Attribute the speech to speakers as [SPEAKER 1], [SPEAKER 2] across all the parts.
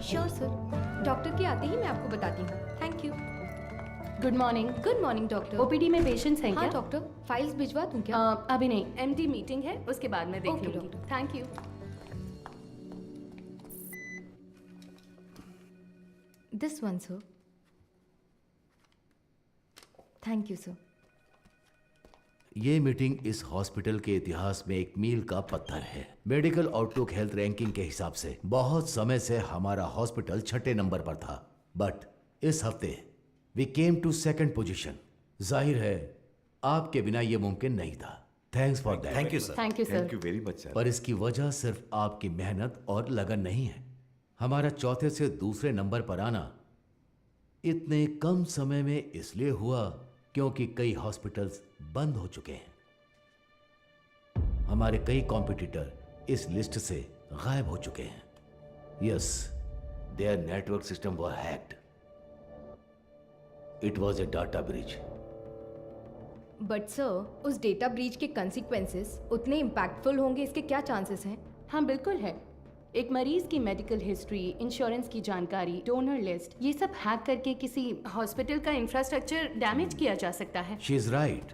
[SPEAKER 1] Sure sir, doctor के आते ही मैं आपको बताती हूँ। Thank you.
[SPEAKER 2] Good morning.
[SPEAKER 1] Good morning doctor.
[SPEAKER 2] OPD में पेशेंट्स हैं
[SPEAKER 1] हाँ
[SPEAKER 2] क्या?
[SPEAKER 1] डॉक्टर, फाइल्स भिजवा दूँ क्या?
[SPEAKER 2] अभी नहीं, एमडी मीटिंग है, उसके बाद मैं देख
[SPEAKER 1] Okay,
[SPEAKER 2] लूंगी।
[SPEAKER 1] doctor.
[SPEAKER 2] Thank you.
[SPEAKER 1] This one sir. Thank you sir.
[SPEAKER 3] ये मीटिंग इस हॉस्पिटल के इतिहास में एक मील का पत्थर है। मेडिकल आउटलुक हेल्थ रैंकिंग के हिसाब से बहुत समय से हमारा हॉस्पिटल 6ठे नंबर पर था, बट इस हफ्ते we came to 2nd position. जाहिर है आपके बिना ये मुमकिन नहीं था। Thanks for that.
[SPEAKER 4] Thank you sir.
[SPEAKER 2] Thank you sir.
[SPEAKER 4] Thank you very much sir.
[SPEAKER 3] पर इसकी वजह सिर्फ आपकी मेहनत और लगन नहीं है। हमारा चौथे से दूसरे नंबर पर आना इतने कम समय में इसलिए हुआ क्योंकि कई हॉस्पिटल्स बंद हो चुके हैं। हमारे कई कॉम्पिटिटर इस लिस्ट से गायब हो चुके हैं। Yes, there network system were hacked. It was a data breach.
[SPEAKER 1] But sir, उस डेटा ब्रीच के कंसिक्वेंसेस उतने इम्पैक्टफुल होंगे, इसके क्या चांसेस हैं?
[SPEAKER 2] हाँ बिल्कुल है। एक मरीज की मेडिकल हिस्ट्री, इंश्योरेंस की जानकारी, डोनर लिस्ट, ये सब हैक करके किसी हॉस्पिटल का इंफ्रास्ट्रक्चर डैमेज किया जा सकता है।
[SPEAKER 3] She is right.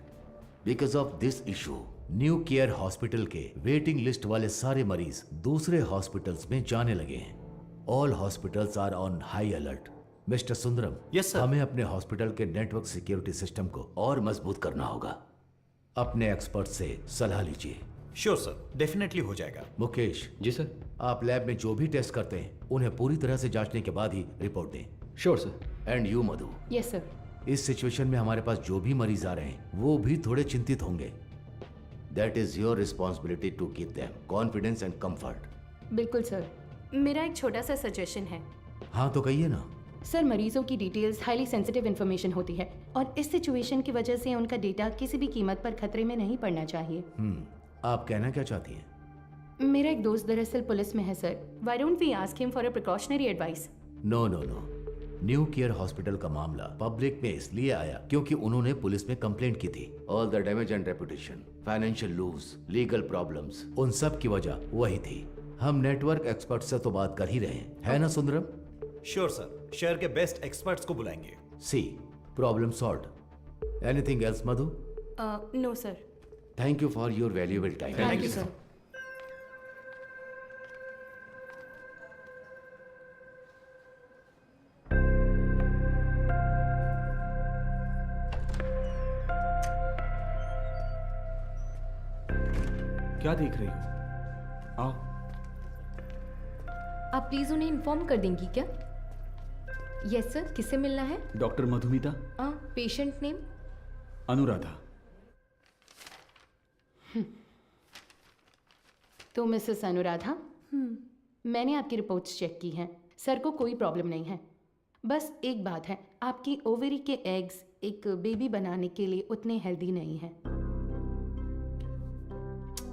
[SPEAKER 3] Because of this issue new care hospital के वेटिंग लिस्ट वाले सारे मरीज दूसरे हॉस्पिटल्स में जाने लगे हैं। All hospitals are on high alert. Mister Sundaram,
[SPEAKER 4] Yes, sir.
[SPEAKER 3] हमें अपने हॉस्पिटल के नेटवर्क सिक्योरिटी सिस्टम को और मजबूत करना होगा। अपने एक्सपर्ट से सलाह लीजिए।
[SPEAKER 4] श्योर सर, डेफिनेटली हो जाएगा।
[SPEAKER 3] मुकेश
[SPEAKER 5] जी सर।
[SPEAKER 3] आप लैब में जो भी टेस्ट करते हैं उन्हें पूरी तरह से जांचने के बाद ही रिपोर्ट दें।
[SPEAKER 5] Sure sir.
[SPEAKER 3] And you Madhu,
[SPEAKER 2] yes sir.
[SPEAKER 3] इस सिचुएशन में हमारे पास जो भी मरीज आ रहे हैं वो भी थोड़े चिंतित होंगे। That is your responsibility to give them confidence and comfort.
[SPEAKER 2] बिल्कुल सर। मेरा एक छोटा सा सजेशन है।
[SPEAKER 3] हाँ तो कहिए ना।
[SPEAKER 2] सर, मरीजों की डिटेल्स हाईली सेंसिटिव इन्फॉर्मेशन होती है और इस सिचुएशन की वजह से उनका डेटा किसी भी कीमत पर खतरे में नहीं पड़ना चाहिए।
[SPEAKER 3] आप कहना क्या चाहती हैं?
[SPEAKER 2] मेरा एक दोस्त दरअसल पुलिस में है sir. Why don't we ask him for a precautionary advice?
[SPEAKER 3] No no no. New care hospital का मामला पब्लिक में इसलिए आया क्योंकि उन्होंने पुलिस में कंप्लेंट की थी। All the damage and reputation, financial lose, legal problems, उन सब की वजह वही थी। हम नेटवर्क एक्सपर्ट से तो बात कर ही रहे हैं, है ना सुंदरम?
[SPEAKER 4] श्योर सर, शहर के बेस्ट एक्सपर्ट्स को बुलाएंगे।
[SPEAKER 3] See, problem solved. Anything else Madhu?
[SPEAKER 2] No sir.
[SPEAKER 3] Thank you for your valuable time.
[SPEAKER 2] Thank you sir.
[SPEAKER 5] क्या देख रही हो? आओ।
[SPEAKER 1] आप प्लीज उन्हें इन्फॉर्म कर देंगी क्या? यस सर, किससे मिलना है?
[SPEAKER 5] Doctor Madhumita.
[SPEAKER 1] Patient name?
[SPEAKER 5] Anuradha.
[SPEAKER 2] तो मिसेस अनुराधा, मैंने आपकी रिपोर्ट्स चेक की हैं। सर को कोई प्रॉब्लम नहीं है। बस एक बात है, आपकी ओवरी के एग्स एक बेबी बनाने के लिए उतने हेल्दी नहीं हैं।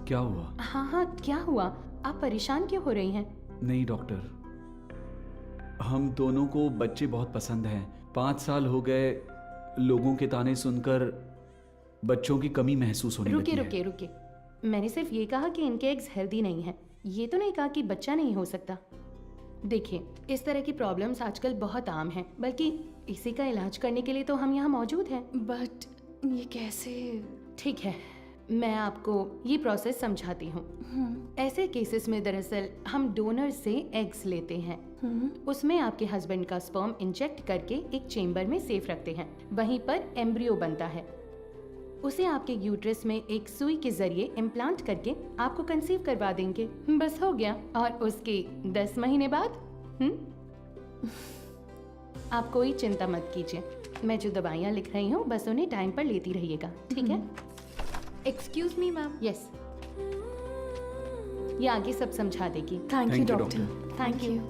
[SPEAKER 5] क्या हुआ?
[SPEAKER 2] हाँ, क्या हुआ? आप परेशान क्यों हो रही हैं?
[SPEAKER 5] नहीं डॉक्टर, हम दोनों को बच्चे बहुत पसंद हैं। 5 साल हो गए लोगों के ताने सुनकर बच्चों की कमी महसूस होने लगी है।
[SPEAKER 2] रुके। मैंने सिर्फ ये कहा कि इनके एग्स हेल्दी नहीं हैं। ये तो नहीं कहा कि बच्चा नहीं हो सकता। देखिए, इस तरह की प्रॉब्लम्स आजकल बहुत आम हैं, बल्कि इसी का इलाज करने के लिए तो हम यहाँ मौजूद हैं।
[SPEAKER 1] बट ये कैसे?
[SPEAKER 2] ठीक है, मैं आपको ये प्रोसेस समझाती हूँ। ऐसे केसेस में दरअसल हम डोनर से एग्स लेते हैं। उसमें आपके हस्बैंड का स्पर्म इंजेक्ट करके एक चेम्बर में सेफ रखते हैं। वहीं पर एम्ब्रियो बनता है। उसे आपके यूट्रस में एक सुई के जरिए इम्प्लांट करके आपको कंसीव करवा देंगे। बस हो गया। और उसके 10 महीने बाद आप कोई चिंता मत कीजिए। मैं जो दवाइयाँ लिख रही हूँ बस उन्हें टाइम पर लेती रहिएगा, ठीक है?
[SPEAKER 1] Excuse me ma'am.
[SPEAKER 2] यस, ये आगे सब समझा देगी।
[SPEAKER 1] Thank you
[SPEAKER 5] Thank you,
[SPEAKER 1] doctor.
[SPEAKER 2] Thank you.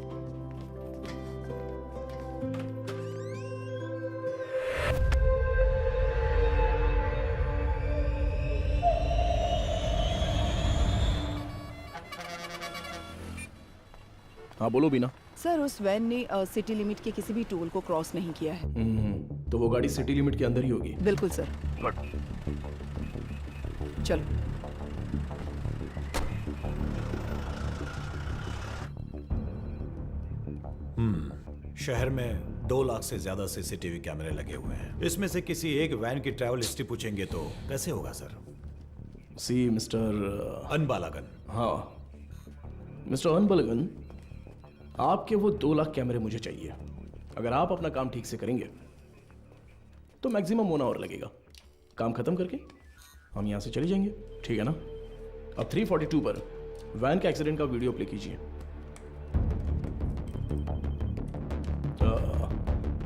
[SPEAKER 6] हाँ बोलो बीना।
[SPEAKER 7] सर, उस वैन ने सिटी लिमिट के किसी भी टोल को क्रॉस नहीं किया है।
[SPEAKER 6] तो वो गाड़ी सिटी लिमिट के अंदर ही होगी।
[SPEAKER 7] बिल्कुल सर। चलो।
[SPEAKER 4] शहर में 2 लाख से ज्यादा सीसीटीवी कैमरे लगे हुए हैं। इसमें से किसी एक वैन की ट्रैवल हिस्ट्री पूछेंगे तो कैसे होगा सर?
[SPEAKER 6] सी मिस्टर
[SPEAKER 4] अनबालागन।
[SPEAKER 6] हाँ मिस्टर अनबलगन, आपके वो 2 लाख कैमरे मुझे चाहिए। अगर आप अपना काम ठीक से करेंगे तो मैक्सिमम 1 आवर लगेगा। काम खत्म करके हम यहाँ से चले जाएंगे, ठीक है ना? अब 342 पर वैन के एक्सीडेंट का वीडियो प्ले कीजिए।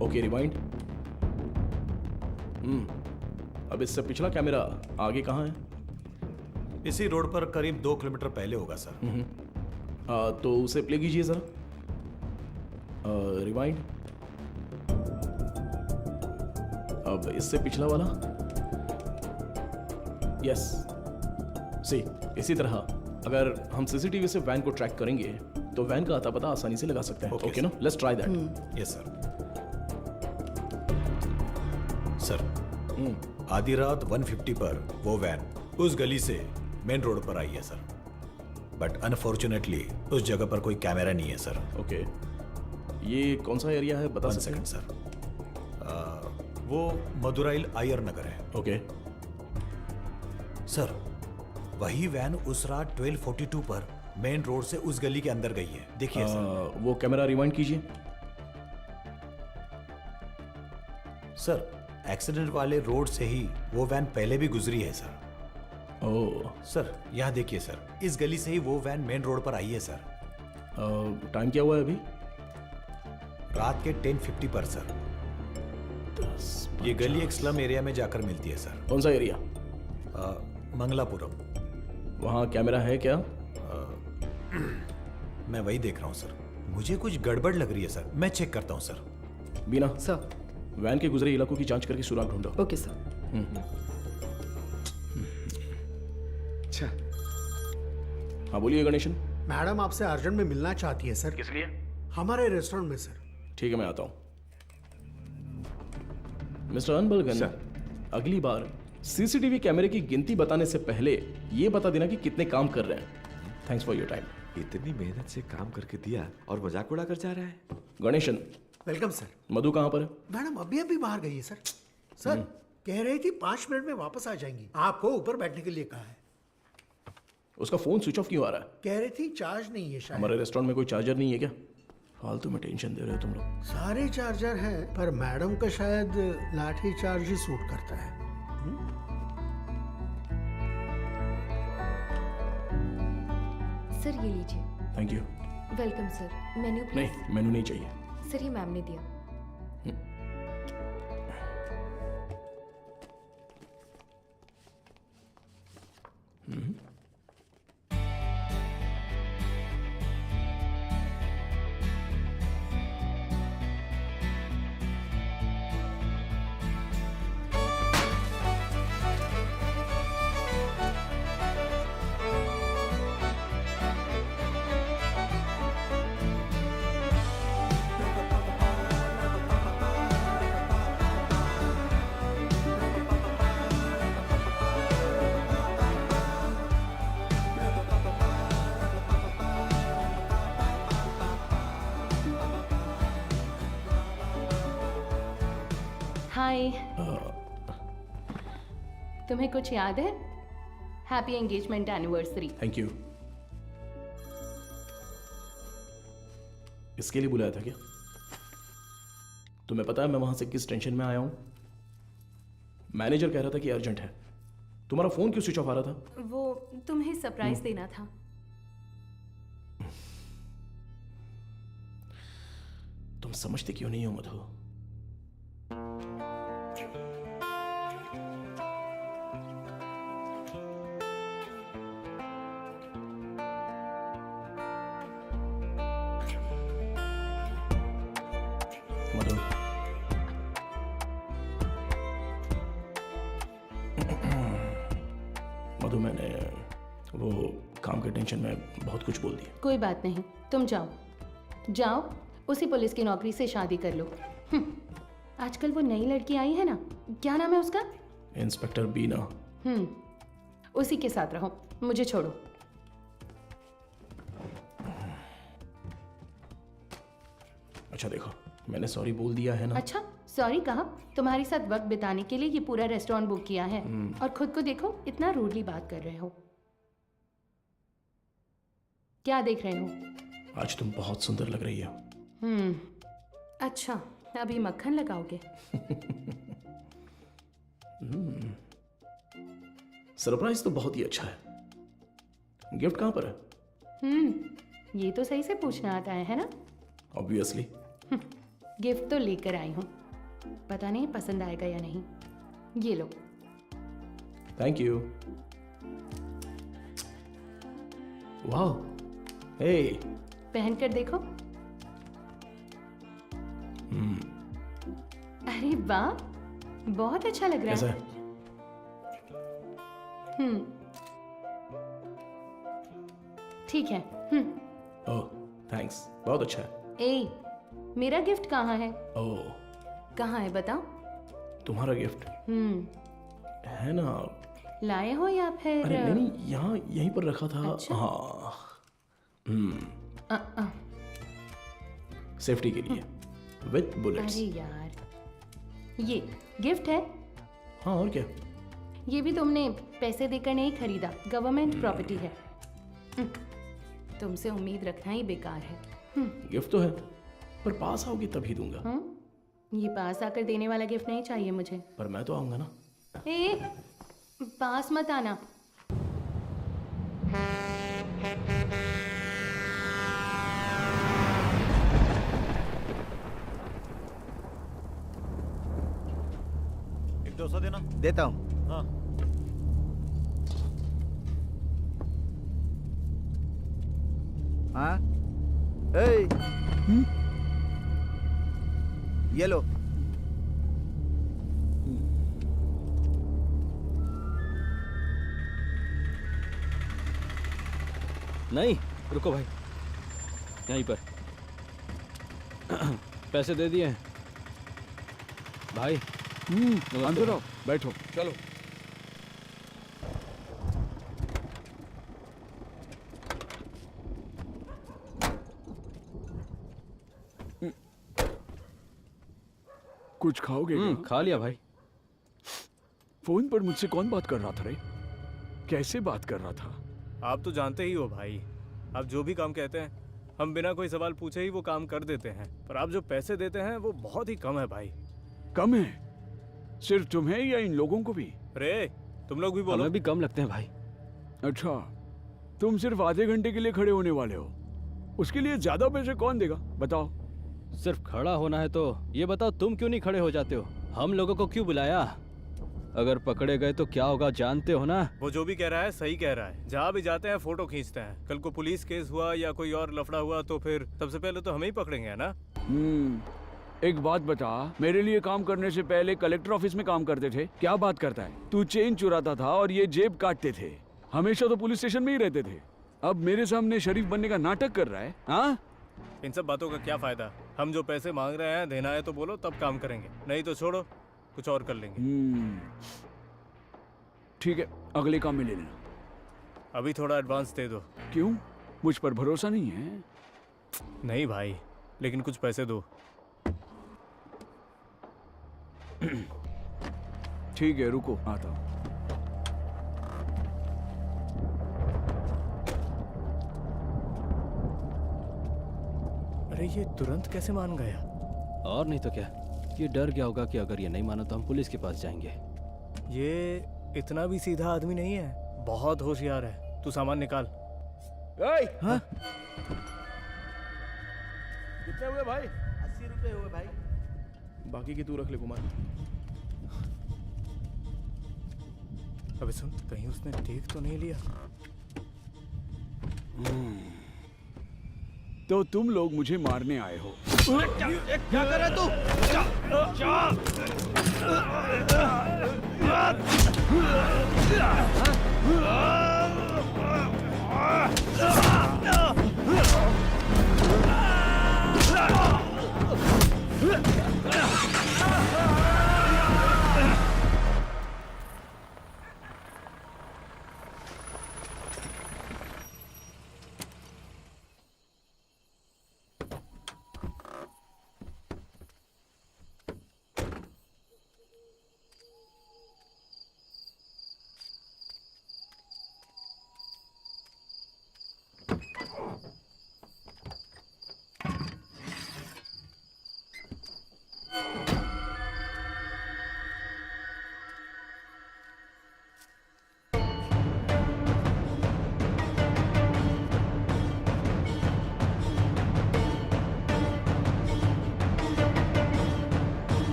[SPEAKER 6] Okay rewind. अब इससे पिछला कैमरा आगे कहाँ है?
[SPEAKER 4] इसी रोड पर करीब 2 किलोमीटर पहले होगा सर।
[SPEAKER 6] तो उसे प्ले कीजिए जरा। रिवाइंड। अब इससे पिछला वाला। यस सी इसी तरह अगर हम सीसीटीवी से वैन को ट्रैक करेंगे तो वैन का आता पता आसानी से लगा सकते हैं।
[SPEAKER 4] Okay,
[SPEAKER 6] ओके ना? Let's try that.
[SPEAKER 4] Yes sir. Sir आधी रात 150 पर वो वैन उस गली से मेन रोड पर आई है सर, बट अनफॉर्चुनेटली उस जगह पर कोई कैमरा नहीं है सर।
[SPEAKER 6] ओके ये कौन सा एरिया है बता
[SPEAKER 4] 1
[SPEAKER 6] सकते हैं?
[SPEAKER 4] Second sir. वो मदुराइल आयर नगर है
[SPEAKER 6] ओके
[SPEAKER 4] सर। वही वैन उस रात 1242 पर मेन रोड से उस गली के अंदर गई है, देखिए सर।
[SPEAKER 6] वो कैमरा रिवाइंड कीजिए।
[SPEAKER 4] सर एक्सीडेंट वाले रोड से ही वो वैन पहले भी गुजरी है सर।
[SPEAKER 6] ओह
[SPEAKER 4] सर यहाँ देखिए सर, इस गली से ही वो वैन मेन रोड पर आई है सर।
[SPEAKER 6] टाइम क्या हुआ है अभी?
[SPEAKER 4] रात के 10:50 पर सर। ये गली एक स्लम एरिया में जाकर मिलती है सर।
[SPEAKER 6] कौन सा एरिया?
[SPEAKER 4] मंगलापुरम।
[SPEAKER 6] वहाँ कैमरा है क्या?
[SPEAKER 4] मैं वही देख रहा हूँ सर। मुझे कुछ गड़बड़ लग रही है सर, मैं चेक करता हूँ सर।
[SPEAKER 6] बीना
[SPEAKER 7] सर।
[SPEAKER 6] वैन के गुजरे इलाकों की जांच करके सुराग ढूंढो।
[SPEAKER 7] Okay sir.
[SPEAKER 8] अच्छा,
[SPEAKER 6] हाँ बोलिए गणेशन।
[SPEAKER 9] मैडम आपसे अर्जेंट में मिलना चाहती है सर।
[SPEAKER 6] किस लिए?
[SPEAKER 9] हमारे रेस्टोरेंट में सर।
[SPEAKER 6] ठीक है मैं आता हूँ। Mister Anbalagan,
[SPEAKER 8] sir.
[SPEAKER 6] अगली बार सीसीटीवी कैमरे की गिनती बताने से पहले ये बता देना कि कितने काम कर रहे हैं। Thanks for your time.
[SPEAKER 8] इतनी मेहनत से काम करके दिया और मजाक उड़ा कर जा रहा है।
[SPEAKER 6] Ganesan,
[SPEAKER 9] welcome sir.
[SPEAKER 6] मधु कहाँ पर है?
[SPEAKER 9] मैडम अभी अभी बाहर गई है सर। सर कह रही थी 5 मिनट में वापस आ जाएंगी। आपको ऊपर बैठने के लिए कहा है।
[SPEAKER 6] उसका फोन स्विच ऑफ क्यों आ रहा है?
[SPEAKER 9] कह रही थी चार्ज नहीं है शायद।
[SPEAKER 6] हमारे रेस्टोरेंट में कोई चार्जर नहीं है क्या? फालतू में टेंशन दे रहे हो तुम लोग।
[SPEAKER 9] सारे चार्जर हैं पर मैडम का शायद लाठी चार्ज ही सूट करता है।
[SPEAKER 1] सर ये लीजिए।
[SPEAKER 6] Thank you.
[SPEAKER 1] Welcome sir. Menu please.
[SPEAKER 6] नहीं मेनू नहीं चाहिए।
[SPEAKER 1] सर ये मैम ने दिया। हाय।
[SPEAKER 2] तुम्हें कुछ याद है? Happy engagement anniversary.
[SPEAKER 6] Thank you. इसके लिए बुलाया था क्या? तुम्हें पता है मैं वहां से किस टेंशन में आया हूं? मैनेजर कह रहा था कि अर्जेंट है। तुम्हारा फोन क्यों स्विच ऑफ आ रहा था?
[SPEAKER 2] वो तुम्हें सरप्राइज देना था।
[SPEAKER 6] तुम समझते क्यों नहीं हो मधु? मधु, मधु मैंने वो काम के टेंशन में बहुत कुछ बोल दिया।
[SPEAKER 2] कोई बात नहीं, तुम जाओ जाओ, उसी पुलिस की नौकरी से शादी कर लो। आजकल वो नई लड़की आई है ना, क्या नाम है उसका?
[SPEAKER 6] इंस्पेक्टर बीना।
[SPEAKER 2] उसी के साथ रहो, मुझे छोड़ो।
[SPEAKER 6] अच्छा देखो, मैंने सॉरी बोल दिया है ना।
[SPEAKER 2] अच्छा, सॉरी कहा? तुम्हारे साथ वक्त बिताने के लिए ये पूरा रेस्टोरेंट बुक किया है और खुद को देखो, इतना रूडली बात कर रहे हो। क्या देख रहे हो?
[SPEAKER 6] आज तुम बहुत सुंदर लग रही हो।
[SPEAKER 2] अच्छा, अभी मक्खन लगाओगे?
[SPEAKER 6] सरप्राइज तो बहुत ही अच्छा है। गिफ्ट कहाँ पर है?
[SPEAKER 2] ये तो सही से पूछना आता है ना?
[SPEAKER 6] ऑब्वियसली।
[SPEAKER 2] गिफ्ट तो लेकर आई हूँ, पता नहीं पसंद आएगा या नहीं। ये लो।
[SPEAKER 6] Thank you. वाह, हे,
[SPEAKER 2] पहन कर देखो। अरे वाह, बहुत अच्छा लग रहा
[SPEAKER 6] कैसा
[SPEAKER 2] है।
[SPEAKER 6] है?
[SPEAKER 2] ठीक है।
[SPEAKER 6] ओह, थैंक्स, बहुत अच्छा है।
[SPEAKER 2] ए, मेरा गिफ्ट कहाँ है?
[SPEAKER 6] ओह,
[SPEAKER 2] कहाँ है बताओ?
[SPEAKER 6] तुम्हारा गिफ्ट है ना?
[SPEAKER 2] लाए हो या फिर?
[SPEAKER 6] अरे नहीं नहीं, यहाँ यहीं पर रखा था।
[SPEAKER 2] अच्छा।
[SPEAKER 6] हाँ,
[SPEAKER 2] अ,
[SPEAKER 6] सेफ्टी के लिए विथ बुलेट्स।
[SPEAKER 2] अरे यार, ये गिफ्ट है?
[SPEAKER 6] हाँ, और क्या?
[SPEAKER 2] ये भी तुमने पैसे देकर नहीं खरीदा, गवर्नमेंट प्रॉपर्टी है। तुमसे उम्मीद रखना ही बेकार है।
[SPEAKER 6] गिफ्ट तो है, पर पास आओगे तभी दूंगा।
[SPEAKER 2] ये पास आकर देने वाला गिफ्ट नहीं चाहिए मुझे।
[SPEAKER 6] पर मैं तो आऊंगा ना।
[SPEAKER 2] ए, पास मत आना।
[SPEAKER 4] एक डोसा देना।
[SPEAKER 10] देता हूँ।
[SPEAKER 4] हाँ।
[SPEAKER 10] हाँ, ए, ये लो।
[SPEAKER 11] नहीं, रुको भाई, यहीं पर पैसे दे दिए हैं भाई।
[SPEAKER 5] अंदर आओ, बैठो।
[SPEAKER 6] चलो।
[SPEAKER 5] कुछ खाओगे क्या?
[SPEAKER 11] खा लिया भाई।
[SPEAKER 5] फोन पर मुझसे कौन बात कर रहा था रे? कैसे बात कर रहा था?
[SPEAKER 12] आप तो जानते ही हो भाई, आप जो भी काम कहते हैं हम बिना कोई सवाल पूछे ही वो काम कर देते हैं, पर आप जो पैसे देते हैं वो बहुत ही कम है भाई।
[SPEAKER 5] कम है? सिर्फ तुम्हें या इन लोगों को भी?
[SPEAKER 12] रे, तुम लोग भी बोलो।
[SPEAKER 11] हमें भी कम लगते हैं भाई।
[SPEAKER 5] अच्छा, तुम सिर्फ आधे घंटे के लिए खड़े होने वाले हो, उसके लिए ज्यादा पैसे कौन देगा बताओ?
[SPEAKER 11] सिर्फ खड़ा होना है तो ये बताओ तुम क्यों नहीं खड़े हो जाते हो? हम लोगों को क्यों बुलाया? अगर पकड़े गए तो क्या होगा जानते हो ना?
[SPEAKER 12] वो जो भी कह रहा है सही कह रहा है। जहाँ भी जाते हैं फोटो खींचते हैं। कल को पुलिस केस हुआ या कोई और लफड़ा हुआ तो फिर सबसे पहले तो हमें ही पकड़ेंगे, है ना?
[SPEAKER 5] एक बात बता, मेरे लिए काम करने से पहले कलेक्टर ऑफिस में काम करते थे। क्या बात करता है? तू चेन चुराता था और ये जेब काटते थे। हमेशा तो पुलिस स्टेशन में ही रहते थे। अब मेरे सामने शरीफ बनने का नाटक कर रहा है। हाँ,
[SPEAKER 12] इन सब बातों का क्या फायदा? हम जो पैसे मांग रहे हैं देना है तो बोलो, तब काम करेंगे, नहीं तो छोड़ो, कुछ और कर लेंगे।
[SPEAKER 5] ठीक है, अगले काम में ले लेना।
[SPEAKER 12] अभी थोड़ा एडवांस दे दो।
[SPEAKER 5] क्यों? मुझ पर भरोसा नहीं है?
[SPEAKER 12] नहीं भाई, लेकिन कुछ पैसे दो।
[SPEAKER 5] ठीक है, रुको, आता हूँ।
[SPEAKER 12] अरे ये तुरंत कैसे मान गया?
[SPEAKER 11] और नहीं तो क्या, ये डर गया होगा कि अगर ये नहीं माना तो हम पुलिस के पास जाएंगे।
[SPEAKER 12] ये इतना भी सीधा आदमी नहीं है, बहुत होशियार है। तू सामान निकाल।
[SPEAKER 10] हाँ?
[SPEAKER 6] कितने हुए भाई?
[SPEAKER 10] 80 रुपए हुए भाई।
[SPEAKER 6] बाकी की तू रख ले कुमार।
[SPEAKER 12] अबे सुन, कहीं उसने देख तो नहीं लिया?
[SPEAKER 5] तो तुम लोग मुझे मारने आए हो?
[SPEAKER 10] क्या कर रहा है तू?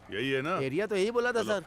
[SPEAKER 13] यही है ना?
[SPEAKER 3] एरिया तो यही बोला था सर।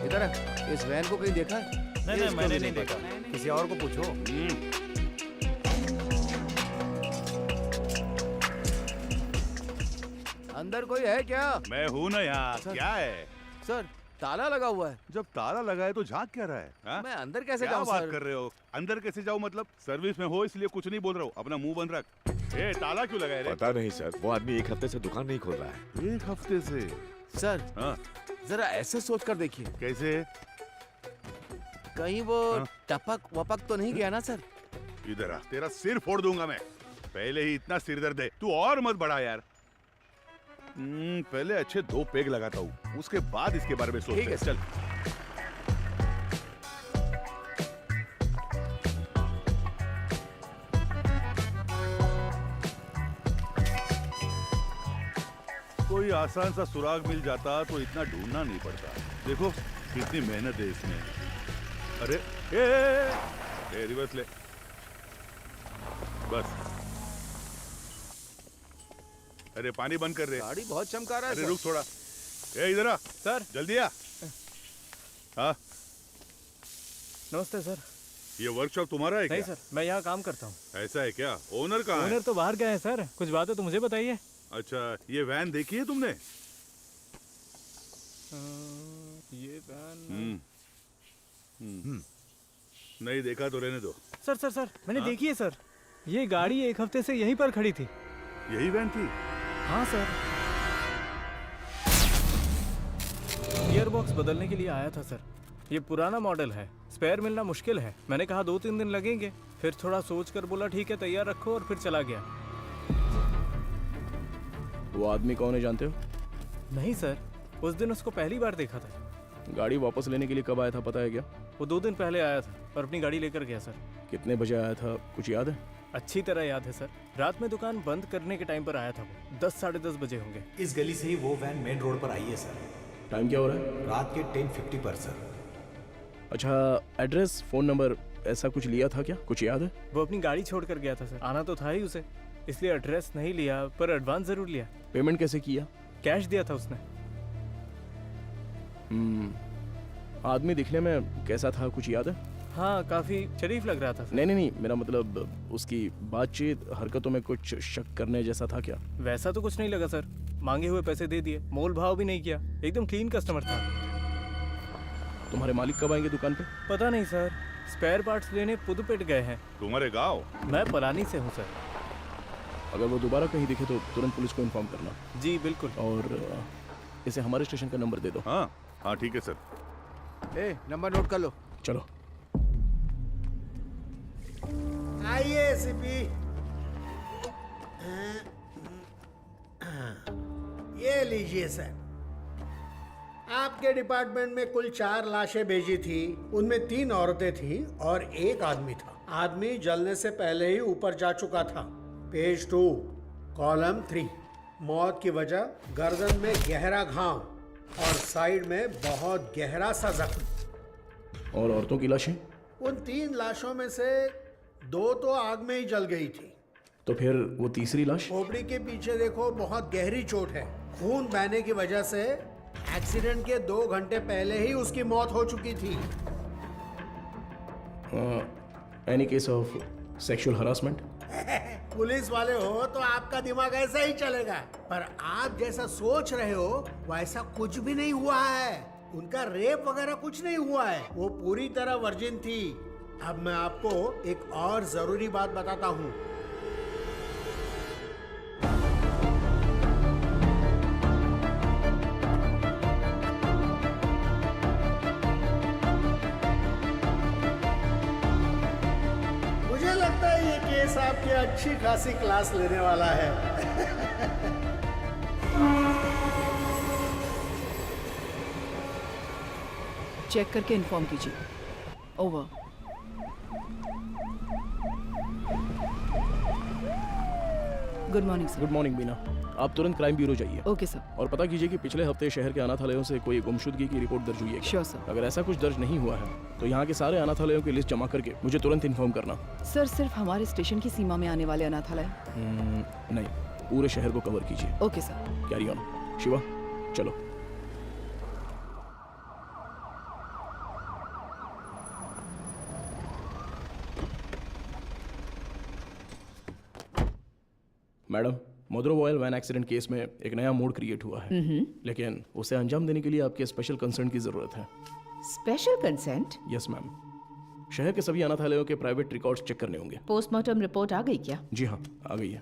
[SPEAKER 3] इधर है, इस वैन को कहीं देखा है?
[SPEAKER 12] नहीं मैंने नहीं देखा, किसी और को पूछो।
[SPEAKER 3] अंदर कोई है क्या?
[SPEAKER 13] मैं हूँ ना यहाँ। क्या है
[SPEAKER 3] सर, ताला लगा हुआ है।
[SPEAKER 13] जब ताला लगा है तो झांक क्या रहा है हा?
[SPEAKER 3] मैं अंदर कैसे
[SPEAKER 13] क्या
[SPEAKER 3] जाऊँ
[SPEAKER 13] बात
[SPEAKER 3] सर?
[SPEAKER 13] कर रहे हो? अंदर कैसे जाऊँ मतलब? सर्विस में हो इसलिए कुछ नहीं बोल रहा हूँ, अपना मुंह बंद रख। ए, ताला क्यों लगाए रे?
[SPEAKER 8] पता नहीं सर, वो आदमी 1 हफ्ते से दुकान नहीं खोल रहा है।
[SPEAKER 13] 1 हफ्ते से?
[SPEAKER 3] सर
[SPEAKER 13] हाँ
[SPEAKER 3] जरा ऐसे सोच कर देखिए,
[SPEAKER 13] कैसे?
[SPEAKER 3] कहीं वो
[SPEAKER 13] हाँ?
[SPEAKER 3] टपक वपक तो नहीं गया ना सर?
[SPEAKER 13] इधर आ, तेरा सिर फोड़ दूंगा मैं। पहले ही इतना सिर दर्द है, तू और मत बढ़ा यार। पहले अच्छे 2 पेग लगाता हूँ, उसके बाद इसके बारे में सोचते हैं। चल। कोई आसान सा सुराग मिल जाता तो इतना ढूंढना नहीं पड़ता। देखो कितनी मेहनत है इसमें। अरे ए, रिवर्स ले बस। अरे पानी बंद कर रहे।
[SPEAKER 3] गाड़ी बहुत चमका रहा है
[SPEAKER 13] अरे
[SPEAKER 3] सर।
[SPEAKER 13] रुक थोड़ा। ए इधर आ
[SPEAKER 12] सर।
[SPEAKER 13] जल्दी आ। हाँ
[SPEAKER 12] नमस्ते सर।
[SPEAKER 13] ये वर्कशॉप तुम्हारा है
[SPEAKER 12] नहीं
[SPEAKER 13] क्या?
[SPEAKER 12] सर, मैं यहाँ काम करता हूँ।
[SPEAKER 13] ऐसा है क्या? ओनर कहाँ है?
[SPEAKER 12] ओनर तो बाहर गए हैं सर, कुछ बात है तो मुझे बताइए।
[SPEAKER 13] अच्छा, ये वैन देखी है तुमने?
[SPEAKER 12] ये वैन
[SPEAKER 13] नहीं देखा तो रहने दो।
[SPEAKER 12] सर मैंने देखी है सर, ये गाड़ी 1 हफ्ते से यहीं पर खड़ी थी।
[SPEAKER 13] यही वैन थी?
[SPEAKER 12] हाँ सर, गियर बॉक्स बदलने के लिए आया था सर। ये पुराना मॉडल है, स्पेयर मिलना मुश्किल है। मैंने कहा 2-3 दिन लगेंगे, फिर थोड़ा सोच कर बोला ठीक है तैयार रखो, और फिर चला गया।
[SPEAKER 6] वो आदमी कौन है जानते हो?
[SPEAKER 12] नहीं सर, उस दिन उसको पहली बार देखा था।
[SPEAKER 6] गाड़ी वापस लेने के लिए कब आया था पता है क्या?
[SPEAKER 12] वो 2 दिन पहले आया था और अपनी गाड़ी लेकर गया सर।
[SPEAKER 6] कितने बजे आया था, कुछ याद है?
[SPEAKER 12] अच्छी तरह याद है सर, रात में दुकान बंद करने के टाइम पर आया था वो। 10-10:30 बजे होंगे।
[SPEAKER 4] इस गली से ही वो वैन मेन रोड पर आई है सर।
[SPEAKER 6] टाइम क्या हो रहा है?
[SPEAKER 4] रात के 10:50 पर सर।
[SPEAKER 6] अच्छा, एड्रेस, फोन नंबर ऐसा कुछ लिया था क्या, कुछ याद है?
[SPEAKER 12] वो अपनी गाड़ी छोड़ कर गया था सर, आना तो था ही उसे, इसलिए एड्रेस नहीं लिया, पर एडवांस जरूर लिया।
[SPEAKER 6] पेमेंट कैसे किया?
[SPEAKER 12] कैश दिया था उसने।
[SPEAKER 6] आदमी दिखने में कैसा था, कुछ याद है?
[SPEAKER 12] हाँ, काफी शरीफ लग रहा था सर।
[SPEAKER 6] नहीं, मेरा मतलब उसकी बातचीत, हरकतों में कुछ शक करने जैसा था क्या?
[SPEAKER 12] वैसा तो कुछ नहीं लगा सर, मांगे हुए पैसे दे दिए, मोल भाव भी नहीं किया, एकदम क्लीन कस्टमर था।
[SPEAKER 6] तुम्हारे मालिक कब आएंगे दुकान पे?
[SPEAKER 12] पता नहीं सर, स्पेयर पार्ट्स लेने पुदुपेट गए हैं।
[SPEAKER 13] तुम्हारे गांव?
[SPEAKER 12] मैं पलानी से हूँ सर।
[SPEAKER 6] अगर वो दोबारा कहीं दिखे तो तुरंत पुलिस को इन्फॉर्म करना।
[SPEAKER 12] जी बिल्कुल।
[SPEAKER 6] और इसे हमारे स्टेशन का नंबर दे दो।
[SPEAKER 13] हाँ हाँ ठीक है सर।
[SPEAKER 10] ए नंबर नोट कर लो।
[SPEAKER 6] चलो।
[SPEAKER 9] आइए एसीपी। ये लीजिए सर। आपके डिपार्टमेंट में कुल 4 लाशें भेजी थी। उनमें 3 औरतें थी और 1 आदमी था। आदमी जलने से पहले ही ऊपर जा चुका था। Page 2 column 3। मौत की वजह गर्दन में गहरा घाव और साइड में बहुत गहरा सा जख्म।
[SPEAKER 6] और औरतों की लाशें?
[SPEAKER 9] उन 3 लाशों में से 2 तो आग में ही जल गई थी।
[SPEAKER 6] तो फिर वो तीसरी लाश?
[SPEAKER 9] खोपड़ी के पीछे देखो, बहुत गहरी चोट है। खून बहने की वजह से एक्सीडेंट के 2 घंटे पहले ही उसकी मौत हो चुकी थी।
[SPEAKER 6] Any case of sexual harassment?
[SPEAKER 9] Police वाले हो तो आपका दिमाग ऐसा ही चलेगा, पर आप जैसा सोच रहे हो वैसा कुछ भी नहीं हुआ है। उनका रेप वगैरह कुछ नहीं हुआ है। वो पूरी तरह वर्जिन थी। अब मैं आपको एक और जरूरी बात बताता हूँ। मुझे लगता है ये केस आपकी अच्छी खासी क्लास लेने वाला है।
[SPEAKER 7] चेक करके इन्फॉर्म कीजिए। Over. Good morning sir.
[SPEAKER 6] Good morning Beena. आप तुरंत क्राइम ब्यूरो जाइए।
[SPEAKER 7] Okay sir.
[SPEAKER 6] और पता कीजिए कि पिछले हफ्ते शहर के अनाथालयों से कोई गुमशुदगी की रिपोर्ट दर्ज हुई है क्या?
[SPEAKER 7] Sure sir.
[SPEAKER 6] अगर ऐसा कुछ दर्ज नहीं हुआ है तो यहाँ के सारे अनाथालयों की लिस्ट जमा करके मुझे तुरंत इन्फॉर्म करना।
[SPEAKER 7] सर सिर्फ हमारे स्टेशन की सीमा में आने वाले अनाथालय?
[SPEAKER 6] नहीं, पूरे शहर को कवर कीजिए।
[SPEAKER 7] Okay sir.
[SPEAKER 6] Carry on. Shiva चलो। मैडम, मोद्रोवॉयल वैन एक्सीडेंट केस में एक नया मोड क्रिएट हुआ है, लेकिन उसे अंजाम देने के लिए आपके स्पेशल कंसर्न की जरूरत है।
[SPEAKER 2] Special consent?
[SPEAKER 6] Yes ma'am. शहर के सभी अनाथालयों के प्राइवेट रिकॉर्ड्स चेक करने होंगे।
[SPEAKER 2] पोस्टमार्टम रिपोर्ट आ गई क्या?
[SPEAKER 6] जी हाँ, आ गई है।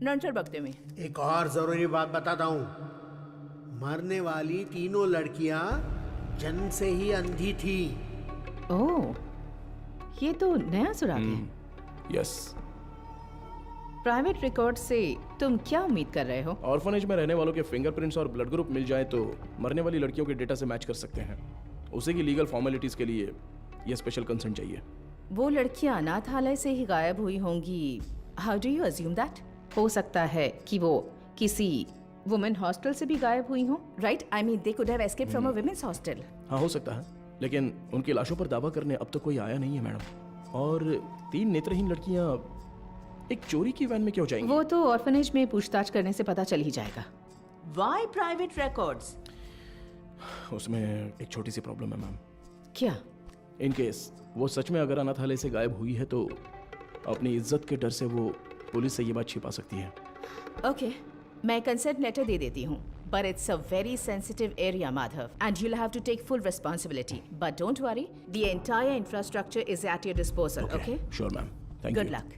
[SPEAKER 7] नंचर बकते में
[SPEAKER 9] एक और जरूरी बात बताता हूँ। मरने वाली 3 लड़कियां जन्म से ही अंधी थी।
[SPEAKER 2] ओह, ये तो नया सुराग है।
[SPEAKER 6] यस।
[SPEAKER 2] प्राइवेट रिकॉर्ड से तुम क्या उम्मीद कर रहे हो?
[SPEAKER 6] ऑर्फनेज में रहने वालों के फिंगरप्रिंट्स और ब्लड ग्रुप मिल जाए तो मरने वाली लड़कियों के डेटा से मैच कर सकते हैं। उसी की लीगल फॉर्मेलिटीज के लिए ये स्पेशल कंसर्न चाहिए।
[SPEAKER 2] वो लड़कियां अनाथालय से ही गायब हुई होंगी। How do you assume that? हो सकता है कि वो किसी वुमेन हॉस्टल से भी गायब हुई हो, right? I mean they could have escaped from a women's hostel.
[SPEAKER 6] हाँ, हो सकता है, लेकिन उनकी लाशों पर दावा करने अब तक कोई आया नहीं है मैडम। और 3 नेत्रहीन लड़कियां एक चोरी की वैन में क्यों जाएंगी?
[SPEAKER 2] वो तो ऑर्फनेज में पूछताछ करने से पता चल ही जाएगा।
[SPEAKER 7] Why private records?
[SPEAKER 6] उसमें एक छोटी सी प्रॉब्लम है मैम।
[SPEAKER 2] क्या?
[SPEAKER 6] इन केस वो सच में अगर अनाथालय से गायब हुई है तो अपनी इज्जत के डर से वो पुलिस से ये बात छिपा सकती है।
[SPEAKER 2] ओके, मैं कंसेंट लेटर दे देती हूँ, but it's a very sensitive area, Madhav, and you'll have to take full responsibility. But don't worry, the entire infrastructure is at your disposal, okay?
[SPEAKER 6] Sure, ma'am. Thank you.
[SPEAKER 2] Good luck.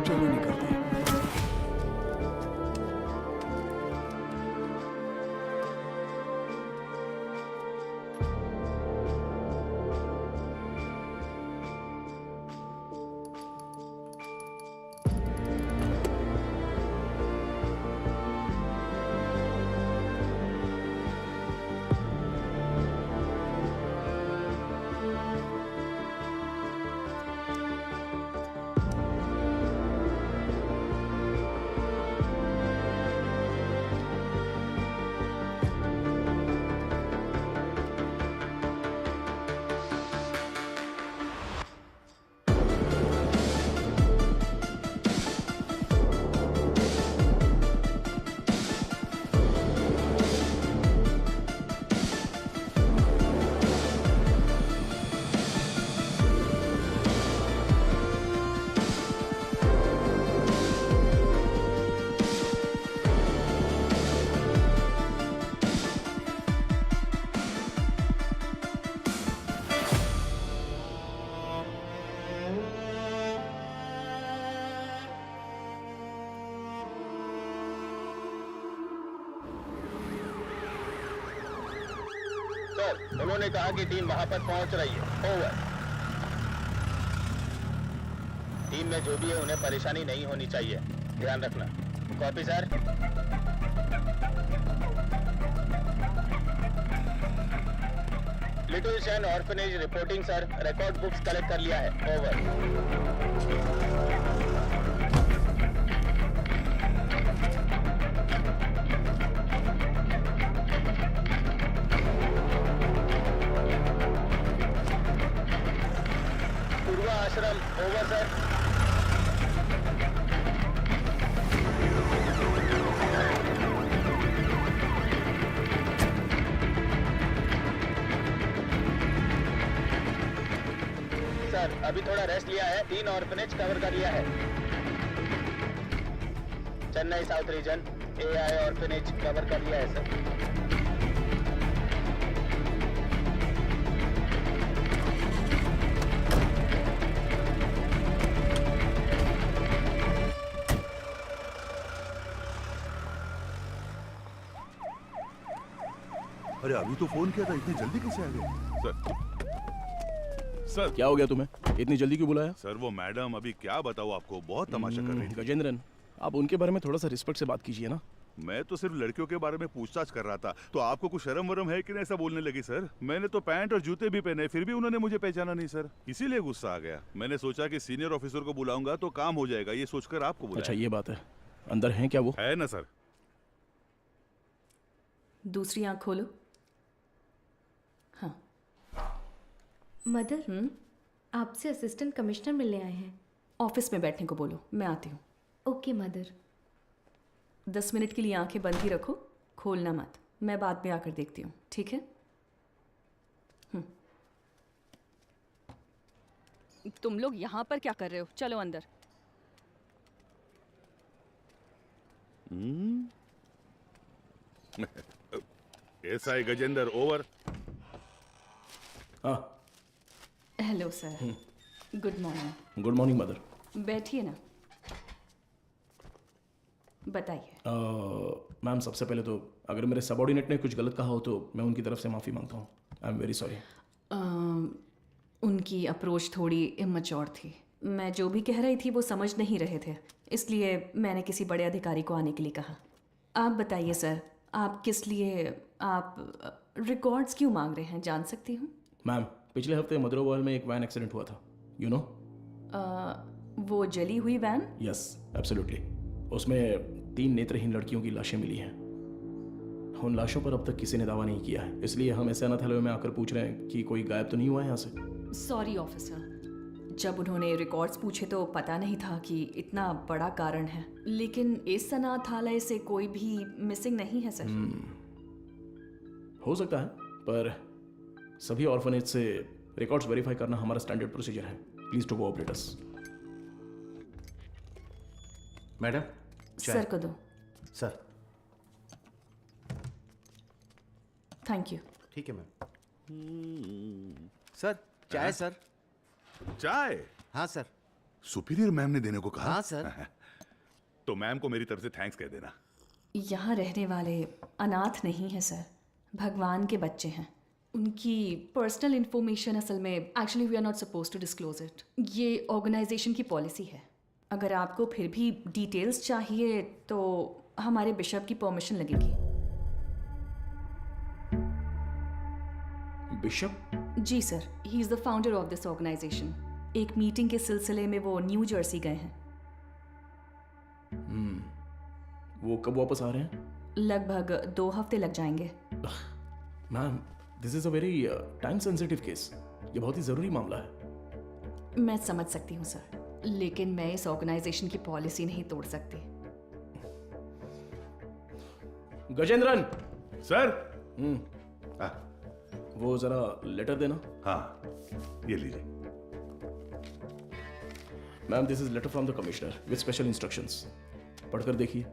[SPEAKER 5] चलो निकलते हैं।
[SPEAKER 14] Sir, उन्होंने कहा कि team वहां पर पहुंच रही है। ओवर। टीम में जो भी है उन्हें परेशानी नहीं होनी चाहिए, ध्यान रखना। Copy sir. Little Shane orphanage reporting sir, record books collect कर लिया है। ओवर। पूर्वा आश्रम, ओवर सर। सर, अभी थोड़ा रेस्ट लिया है, 3 ऑर्फनेज कवर कर लिया है। Chennai south region, AI orphanage cover कर लिया है सर।
[SPEAKER 13] अरे अभी तो फोन किया था, इतनी जल्दी कैसे आ गए? सर
[SPEAKER 6] क्या हो गया तुम्हें? इतनी जल्दी क्यों बुलाया?
[SPEAKER 13] सर वो मैडम अभी क्या बताऊँ आपको, बहुत तमाशा कर रही थी।
[SPEAKER 6] गजेंद्रन, आप उनके बारे में थोड़ा सा रिस्पेक्ट से बात कीजिए ना।
[SPEAKER 13] मैं तो सिर्फ लड़कियों के बारे में पूछताछ कर रहा था, तो आपको कुछ शर्म वरम है कि नहीं ऐसा बोलने लगी? सर मैंने तो पैंट और जूते भी पहने, फिर भी उन्होंने मुझे पहचाना नहीं सर, इसीलिए गुस्सा आ गया। मैंने सोचा कि सीनियर ऑफिसर को बुलाऊंगा तो काम हो जाएगा, ये सोचकर आपको बुलाया।
[SPEAKER 6] अच्छा ये बात है, अंदर हैं क्या वो?
[SPEAKER 13] है ना सर।
[SPEAKER 2] दूसरी आंख खोलो। हाँ।
[SPEAKER 1] मदर, आपसे असिस्टेंट कमिश्नर मिलने आए हैं।
[SPEAKER 2] ऑफिस में बैठने को बोलो, मैं आती हूँ।
[SPEAKER 1] Okay mother.
[SPEAKER 2] 10 मिनट के लिए आंखें बंद ही रखो, खोलना मत। मैं बाद में आकर देखती हूँ, ठीक है?
[SPEAKER 7] तुम लोग यहाँ पर क्या कर रहे हो? चलो अंदर।
[SPEAKER 13] SI Gajendra, over.
[SPEAKER 6] हाँ।
[SPEAKER 2] Hello sir, good morning.
[SPEAKER 6] Good morning mother.
[SPEAKER 2] बैठिए ना, बताइए।
[SPEAKER 6] मैम सबसे पहले तो अगर मेरे सबॉर्डिनेट ने कुछ गलत कहा हो तो मैं उनकी तरफ से माफ़ी मांगता हूँ। I am very sorry.
[SPEAKER 2] उनकी अप्रोच थोड़ी इमैच्योर थी। मैं जो भी कह रही थी वो समझ नहीं रहे थे, इसलिए मैंने किसी बड़े अधिकारी को आने के लिए कहा। आप बताइए सर, आप किस लिए आप रिकॉर्ड्स क्यों मांग रहे हैं, जान सकती हूँ?
[SPEAKER 6] मैम पिछले हफ्ते मदरोवाल में एक वैन एक्सीडेंट हुआ था, यू नो।
[SPEAKER 2] वो जली हुई वैन?
[SPEAKER 6] Yes absolutely. उसमें 3 नेत्रहीन लड़कियों की लाशें मिली हैं। उन लाशों पर अब तक किसी ने दावा नहीं किया है, इसलिए हम ऐसे अनाथालय में आकर पूछ रहे हैं कि कोई गायब तो नहीं हुआ है यहाँ से।
[SPEAKER 2] सॉरी ऑफिसर, जब उन्होंने रिकॉर्ड्स पूछे तो पता नहीं था कि इतना बड़ा कारण है, लेकिन इस अनाथालय से कोई भी मिसिंग नहीं है सर।
[SPEAKER 6] हो सकता है, पर सभी ऑर्फनेज से रिकॉर्ड्स वेरीफाई करना हमारा स्टैंडर्ड प्रोसीजर है। Please to cooperate us.
[SPEAKER 3] Madam
[SPEAKER 2] sir को दो।
[SPEAKER 3] सर।
[SPEAKER 2] Thank you.
[SPEAKER 3] ठीक है मैम।
[SPEAKER 10] सर चाय सर।
[SPEAKER 13] चाय?
[SPEAKER 3] हाँ सर।
[SPEAKER 13] सुपीरियर मैम ने देने को कहा?
[SPEAKER 3] हाँ सर।
[SPEAKER 13] तो मैम को मेरी तरफ से थैंक्स कह देना।
[SPEAKER 2] यहाँ रहने वाले अनाथ नहीं है सर, भगवान के बच्चे हैं। उनकी पर्सनल इन्फॉर्मेशन असल में actually we are not suppose to disclose it. ये ऑर्गेनाइजेशन की पॉलिसी है। अगर आपको फिर भी डिटेल्स चाहिए तो हमारे बिशप की परमिशन लगेगी।
[SPEAKER 6] बिशप?
[SPEAKER 2] जी sir, he is the founder of this organisation. एक मीटिंग के सिलसिले में वो न्यू जर्सी गए हैं।
[SPEAKER 6] वो कब वापस आ रहे हैं?
[SPEAKER 2] लगभग 2 हफ्ते लग जाएंगे।
[SPEAKER 6] Ma'am this is a very time sensitive case. ये बहुत ही जरूरी मामला है।
[SPEAKER 2] मैं समझ सकती हूँ सर, लेकिन मैं इस ऑर्गेनाइजेशन की पॉलिसी नहीं तोड़ सकती।
[SPEAKER 6] गजेंद्रन
[SPEAKER 13] सर।
[SPEAKER 6] वो जरा लेटर देना।
[SPEAKER 13] हाँ ये लीजिए।
[SPEAKER 6] Ma'am this is letter from the commissioner with special instructions. पढ़कर देखिए।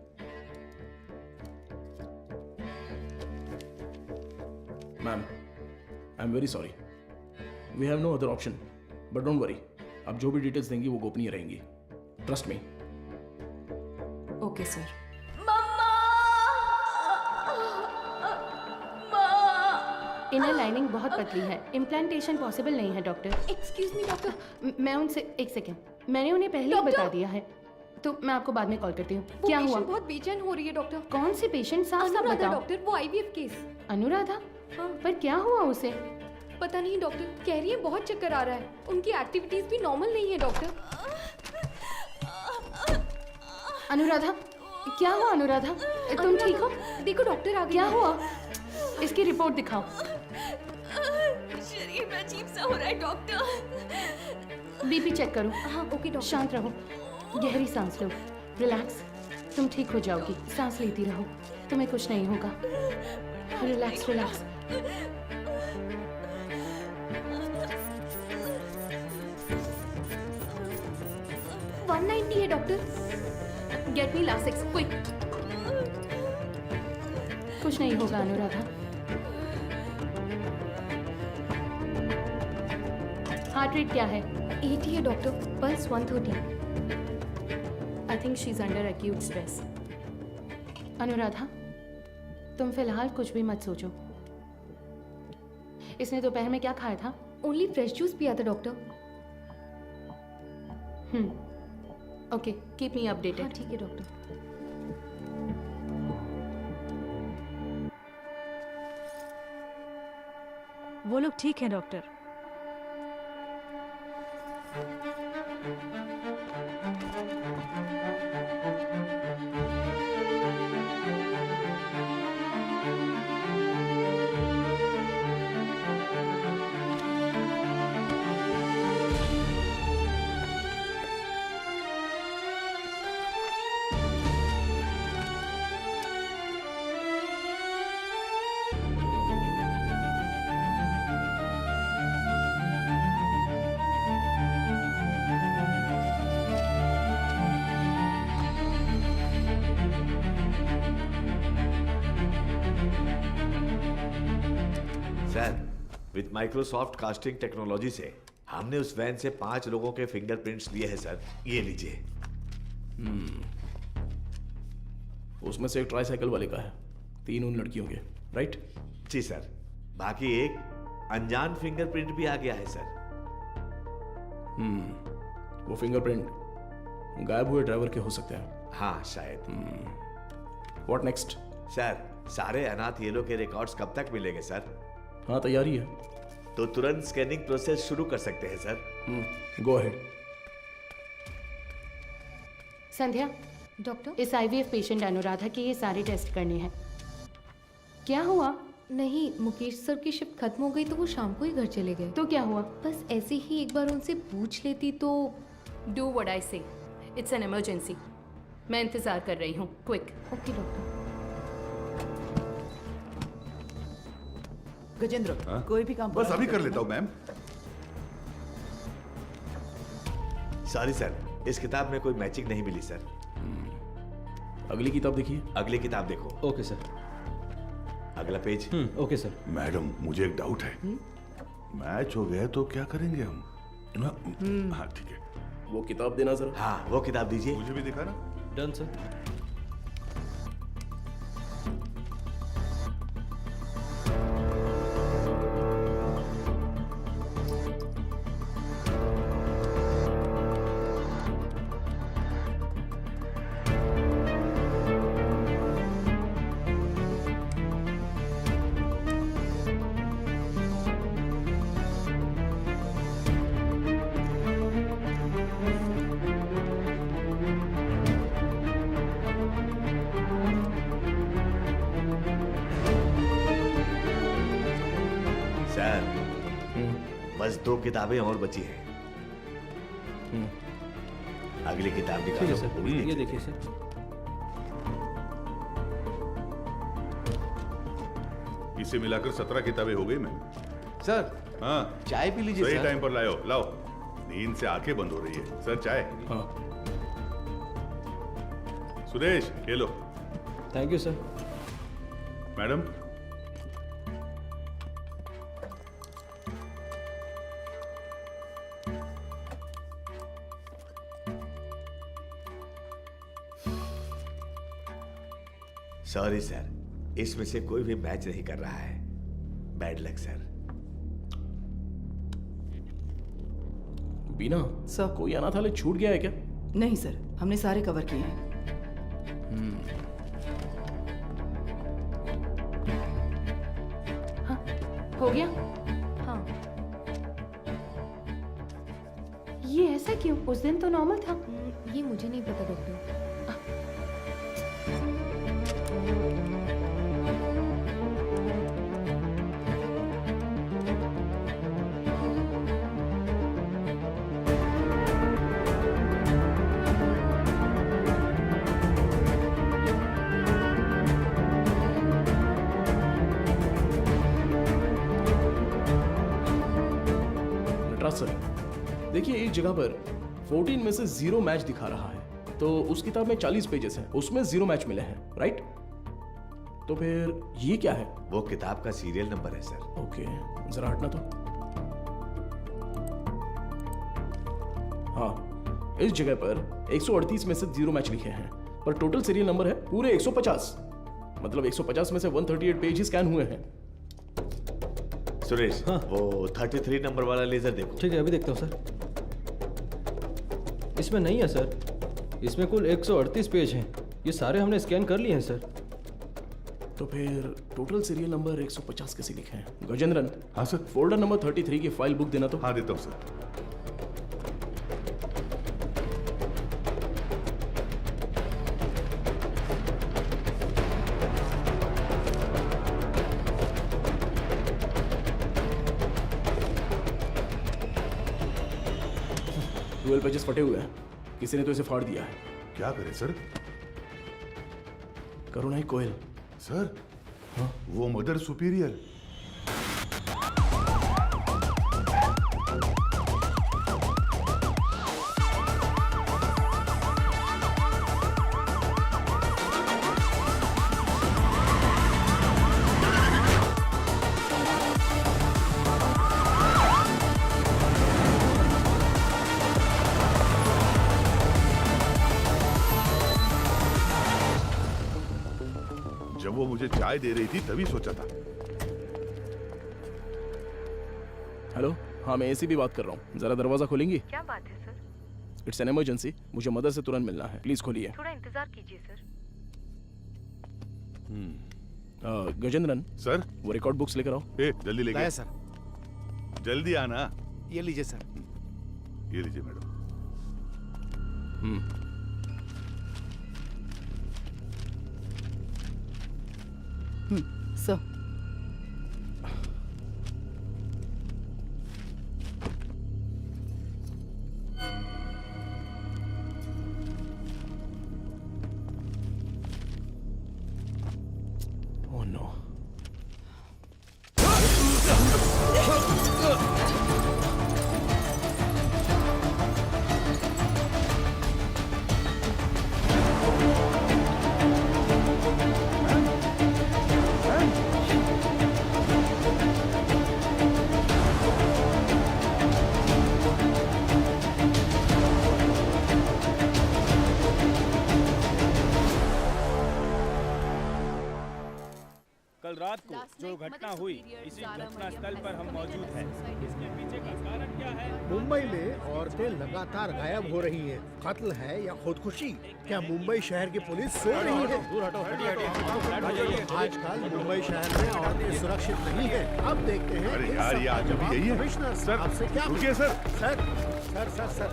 [SPEAKER 6] Ma'am I am very sorry, we have no other option, but don't worry, आप जो भी डिटेल्स देंगी वो गोपनीय रहेंगी। Trust me.
[SPEAKER 2] Okay sir. Inner lining बहुत पतली है, इम्प्लांटेशन पॉसिबल नहीं है डॉक्टर।
[SPEAKER 1] Excuse me doctor.
[SPEAKER 2] मैं उनसे एक सेकेंड, मैंने उन्हें पहले ही बता दिया है, तो मैं आपको बाद में कॉल करती हूँ। क्या हुआ?
[SPEAKER 1] बहुत बेचैन हो रही है डॉक्टर।
[SPEAKER 2] कौन सी पेशेंट? साफ साफ
[SPEAKER 1] अनुराधा
[SPEAKER 2] बताओ।
[SPEAKER 1] डॉक्टर, वो आईवीएफ केस।
[SPEAKER 2] अनुराधा?
[SPEAKER 1] हाँ।
[SPEAKER 2] पर क्या हुआ उसे?
[SPEAKER 1] पता नहीं डॉक्टर, कह रही है बहुत चक्कर आ रहा है, उनकी एक्टिविटीज भी नॉर्मल नहीं है डॉक्टर।
[SPEAKER 2] अनुराधा, क्या हुआ अनुराधा? तुम ठीक हो?
[SPEAKER 1] देखो डॉक्टर आ गए।
[SPEAKER 2] क्या हुआ? इसकी रिपोर्ट दिखाओ।
[SPEAKER 15] शरीर में अजीब सा हो रहा है डॉक्टर।
[SPEAKER 2] बीपी चेक करो।
[SPEAKER 1] हाँ ओके डॉक्टर।
[SPEAKER 2] शांत रहो, गहरी सांस लो, रिलैक्स। तुम ठीक हो जाओगी, सांस लेती रहो, तुम्हें कुछ नहीं होगा। Relax relax.
[SPEAKER 1] है doctor.
[SPEAKER 2] Get me Lasix quick. कुछ नहीं होगा अनुराधा। हार्ट रेट क्या है?
[SPEAKER 1] 80 है doctor, pulse 130।
[SPEAKER 2] I think she is under acute stress. Anuradha, तुम फिलहाल कुछ भी मत सोचो। इसने दोपहर में क्या खाया था?
[SPEAKER 1] ओनली फ्रेश जूस पिया था doctor.
[SPEAKER 2] Okay, keep me updated.
[SPEAKER 1] हाँ ठीक है डॉक्टर।
[SPEAKER 16] वो लोग ठीक हैं doctor.
[SPEAKER 8] Sir, with Microsoft casting technology से हमने उस वैन से 5 लोगों के फिंगरप्रिंट्स लिए हैं सर। ये लीजिए।
[SPEAKER 6] उसमें से एक ट्राईसाइकिल वाले का है, 3 उन लड़कियों के, राइट?
[SPEAKER 8] जी सर। बाकी एक अनजान फिंगरप्रिंट भी आ गया है सर।
[SPEAKER 6] वो फिंगरप्रिंट गायब हुए ड्राइवर के हो सकते हैं।
[SPEAKER 8] हाँ शायद।
[SPEAKER 6] What next?
[SPEAKER 8] सर, सारे अनाथ येलो के रिकॉर्ड्स कब तक मिलेंगे सर?
[SPEAKER 6] हाँ तैयारी है।
[SPEAKER 8] तो तुरंत स्कैनिंग प्रोसेस शुरू कर सकते हैं sir.
[SPEAKER 6] Go ahead.
[SPEAKER 2] Sandhya,
[SPEAKER 1] doctor,
[SPEAKER 2] इस आईवीएफ पेशेंट अनुराधा के ये सारे टेस्ट करने हैं। क्या हुआ?
[SPEAKER 1] नहीं, मुकेश सर की शिफ्ट खत्म हो गई तो वो शाम को ही घर चले गए।
[SPEAKER 2] तो क्या हुआ?
[SPEAKER 1] बस ऐसे ही एक बार उनसे पूछ लेती तो।
[SPEAKER 2] डू व्हाट आई से, इट्स एन इमरजेंसी। मैं इंतजार कर रही हूँ, क्विक।
[SPEAKER 1] Okay doctor.
[SPEAKER 7] गजेंद्र, कोई भी काम
[SPEAKER 13] बस अभी कर लेता हूँ मैम।
[SPEAKER 8] सॉरी सर, इस किताब में कोई मैचिंग नहीं मिली सर।
[SPEAKER 6] अगली किताब देखिए।
[SPEAKER 8] अगली किताब देखो।
[SPEAKER 11] Okay sir.
[SPEAKER 8] अगला पेज।
[SPEAKER 11] Okay sir.
[SPEAKER 13] मैडम, मुझे एक डाउट है। मैच हो गया तो क्या करेंगे हम? हाँ ठीक है।
[SPEAKER 6] वो किताब देना जरा।
[SPEAKER 8] हाँ, वो किताब दीजिए।
[SPEAKER 13] मुझे भी दिखा ना।
[SPEAKER 11] Done sir.
[SPEAKER 8] सर, बस 2 किताबें और बची हैं। अगली किताब
[SPEAKER 11] ठीक है
[SPEAKER 8] निकालो।
[SPEAKER 11] सर, ये देखिए सर।
[SPEAKER 13] इसे मिलाकर 17 किताबें हो गई मैम।
[SPEAKER 3] सर,
[SPEAKER 13] हाँ,
[SPEAKER 3] चाय पी लीजिए
[SPEAKER 13] सही
[SPEAKER 3] सर।
[SPEAKER 13] टाइम पर लाओ। लाओ, नींद से आंखें बंद हो रही है। सर चाय।
[SPEAKER 6] हाँ।
[SPEAKER 13] सुरेश, ये लो।
[SPEAKER 11] Thank you sir.
[SPEAKER 13] Madam,
[SPEAKER 8] sorry sir, इसमें से कोई भी मैच नहीं कर रहा है। Bad luck sir.
[SPEAKER 6] Beena sir, कोई अनाथालय छूट गया है क्या?
[SPEAKER 7] नहीं सर, हमने सारे कवर किए हैं।
[SPEAKER 2] हो गया?
[SPEAKER 1] हाँ।
[SPEAKER 2] ये ऐसा क्यों? उस दिन तो नॉर्मल था।
[SPEAKER 1] ये मुझे नहीं पता डॉक्टर।
[SPEAKER 6] नटराज सर, देखिए एक जगह पर 14 में से 0 मैच दिखा रहा है, तो उस किताब में 40 पेजेस हैं, उसमें 0 मैच मिले हैं, राइट? तो फिर ये क्या है?
[SPEAKER 8] वो किताब का सीरियल नंबर है सर।
[SPEAKER 6] ओके, जरा हटना तो। हाँ, इस जगह पर 138 में से 0 मैच लिखे हैं, पर टोटल सीरियल नंबर है पूरे 150। मतलब 150 में से 138 पेज ही स्कैन हुए हैं।
[SPEAKER 8] सुरेश, वो 33 नंबर वाला लेजर देखो।
[SPEAKER 11] ठीक है, अभी देखता हूँ सर। इसमें नहीं है सर, इसमें कुल 138 पेज हैं। ये सारे हमने स्कैन कर लिए हैं सर।
[SPEAKER 6] तो फिर टोटल सीरियल नंबर 150 कैसे लिखे हैं? गजेंद्रन। हाँ सर। फोल्डर नंबर 33 की फाइल बुक देना तो।
[SPEAKER 13] हाँ, देता हूँ सर।
[SPEAKER 6] पेजेस फटे हुए हैं, किसी ने तो इसे फाड़ दिया है।
[SPEAKER 13] क्या करें सर?
[SPEAKER 6] करुणाई कोयल।
[SPEAKER 13] सर, हाँ? वो मदर सुपीरियर। जब वो मुझे चाय दे रही थी तभी सोचा था।
[SPEAKER 6] हेलो, हाँ मैं एसीपी बात कर रहा हूँ, जरा दरवाजा खोलेंगी?
[SPEAKER 1] क्या बात है सर?
[SPEAKER 6] इट्स एन इमरजेंसी, मुझे मदर से तुरंत मिलना है, प्लीज खोलिए।
[SPEAKER 1] थोड़ा इंतजार कीजिए सर।
[SPEAKER 6] गजेंद्रन
[SPEAKER 13] सर,
[SPEAKER 6] वो रिकॉर्ड बुक्स लेकर आओ।
[SPEAKER 13] जल्दी लेके
[SPEAKER 10] सर।
[SPEAKER 13] जल्दी आना।
[SPEAKER 10] ये लीजिए सर।
[SPEAKER 13] ये लीजिए मैडम।
[SPEAKER 7] सर।
[SPEAKER 6] Oh no.
[SPEAKER 12] कल रात को जो घटना हुई, इसी घटना स्थल पर हम मौजूद हैं। इसके पीछे का कारण क्या है?
[SPEAKER 9] मुंबई में औरतें लगातार गायब हो रही हैं। कत्ल है या खुदकुशी? क्या मुंबई शहर की पुलिस सो रही है? आजकल मुंबई शहर में औरतें सुरक्षित नहीं है। अब देखते हैं।
[SPEAKER 13] अरे यार, ये आज भी यही है।
[SPEAKER 9] कमिश्नर
[SPEAKER 13] सर,
[SPEAKER 9] आपसे क्या?
[SPEAKER 13] रुकिए sir.
[SPEAKER 9] Sir sir sir sir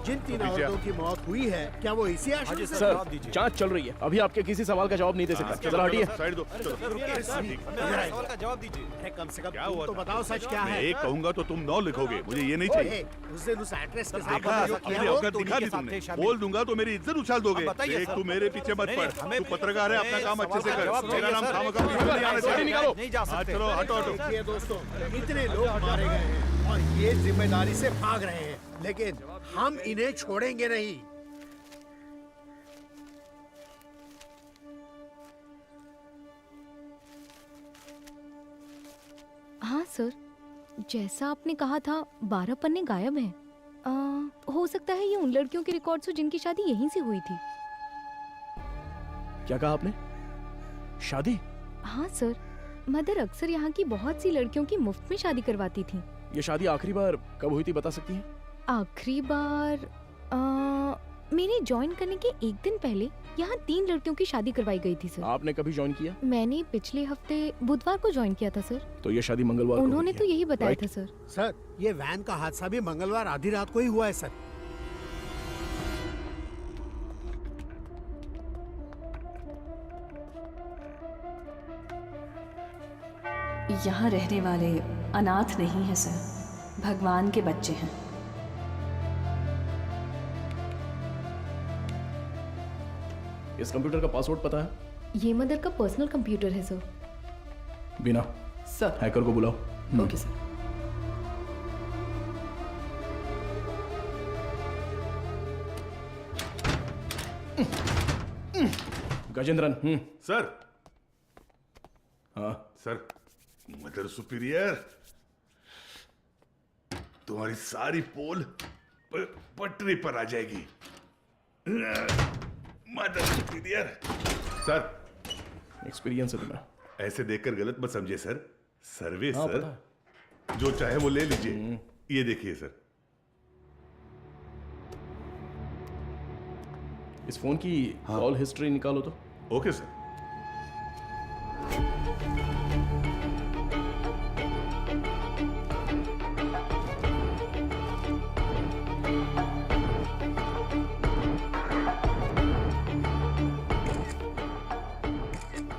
[SPEAKER 9] जिन 3 औरतों की मौत हुई है, क्या वो इसी आशय से?
[SPEAKER 6] सर, जांच चल रही है, अभी आपके किसी सवाल का जवाब नहीं दे सकता। जरा हटिए।
[SPEAKER 13] साइड दो।
[SPEAKER 10] सवाल का जवाब दीजिए।
[SPEAKER 9] अरे कम से कम
[SPEAKER 13] क्या
[SPEAKER 9] तुम
[SPEAKER 13] हुआ
[SPEAKER 9] तो
[SPEAKER 13] था?
[SPEAKER 9] बताओ सच क्या
[SPEAKER 13] मैं
[SPEAKER 9] है?
[SPEAKER 13] एक कहूंगा तो तुम 9 लिखोगे, मुझे ये नहीं चाहिए।
[SPEAKER 9] उस दिन उस एक्ट्रेस के साथ
[SPEAKER 13] देखा,
[SPEAKER 9] जो
[SPEAKER 13] अपनी
[SPEAKER 9] किया वो
[SPEAKER 13] औकात दिखा दी तुमने। बोल दूंगा तो मेरी इज्जत उछाल दोगे। देख, तू मेरे पीछे मत पड़। तू पत्रकार है, अपना काम अच्छे से कर। मेरा नाम खामखा नहीं आना चाहिए। हाँ, चलो हटो हटो।
[SPEAKER 9] देखिए दोस्तों, इतने लोग मारे गए हैं और ये जिम्मेदारी से भाग रहे हैं, लेकिन हम इन्हें छोड़ेंगे नहीं।
[SPEAKER 1] हाँ सर, जैसा आपने कहा था 12 पन्ने गायब हैं। हो सकता है ये उन लड़कियों के रिकॉर्ड्स हो जिनकी शादी यहीं से हुई थी।
[SPEAKER 6] क्या कहा आपने? शादी?
[SPEAKER 1] हाँ सर, मदर अक्सर यहाँ की बहुत सी लड़कियों की मुफ्त में शादी करवाती थी।
[SPEAKER 6] ये शादी आखिरी बार कब हुई थी बता सकती हैं?
[SPEAKER 1] आखिरी बार मैंने ज्वाइन करने के एक दिन पहले यहाँ 3 लड़कियों की शादी करवाई गई थी सर।
[SPEAKER 6] आपने कभी ज्वाइन किया?
[SPEAKER 1] मैंने पिछले हफ्ते बुधवार को ज्वाइन किया था सर।
[SPEAKER 6] तो ये शादी मंगलवार को
[SPEAKER 1] उन्होंने
[SPEAKER 6] हुई
[SPEAKER 1] तो
[SPEAKER 6] है,
[SPEAKER 1] यही बताया
[SPEAKER 6] राइट?
[SPEAKER 1] था सर।
[SPEAKER 9] सर ये वैन का हादसा भी मंगलवार आधी रात को ही हुआ है सर।
[SPEAKER 16] यहाँ रहने वाले अनाथ नहीं है सर, भगवान के बच्चे हैं।
[SPEAKER 6] इस कंप्यूटर का पासवर्ड पता है?
[SPEAKER 1] ये मदर का पर्सनल कंप्यूटर है सर।
[SPEAKER 6] बिना
[SPEAKER 7] सर
[SPEAKER 6] हैकर को बुलाओ।
[SPEAKER 7] Okay sir.
[SPEAKER 6] गजेंद्रन।
[SPEAKER 13] सर।
[SPEAKER 6] हाँ
[SPEAKER 13] सर, मदर सुपीरियर, तुम्हारी सारी पोल पटरी पर आ जाएगी। Mother superior. सर,
[SPEAKER 6] एक्सपीरियंस है तुम्हें।
[SPEAKER 13] ऐसे देखकर गलत मत समझिए सर। सर्विस
[SPEAKER 6] हाँ,
[SPEAKER 13] सर,
[SPEAKER 6] पता
[SPEAKER 13] जो चाहे वो ले लीजिए। ये देखिए सर।
[SPEAKER 6] इस फोन की कॉल हिस्ट्री निकालो तो।
[SPEAKER 13] Okay sir.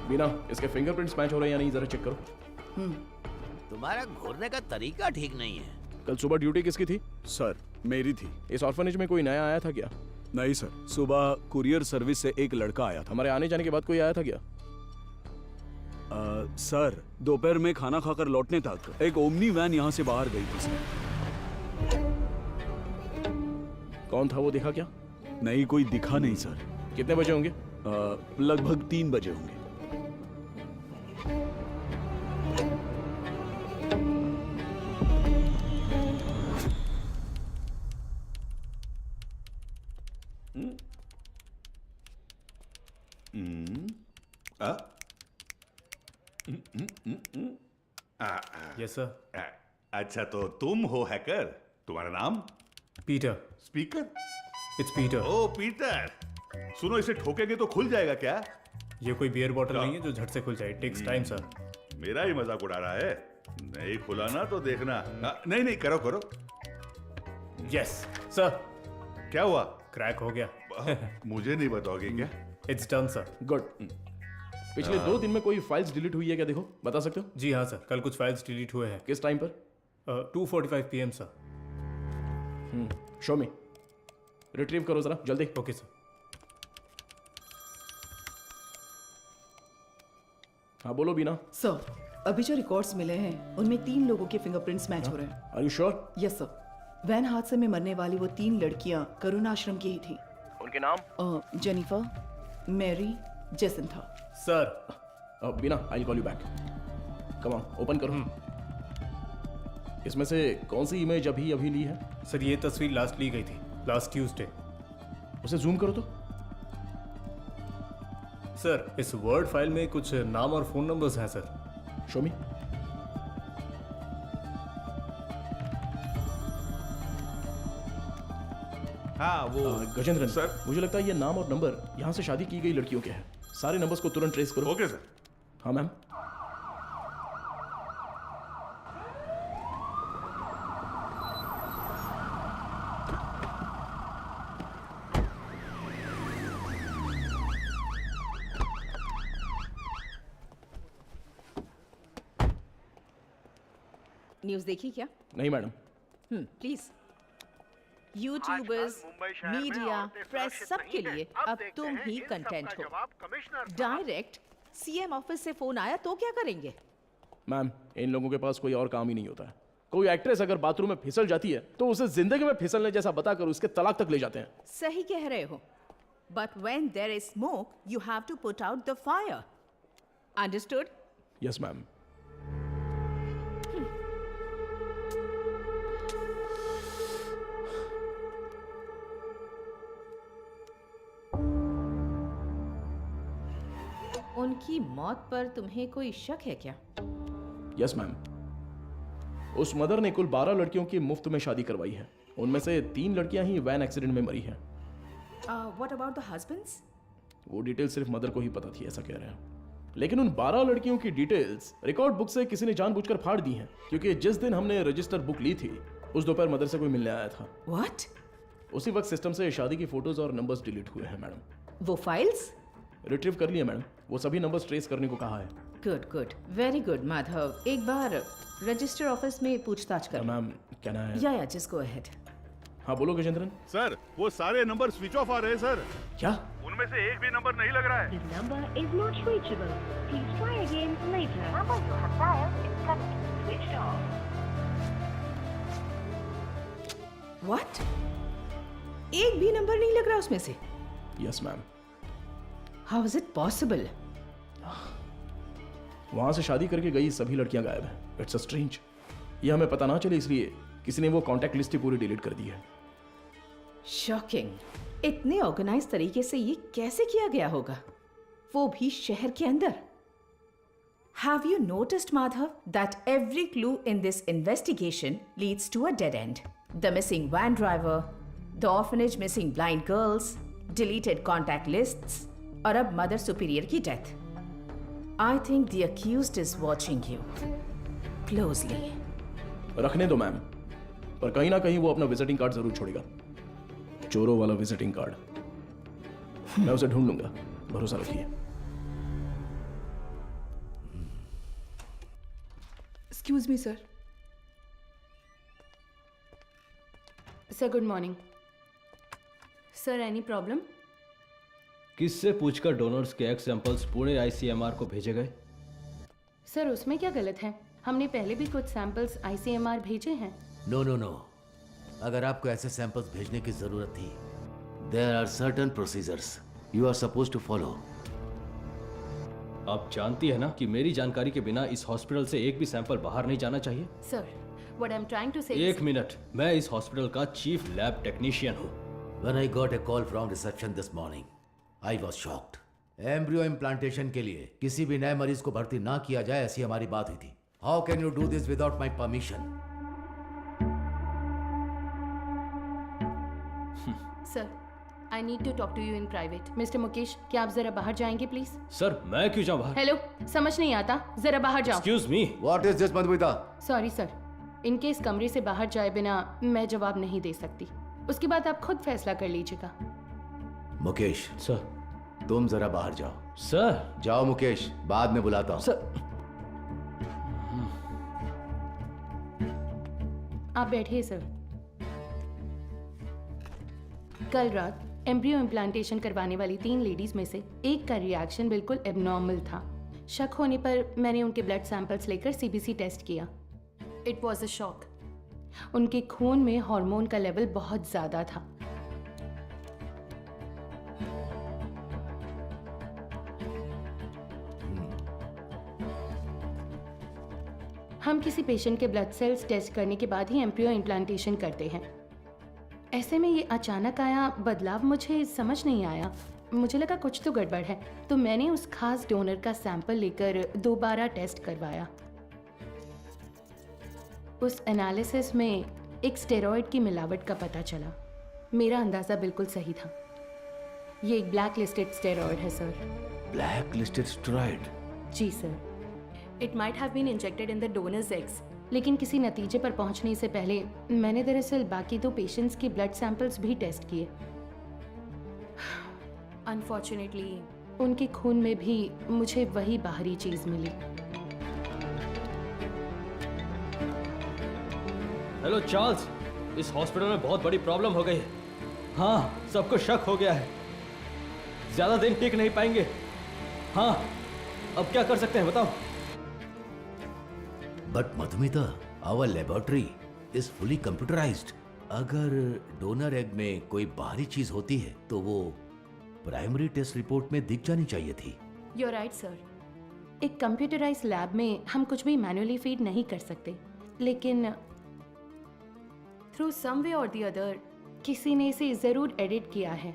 [SPEAKER 6] बिना इसके फिंगरप्रिंट्स मैच हो रहे हैं या नहीं जरा चेक करो।
[SPEAKER 3] तुम्हारा घूरने का तरीका ठीक नहीं है।
[SPEAKER 6] कल सुबह ड्यूटी किसकी थी?
[SPEAKER 5] सर मेरी थी।
[SPEAKER 6] इस ऑर्फनेज में कोई नया आया था क्या?
[SPEAKER 5] नहीं सर, सुबह कुरियर सर्विस से एक लड़का आया था।
[SPEAKER 6] हमारे आने जाने के बाद कोई आया था क्या?
[SPEAKER 5] सर दोपहर में खाना खाकर लौटने तक एक ओमनी वैन यहाँ से बाहर गई थी सर।
[SPEAKER 6] कौन था वो दिखा क्या?
[SPEAKER 5] नहीं, कोई दिखा नहीं सर।
[SPEAKER 6] कितने बजे होंगे?
[SPEAKER 5] लगभग 3 बजे होंगे।
[SPEAKER 12] Yes sir.
[SPEAKER 13] अच्छा, तो तुम हो हैकर। तुम्हारा नाम?
[SPEAKER 12] Peter.
[SPEAKER 13] Speaker?
[SPEAKER 12] It's Peter.
[SPEAKER 13] Oh Peter, सुनो, इसे ठोकेंगे तो खुल जाएगा क्या?
[SPEAKER 12] ये कोई बियर बॉटल नहीं है जो झट से खुल जाए। Takes time sir.
[SPEAKER 13] मेरा ही मजाक उड़ा रहा है। नहीं खुला ना तो देखना। नहीं नहीं, करो करो।
[SPEAKER 12] Yes sir.
[SPEAKER 13] क्या हुआ?
[SPEAKER 12] क्रैक हो गया।
[SPEAKER 13] मुझे नहीं बताओगे क्या?
[SPEAKER 12] It's done sir.
[SPEAKER 6] गुड। पिछले 2 दिन में कोई फाइल्स डिलीट हुई है क्या? देखो, बता सकते हो?
[SPEAKER 12] जी हाँ सर, कल कुछ फाइल्स डिलीट हुए हैं।
[SPEAKER 6] किस टाइम पर?
[SPEAKER 12] 2:45 PM सर।
[SPEAKER 6] शो मी। रिट्रीव करो जरा जल्दी।
[SPEAKER 12] Okay sir.
[SPEAKER 6] हाँ बोलो बीना।
[SPEAKER 7] सर, अभी जो रिकॉर्ड्स मिले हैं उनमें 3 लोगों के फिंगरप्रिंट्स मैच हो रहे हैं।
[SPEAKER 6] Are you sure?
[SPEAKER 7] Yes sir. Van हादसे में मरने वाली वो 3 लड़कियां करुण आश्रम की ही थी।
[SPEAKER 6] उनके नाम?
[SPEAKER 7] Jennifer, Mary, Jacintha.
[SPEAKER 6] Sir. Beena, I call you back. Come on, open करो। इसमें से कौन सी इमेज अभी ली है?
[SPEAKER 12] सर ये तस्वीर लास्ट ली गई थी, लास्ट ट्यूसडे।
[SPEAKER 6] उसे जूम करो तो।
[SPEAKER 12] सर इस वर्ड फाइल में कुछ नाम और फोन नंबर्स हैं सर।
[SPEAKER 6] शो मी।
[SPEAKER 13] हाँ वो
[SPEAKER 6] गजेंद्रन
[SPEAKER 13] सर,
[SPEAKER 6] मुझे लगता है ये नाम और नंबर यहाँ से शादी की गई लड़कियों के हैं। सारे नंबर्स को तुरंत ट्रेस करो।
[SPEAKER 13] Okay sir.
[SPEAKER 6] हाँ मैम।
[SPEAKER 7] न्यूज़ देखी क्या?
[SPEAKER 6] नहीं madam.
[SPEAKER 7] Please. YouTubers, media, press सबके लिए अब तुम ही कंटेंट हो। डायरेक्ट सीएम ऑफिस से फोन आया तो क्या करेंगे?
[SPEAKER 6] मैम, इन लोगों के पास कोई और काम ही नहीं होता है। कोई एक्ट्रेस अगर बाथरूम में फिसल जाती है तो उसे जिंदगी में फिसलने जैसा बताकर उसके तलाक तक ले जाते हैं।
[SPEAKER 7] सही कह रहे हो। But when there is smoke you have to put out the fire. Understood?
[SPEAKER 6] Yes ma'am.
[SPEAKER 1] On
[SPEAKER 7] उनकी मौत पर तुम्हें कोई शक है क्या?
[SPEAKER 6] Yes ma'am. उस मदर ने कुल 12 लड़कियों की मुफ्त में शादी करवाई है। उनमें से 3 लड़कियां ही वैन एक्सीडेंट में मरी हैं।
[SPEAKER 7] What about the husbands?
[SPEAKER 6] वो डिटेल सिर्फ मदर को ही पता थी, ऐसा कह रहे हैं। लेकिन उन 12 लड़कियों की डिटेल्स रिकॉर्ड बुक से किसी ने जानबूझकर फाड़ दी हैं, क्योंकि जिस दिन हमने रजिस्टर बुक ली थी उस दोपहर मदर से कोई मिलने आया था।
[SPEAKER 7] व्हाट?
[SPEAKER 6] उसी वक्त सिस्टम से शादी की फोटोज और नंबर्स डिलीट हुए हैं मैडम।
[SPEAKER 7] वो फाइल्स
[SPEAKER 6] रिट्रीव कर लिए मैडम। वो सभी नंबर्स ट्रेस करने को कहा है।
[SPEAKER 7] Good good, very good Madhav. एक बार रजिस्टर ऑफिस में पूछताछ कर।
[SPEAKER 6] मैम कहना है।
[SPEAKER 7] या जस्ट गो अहेड।
[SPEAKER 6] हाँ बोलो गजेंद्रन।
[SPEAKER 13] सर वो सारे नंबर स्विच ऑफ आ रहे हैं सर।
[SPEAKER 6] क्या?
[SPEAKER 13] उनमें से एक भी नंबर नहीं लग रहा है।
[SPEAKER 17] This number is not reachable. Please try again later. Number you have dialed is currently switched off.
[SPEAKER 7] What? एक भी नंबर नहीं लग रहा उसमें से?
[SPEAKER 6] Yes ma'am.
[SPEAKER 7] How is it possible?
[SPEAKER 6] वहां से शादी करके गई सभी लड़कियां गायब हैं। It's a strange. ये हमें पता ना चले इसलिए किसी ने वो कांटेक्ट लिस्ट ही पूरी डिलीट कर दी है।
[SPEAKER 7] शॉकिंग। इतने ऑर्गेनाइज तरीके से ये कैसे किया गया होगा, वो भी शहर के अंदर? Have you noticed, Madhav, that every clue in this investigation leads to a dead end? The missing van driver, the orphanage missing blind girls, deleted contact lists, और अब मदर सुपीरियर की death. I think the accused is watching you closely.
[SPEAKER 6] रखने दो ma'am, पर कहीं ना कहीं वो अपना विजिटिंग कार्ड जरूर छोड़ेगा। चोरों वाला विजिटिंग कार्ड। मैं उसे ढूंढ लूंगा, भरोसा रखिए।
[SPEAKER 2] Excuse me sir. Sir good morning. Sir any problem?
[SPEAKER 11] किससे पूछकर डोनर्स के एक्स सैंपल्स पुणे आईसीएमआर को भेजे गए?
[SPEAKER 2] सर उसमें क्या गलत है? हमने पहले भी कुछ सैंपल्स आईसीएमआर भेजे हैं।
[SPEAKER 3] नो नो नो, अगर आपको ऐसे सैंपल्स भेजने की जरूरत थी, there are certain procedures you are suppose to follow.
[SPEAKER 11] आप जानती है ना कि मेरी जानकारी के बिना इस हॉस्पिटल से एक भी सैंपल बाहर नहीं जाना चाहिए।
[SPEAKER 2] Sir what I am trying to say
[SPEAKER 11] एक मिनट, मैं इस हॉस्पिटल का चीफ लैब टेक्नीशियन हूँ।
[SPEAKER 3] When I got a call from reception this morning, I was shocked. Embryo implantation के लिए किसी भी नए मरीज को भर्ती ना किया जाए, ऐसी हमारी बात हुई थी। How can you do this without my permission?
[SPEAKER 2] Sir I need to talk to you in private. Mister Mukesh, क्या आप जरा बाहर जाएंगे प्लीज?
[SPEAKER 11] सर मैं क्यों जाऊं बाहर?
[SPEAKER 2] हेलो, समझ नहीं आता, जरा बाहर जाओ।
[SPEAKER 11] Excuse me.
[SPEAKER 3] What is this, Madhumita?
[SPEAKER 2] Sorry sir, इनके इस कमरे से बाहर जाए बिना मैं जवाब नहीं दे सकती। उसके बाद आप खुद फैसला कर लीजिएगा।
[SPEAKER 3] मुकेश
[SPEAKER 11] सर,
[SPEAKER 3] तुम जरा बाहर जाओ।
[SPEAKER 11] सर
[SPEAKER 3] जाओ मुकेश, बाद में बुलाता हूँ।
[SPEAKER 11] सर
[SPEAKER 2] आप बैठिए सर। कल रात एम्ब्रियो इम्प्लांटेशन करवाने वाली 3 लेडीज में से एक का रिएक्शन बिल्कुल एबनॉर्मल था। शक होने पर मैंने उनके ब्लड सैंपल्स लेकर सीबीसी टेस्ट किया। It was a shock. उनके खून में हार्मोन का लेवल बहुत ज्यादा था। हम किसी पेशेंट के ब्लड सेल्स टेस्ट करने के बाद ही एम्ब्रियो इम्प्लांटेशन करते हैं। ऐसे में ये अचानक आया बदलाव मुझे समझ नहीं आया। मुझे लगा कुछ तो गड़बड़ है, तो मैंने उस खास डोनर का सैंपल लेकर दोबारा टेस्ट करवाया। उस एनालिसिस में एक स्टेरॉइड की मिलावट का पता चला। मेरा अंदाज़ा बिल्कुल सही था। ये एक ब्लैक लिस्टेड स्टेरॉइड है सर।
[SPEAKER 3] Black listed steroid?
[SPEAKER 2] जी sir. It might have been injected in the donors eggs, लेकिन किसी नतीजे पर पहुंचने से पहले मैंने दरअसल बाकी 2 पेशेंट्स की ब्लड सैंपल्स भी टेस्ट किए। अनफॉर्चुनेटली उनके खून में भी मुझे वही बाहरी चीज मिली।
[SPEAKER 11] हेलो चार्ल्स, इस हॉस्पिटल में बहुत बड़ी प्रॉब्लम हो गई है। हाँ, सबको शक हो गया है। ज्यादा दिन टिक नहीं पाएंगे। हाँ, अब क्या कर सकते हैं बताओ?
[SPEAKER 3] But Madhumita, our laboratory is fully computerised. अगर डोनर एग में कोई बाहरी चीज होती है तो वो प्राइमरी टेस्ट रिपोर्ट में दिख जानी चाहिए थी।
[SPEAKER 2] You are right sir. एक कंप्यूटराइज्ड लैब में हम कुछ भी मैन्युअली फीड नहीं कर सकते, लेकिन थ्रू सम वे और द अदर किसी ने इसे जरूर एडिट किया है।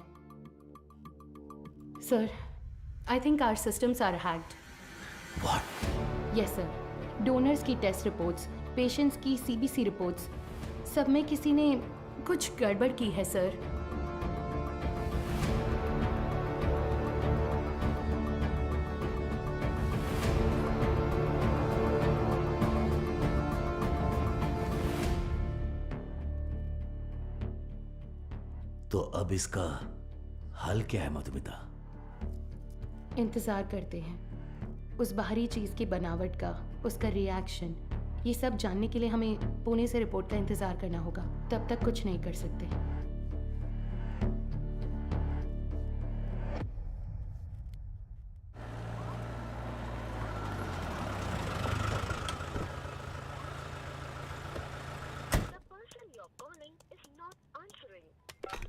[SPEAKER 2] Sir, I think our systems are hacked. Yes sir, donors की टेस्ट रिपोर्ट्स, पेशेंट्स की सीबीसी रिपोर्ट्स, सब में किसी ने कुछ गड़बड़ की है सर।
[SPEAKER 3] तो अब इसका हल क्या है मधुमिता?
[SPEAKER 2] इंतजार करते हैं उस बाहरी चीज की बनावट का, उसका रिएक्शन, ये सब जानने के लिए हमें पुणे से रिपोर्ट का इंतजार करना होगा। तब तक कुछ नहीं कर सकते।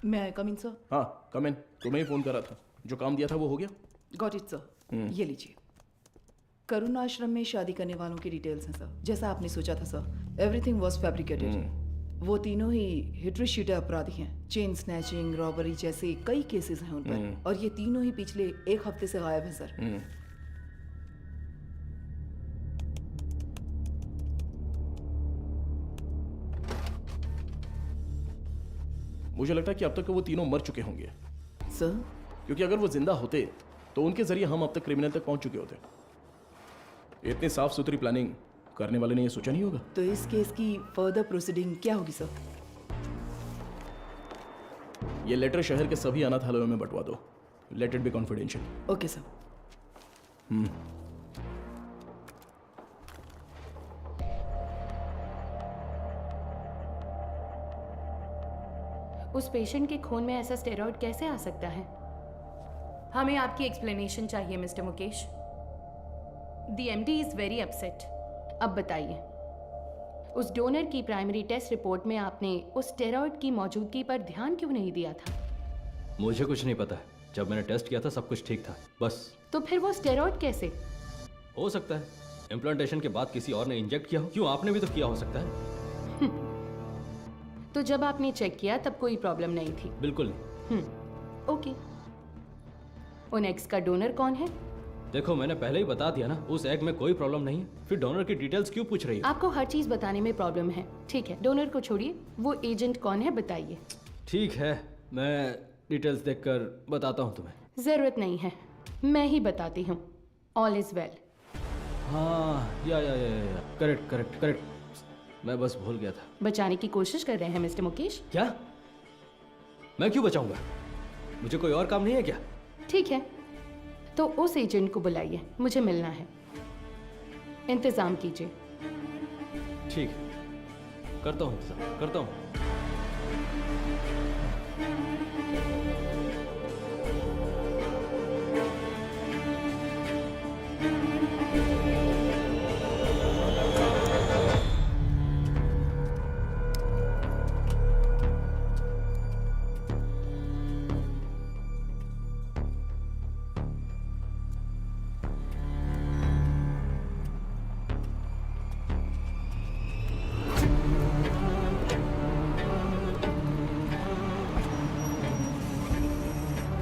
[SPEAKER 7] मैं आई कम इन सर?
[SPEAKER 6] हाँ कम इन। तुम्हें ही फोन करा था, जो काम दिया था वो हो गया?
[SPEAKER 7] Got it sir. ये लीजिए। करुण आश्रम में शादी करने वालों की डिटेल्स हैं सर, जैसा आपने सोचा था सर। Everything was fabricated. वो तीनों ही हिटरीशीटे अपराधी हैं। चेन स्नैचिंग, रॉबरी जैसे कई केसेस हैं उन पर, और ये तीनों ही पिछले 1 हफ्ते से गायब हैं सर।
[SPEAKER 6] मुझे लगता है कि अब तक वो तीनों मर चुके होंगे
[SPEAKER 7] सर,
[SPEAKER 6] क्योंकि अगर वो जिंदा होते तो उनके जरिए हम अब तक क्रिमिनल तक पहुंच चुके होते। इतनी साफ सुथरी प्लानिंग करने वाले ने ये सोचा नहीं होगा।
[SPEAKER 7] तो इस केस की फर्दर प्रोसीडिंग क्या होगी सर?
[SPEAKER 6] ये लेटर शहर के सभी अनाथालयों में बंटवा दो। Let it be confidential.
[SPEAKER 7] Okay sir.
[SPEAKER 2] उस पेशेंट के खून में ऐसा स्टेरॉइड कैसे आ सकता है? हमें आपकी एक्सप्लेनेशन चाहिए mister Mukesh. The MD is very upset. अब बताइए, उस डोनर की प्राइमरी टेस्ट रिपोर्ट में आपने उस स्टेरॉइड की मौजूदगी पर ध्यान क्यों नहीं दिया था?
[SPEAKER 11] मुझे कुछ नहीं पता। जब मैंने टेस्ट किया था सब कुछ ठीक था, बस।
[SPEAKER 2] तो फिर वो स्टेरॉइड कैसे?
[SPEAKER 11] हो सकता है इम्प्लांटेशन के बाद किसी और ने इंजेक्ट किया हो। क्यों, आपने भी तो किया हो सकता है।
[SPEAKER 2] तो जब आपने चेक किया तब कोई प्रॉब्लम नहीं थी?
[SPEAKER 11] बिल्कुल नहीं।
[SPEAKER 2] ओके। उन एग्स का डोनर कौन है?
[SPEAKER 11] देखो, मैंने पहले ही बता दिया ना, उस एग में कोई प्रॉब्लम नहीं है। फिर डोनर की डिटेल्स क्यों पूछ रही है?
[SPEAKER 2] आपको हर चीज बताने में प्रॉब्लम है। ठीक है, डोनर को छोड़िए, वो एजेंट कौन है बताइए।
[SPEAKER 11] ठीक है, मैं डिटेल्स देखकर बताता हूँ तुम्हें।
[SPEAKER 2] जरूरत नहीं है, मैं ही बताती हूँ। All is well.
[SPEAKER 11] हाँ, या करेक्ट करेक्ट करेक्ट। मैं बस भूल गया था।
[SPEAKER 2] बचाने की कोशिश कर रहे हैं मिस्टर मुकेश?
[SPEAKER 11] क्या? मैं क्यों बचाऊंगा? मुझे कोई और काम नहीं है क्या?
[SPEAKER 2] ठीक है, तो उस एजेंट को बुलाइए, मुझे मिलना है। इंतजाम कीजिए।
[SPEAKER 11] ठीक है, करता हूँ इंतजाम, करता हूँ।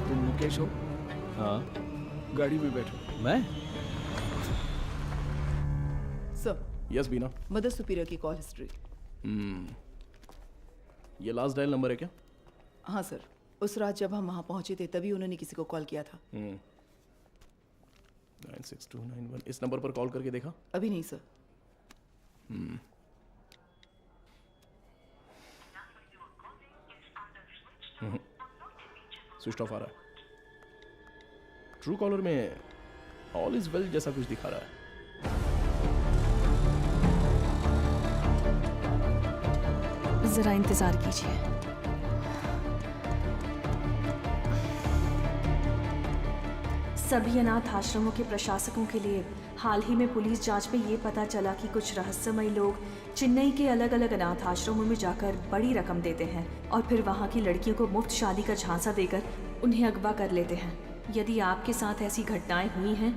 [SPEAKER 5] मुकेश हो?
[SPEAKER 11] हाँ।
[SPEAKER 5] गाड़ी में बैठो।
[SPEAKER 11] मैं?
[SPEAKER 7] सर।
[SPEAKER 6] यस बीना।
[SPEAKER 7] मदर सुपीरियर की कॉल हिस्ट्री।
[SPEAKER 6] ये लास्ट डायल नंबर है क्या?
[SPEAKER 7] हाँ सर, उस रात जब हम वहाँ पहुँचे थे तभी उन्होंने किसी को कॉल किया था।
[SPEAKER 6] 96291। इस नंबर पर कॉल करके देखा?
[SPEAKER 7] अभी नहीं सर।
[SPEAKER 6] स्विच ऑफ आ रहा है। ट्रू कॉलर में ऑल इज वेल जैसा कुछ दिखा रहा है।
[SPEAKER 16] जरा इंतजार कीजिए। सभी अनाथ आश्रमों के प्रशासकों के लिए हाल ही में पुलिस जांच में ये पता चला कि कुछ रहस्यमयी लोग चेन्नई के अलग अलग अनाथ आश्रमों में जाकर बड़ी रकम देते हैं और फिर वहाँ की लड़कियों को मुफ्त शादी का झांसा देकर उन्हें अगवा कर लेते हैं। यदि आपके साथ ऐसी घटनाएं हुई हैं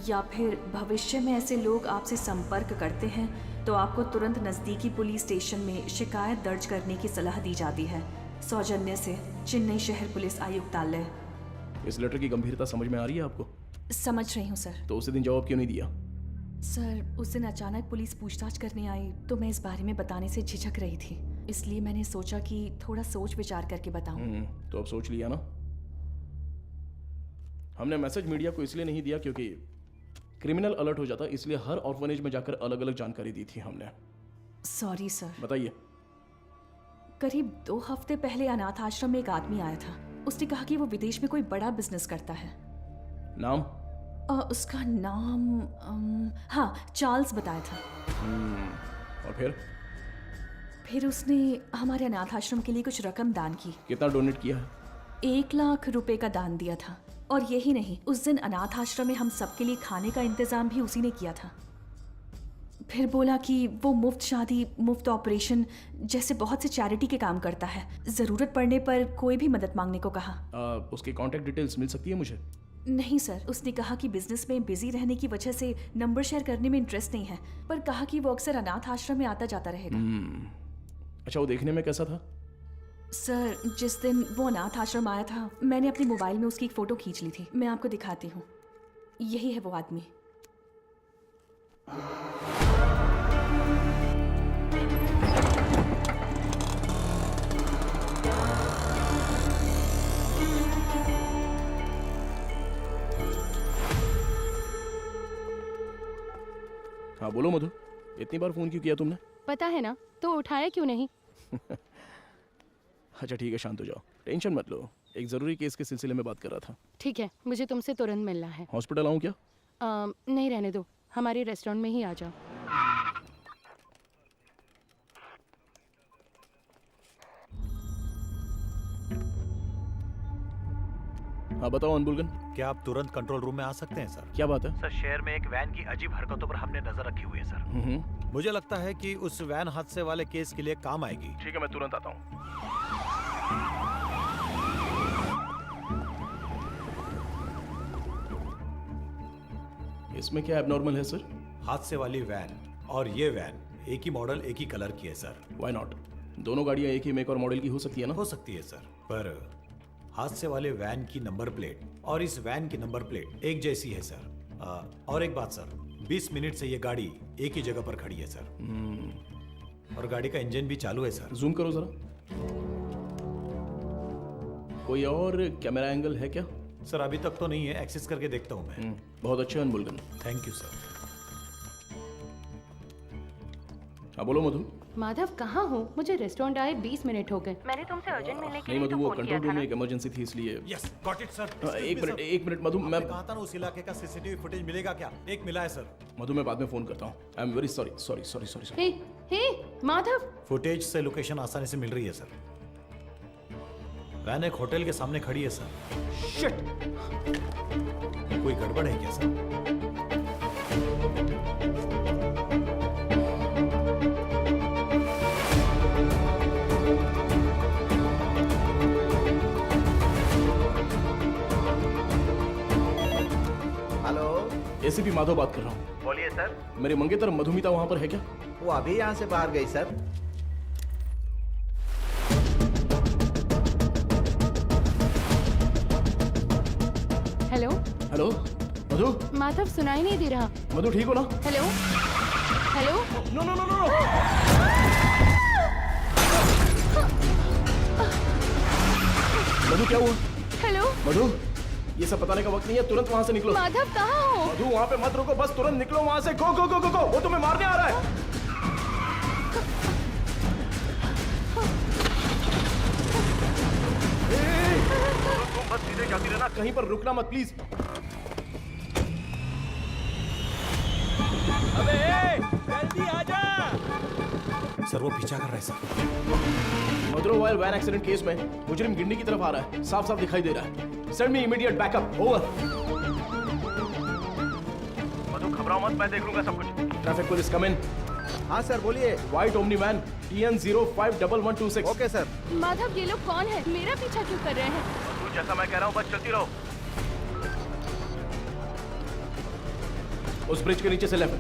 [SPEAKER 16] या फिर भविष्य में ऐसे लोग आपसे संपर्क करते हैं तो आपको तुरंत नज़दीकी पुलिस स्टेशन में शिकायत दर्ज करने की सलाह दी जाती है। सौजन्य से चेन्नई शहर पुलिस आयुक्तालय।
[SPEAKER 6] इस लेटर की गंभीरता समझ में आ रही है आपको?
[SPEAKER 16] समझ रही हूँ सर।
[SPEAKER 6] तो उसी दिन जवाब क्यों नहीं दिया?
[SPEAKER 16] सर उस दिन अचानक पुलिस पूछताछ करने आई तो मैं इस बारे में बताने से झिझक रही थी, इसलिए मैंने सोचा कि थोड़ा सोच विचार करके बताऊं।
[SPEAKER 6] तो अब सोच लिया ना? हमने मैसेज मीडिया को इसलिए नहीं दिया क्योंकि क्रिमिनल अलर्ट हो जाता, इसलिए हर ऑर्फनेज में जाकर अलग अलग जानकारी दी थी हमने।
[SPEAKER 16] Sorry sir.
[SPEAKER 6] बताइए।
[SPEAKER 16] करीब 2 हफ्ते पहले अनाथ आश्रम में एक आदमी आया था। उसने कहा कि वो विदेश में कोई बड़ा बिजनेस करता है।
[SPEAKER 6] नाम?
[SPEAKER 16] उसका नाम हाँ चार्ल्स बताया था।
[SPEAKER 6] और
[SPEAKER 16] फिर उसने हमारे अनाथ आश्रम के लिए कुछ रकम दान की।
[SPEAKER 6] कितना डोनेट किया है?
[SPEAKER 16] 1 लाख रुपए का दान दिया था। और यही नहीं, उस दिन अनाथ आश्रम में हम सबके लिए खाने का इंतजाम भी उसी ने किया था। फिर बोला कि वो मुफ्त शादी, मुफ्त ऑपरेशन जैसे बहुत से चैरिटी के काम करता है। जरूरत पड़ने पर कोई भी मदद मांगने को कहा।
[SPEAKER 6] उसकी कांटेक्ट डिटेल्स मिल सकती है मुझे?
[SPEAKER 16] नहीं सर, उसने कहा कि बिजनेस में बिजी रहने की वजह से नंबर शेयर करने में इंटरेस्ट नहीं है, पर कहा कि वो अक्सर अनाथ आश्रम में आता जाता रहेगा।
[SPEAKER 6] अच्छा, वो देखने में कैसा था?
[SPEAKER 16] सर जिस दिन वो अनाथ आश्रम आया था मैंने अपने मोबाइल में उसकी एक फोटो खींच ली थी। मैं आपको दिखाती हूँ। यही है वो आदमी।
[SPEAKER 6] हाँ बोलो मधु, इतनी बार फोन क्यों किया तुमने?
[SPEAKER 2] पता है ना, तो उठाया क्यों नहीं?
[SPEAKER 6] अच्छा ठीक है, शांत हो जाओ, टेंशन मत लो। एक जरूरी केस के सिलसिले में बात कर रहा था।
[SPEAKER 2] ठीक है, मुझे तुमसे तुरंत मिलना है।
[SPEAKER 6] हॉस्पिटल आऊँ क्या?
[SPEAKER 2] नहीं, रहने दो, हमारे रेस्टोरेंट में ही आ जाओ।
[SPEAKER 6] हाँ बताओ अनबुलगन।
[SPEAKER 4] क्या आप तुरंत कंट्रोल रूम में आ सकते हैं सर?
[SPEAKER 6] क्या बात है?
[SPEAKER 4] सर शहर में एक वैन की अजीब हरकतों पर हमने नजर रखी हुई है सर। मुझे लगता है कि उस वैन हादसे वाले केस के लिए काम आएगी।
[SPEAKER 6] ठीक है, मैं तुरंत आता हूँ। इसमें क्या एबनॉर्मल है सर?
[SPEAKER 4] हादसे वाली वैन और ये वैन एक ही मॉडल, एक ही कलर की है सर।
[SPEAKER 6] Why not? दोनों गाड़ियाँ एक ही मेक और मॉडल की हो सकती है ना?
[SPEAKER 4] हो सकती है सर, पर हादसे वाले वैन की नंबर प्लेट और इस वैन की नंबर प्लेट एक जैसी है सर। और एक बात सर, 20 मिनट से ये गाड़ी एक ही जगह पर खड़ी है सर। और गाड़ी का इंजन भी चालू है सर।
[SPEAKER 6] जूम करो जरा। कोई और कैमरा एंगल है क्या?
[SPEAKER 4] सर अभी तक तो नहीं है, एक्सेस करके देखता हूँ मैं।
[SPEAKER 6] बहुत अच्छे अनबुलगन।
[SPEAKER 4] Thank you sir.
[SPEAKER 6] हाँ बोलो मधु।
[SPEAKER 2] माधव कहाँ हो? मुझे रेस्टोरेंट आए 20 मिनट हो गए। मैंने तुमसे अर्जेंट मिलने के
[SPEAKER 6] नहीं
[SPEAKER 2] लिए
[SPEAKER 6] मधु,
[SPEAKER 2] तो
[SPEAKER 6] वो
[SPEAKER 2] फोन किया
[SPEAKER 6] कंट्रोल
[SPEAKER 2] था
[SPEAKER 6] रूम
[SPEAKER 2] ना।
[SPEAKER 6] में एक इमरजेंसी थी इसलिए।
[SPEAKER 4] Yes got it sir.
[SPEAKER 6] एक मिनट मधु, मैं
[SPEAKER 4] कहा था ना उस इलाके का सीसीटीवी फुटेज मिलेगा क्या? एक मिला है सर।
[SPEAKER 6] मधु मैं बाद में फोन करता हूँ। I am very sorry sorry sorry sorry.
[SPEAKER 2] Hey Madhav,
[SPEAKER 4] footage से लोकेशन आसानी से मिल रही है सर। वैन एक होटल के सामने खड़ी है सर। शिट! कोई गड़बड़ है क्या सर?
[SPEAKER 10] हेलो,
[SPEAKER 6] एसीपी माधव बात कर रहा हूँ।
[SPEAKER 10] बोलिए सर।
[SPEAKER 6] मेरी मंगेतर मधुमिता वहाँ पर है क्या?
[SPEAKER 10] वो अभी यहाँ से बाहर गई sir.
[SPEAKER 2] Hello
[SPEAKER 6] hello Madhu.
[SPEAKER 2] Madhav, सुनाई नहीं दे रहा।
[SPEAKER 6] मधु ठीक हो ना?
[SPEAKER 2] Hello hello.
[SPEAKER 6] No no no no. Madhu क्या हुआ?
[SPEAKER 2] हेलो
[SPEAKER 6] मधु, ये सब बताने का वक्त नहीं है, तुरंत वहाँ से निकलो।
[SPEAKER 2] माधव कहाँ हो?
[SPEAKER 6] मधु वहाँ पे मत रुको, बस तुरंत निकलो वहाँ से। गो गो गो गो गो, वो तुम्हें मारने आ रहा है। तुम बस सीधे जाती रहना, कहीं पर रुकना मत प्लीज।
[SPEAKER 12] अबे जल्दी आजा।
[SPEAKER 4] सर वो पीछा कर रहा है सर।
[SPEAKER 6] मदुरवायल वैन एक्सीडेंट केस में मुजरिम गिंडी की तरफ आ रहा है, साफ साफ दिखाई दे रहा है। Send me immediate backup. Over. Madhu घबराओ मत, मैं देख लूंगा सब कुछ। Traffic police come in.
[SPEAKER 10] हाँ सर बोलिए।
[SPEAKER 6] White Omni van TN051126।
[SPEAKER 10] Okay sir.
[SPEAKER 2] Madhav, ये लोग कौन है? मेरा पीछा क्यों कर रहे हैं?
[SPEAKER 6] मधु जैसा मैं कह रहा हूँ बस चलती रहो। उस ब्रिज के नीचे से लेफ्ट।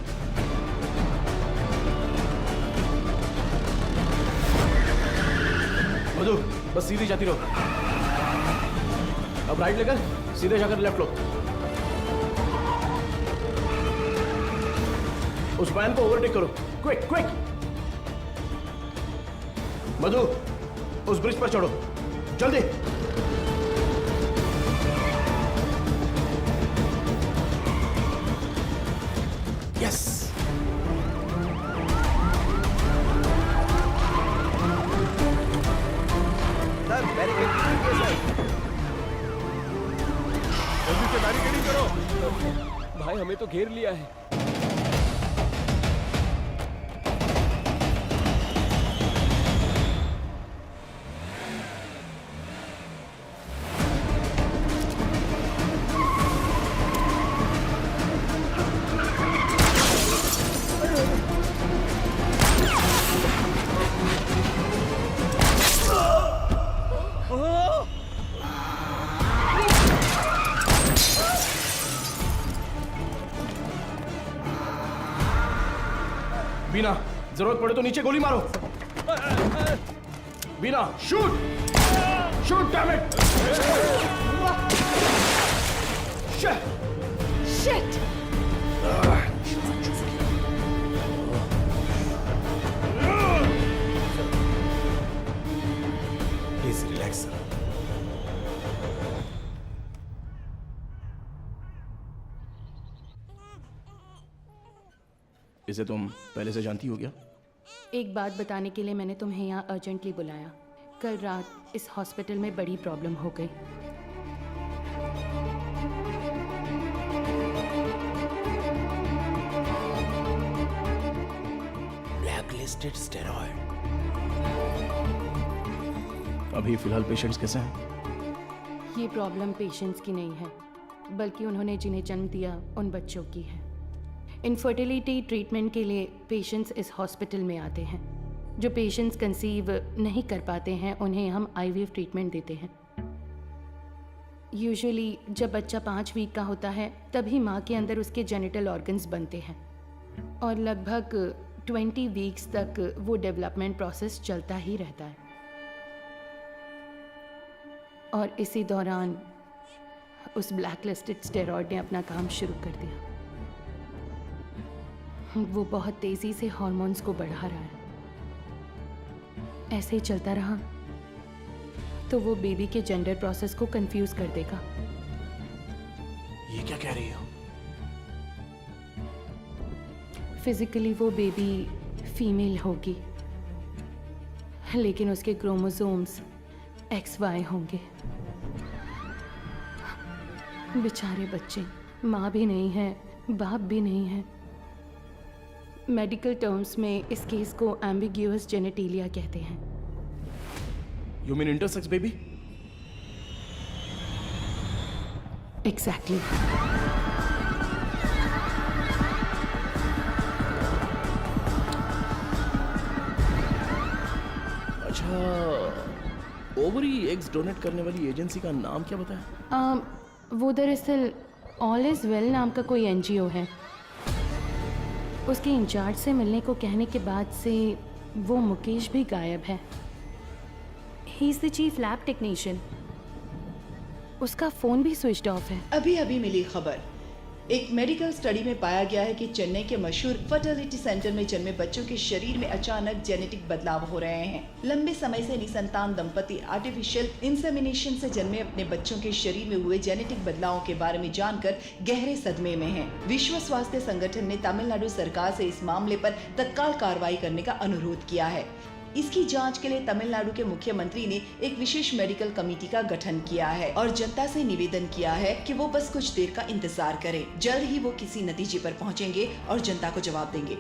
[SPEAKER 6] मधु बस सीधी जाती रहो। अब राइट लेकर सीधे जाकर लेफ्ट लो। उस वैन को ओवरटेक करो, क्विक क्विक। मधु, उस ब्रिज पर चढ़ो, जल्दी। यस।
[SPEAKER 10] सर बैरिकेड कीजिए सर।
[SPEAKER 13] जल्दी से बैरिकेडिंग करो।
[SPEAKER 12] भाई हमें तो घेर लिया है।
[SPEAKER 6] बीना, जरूरत पड़े तो नीचे गोली मारो। Beena, shoot shoot, damn it.
[SPEAKER 15] Shit.
[SPEAKER 4] Please relax sir.
[SPEAKER 6] इसे तुम पहले से जानती हो क्या?
[SPEAKER 2] एक बात बताने के लिए मैंने तुम्हें यहाँ अर्जेंटली बुलाया। कल रात इस हॉस्पिटल में बड़ी प्रॉब्लम हो गई।
[SPEAKER 6] Blacklisted steroid. अभी फिलहाल पेशेंट्स कैसे हैं?
[SPEAKER 2] ये प्रॉब्लम पेशेंट्स की नहीं है, बल्कि उन्होंने जिन्हें जन्म दिया उन बच्चों की है। इनफर्टिलिटी ट्रीटमेंट के लिए पेशेंट्स इस हॉस्पिटल में आते हैं। जो पेशेंट्स कंसीव नहीं कर पाते हैं उन्हें हम IVF ट्रीटमेंट देते हैं। यूजुअली जब बच्चा 5 वीक का होता है तभी माँ के अंदर उसके जेनिटल ऑर्गन्स बनते हैं और लगभग 20 वीक्स तक वो डेवलपमेंट प्रोसेस चलता ही रहता है। और इसी दौरान उस ब्लैकलिस्टेड स्टेरॉइड ने अपना काम शुरू कर दिया। वो बहुत तेजी से हार्मोन्स को बढ़ा रहा है। ऐसे ही चलता रहा तो वो बेबी के जेंडर प्रोसेस को कंफ्यूज कर देगा।
[SPEAKER 6] ये क्या कह रही हो?
[SPEAKER 2] फिजिकली वो बेबी फीमेल होगी, लेकिन उसके क्रोमोसोम्स XY होंगे। बेचारे बच्चे, माँ भी नहीं है, बाप भी नहीं है। मेडिकल टर्म्स में इस केस को एम्बिग्यूअस जेनेटिलिया कहते हैं।
[SPEAKER 6] You mean intersex baby?
[SPEAKER 2] Exactly.
[SPEAKER 6] अच्छा, ओवरी एग्स डोनेट करने वाली एजेंसी का नाम क्या बताया?
[SPEAKER 2] वो दरअसल ऑल इज वेल नाम का कोई NGO है। उसके इंचार्ज से मिलने को कहने के बाद से वो मुकेश भी गायब है। He is the chief lab technician. उसका फोन भी स्विच्ड ऑफ है।
[SPEAKER 18] अभी अभी मिली खबर, एक मेडिकल स्टडी में पाया गया है कि चेन्नई के मशहूर फर्टिलिटी सेंटर में जन्मे बच्चों के शरीर में अचानक जेनेटिक बदलाव हो रहे हैं। लंबे समय से निसंतान दंपति आर्टिफिशियल इंसेमिनेशन से जन्मे अपने बच्चों के शरीर में हुए जेनेटिक बदलावों के बारे में जानकर गहरे सदमे में हैं। विश्व स्वास्थ्य संगठन ने तमिलनाडु सरकार से इस मामले पर तत्काल कार्रवाई करने का अनुरोध किया है। इसकी जांच के लिए तमिलनाडु के मुख्यमंत्री ने एक विशेष मेडिकल कमेटी का गठन किया है और जनता से निवेदन किया है कि वो बस कुछ देर का इंतजार करें। जल्द ही वो किसी नतीजे पर पहुंचेंगे और जनता को जवाब देंगे।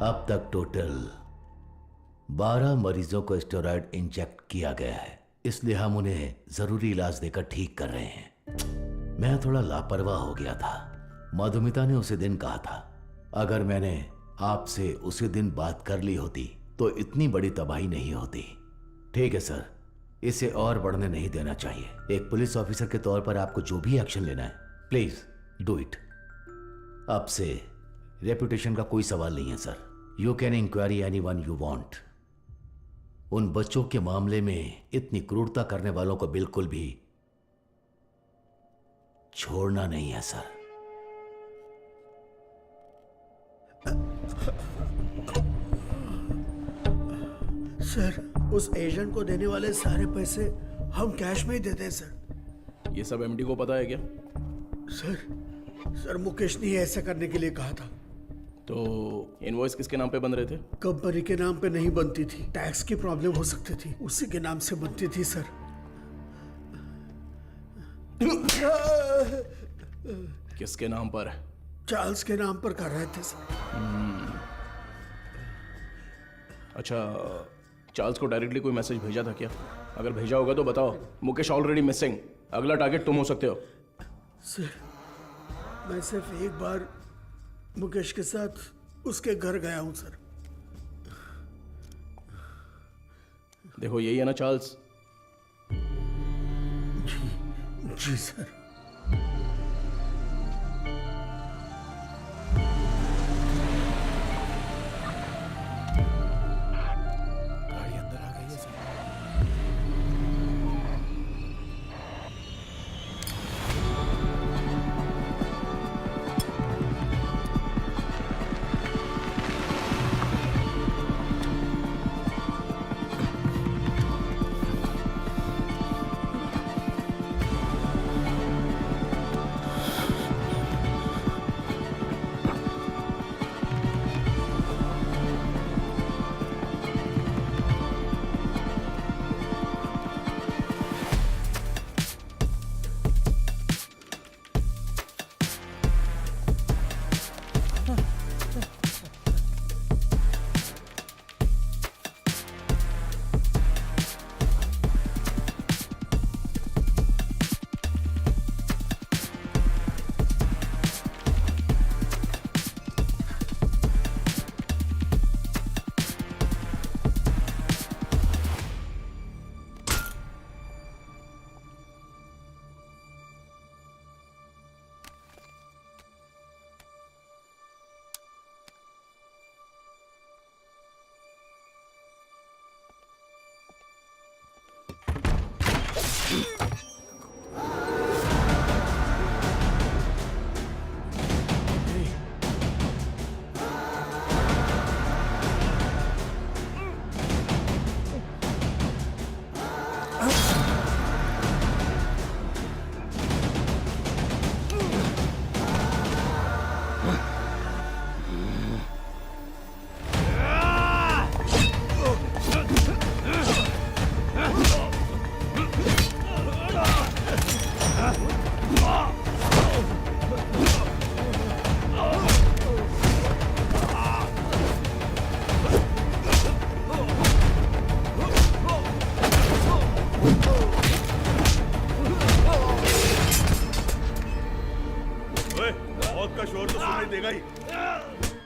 [SPEAKER 3] अब तक टोटल 12 मरीजों को स्टेरॉइड इंजेक्ट किया गया है, इसलिए हम उन्हें जरूरी इलाज देकर ठीक कर रहे हैं। मैं थोड़ा लापरवाह हो गया था। मधुमिता ने उसी दिन कहा था, अगर मैंने आपसे उसी दिन बात कर ली होती तो इतनी बड़ी तबाही नहीं होती। ठीक है सर, इसे और बढ़ने नहीं देना चाहिए। एक पुलिस ऑफिसर के तौर पर आपको जो भी एक्शन लेना है, प्लीज डू इट। अब से रेपुटेशन का कोई सवाल नहीं है sir. You can inquiry anyone you want. उन बच्चों के मामले में इतनी क्रूरता करने वालों को बिल्कुल भी छोड़ना नहीं है सर।
[SPEAKER 9] सर, उस एजेंट को देने वाले सारे पैसे हम कैश में ही देते हैं सर।
[SPEAKER 6] ये सब एमडी को पता है क्या?
[SPEAKER 9] सर मुकेश ने ऐसा करने के लिए कहा था।
[SPEAKER 6] तो इनवॉइस किसके नाम पे बन रहे थे?
[SPEAKER 9] कंपनी के नाम पे नहीं बनती थी, टैक्स की प्रॉब्लम हो सकती थी, उसी के नाम से बनती थी सर।
[SPEAKER 6] किसके नाम पर?
[SPEAKER 9] चार्ल्स के नाम पर कर रहे थे सर।
[SPEAKER 6] अच्छा, चार्ल्स को डायरेक्टली कोई मैसेज भेजा था क्या? अगर भेजा होगा तो बताओ। मुकेश ऑलरेडी मिसिंग, अगला टारगेट तुम हो सकते हो।
[SPEAKER 9] सर, मैं सिर्फ एक बार मुकेश के साथ उसके घर गया हूं सर।
[SPEAKER 6] देखो यही है ना चार्ल्स?
[SPEAKER 9] जी सर।
[SPEAKER 4] गाड़ी अंदर आ गई है सर।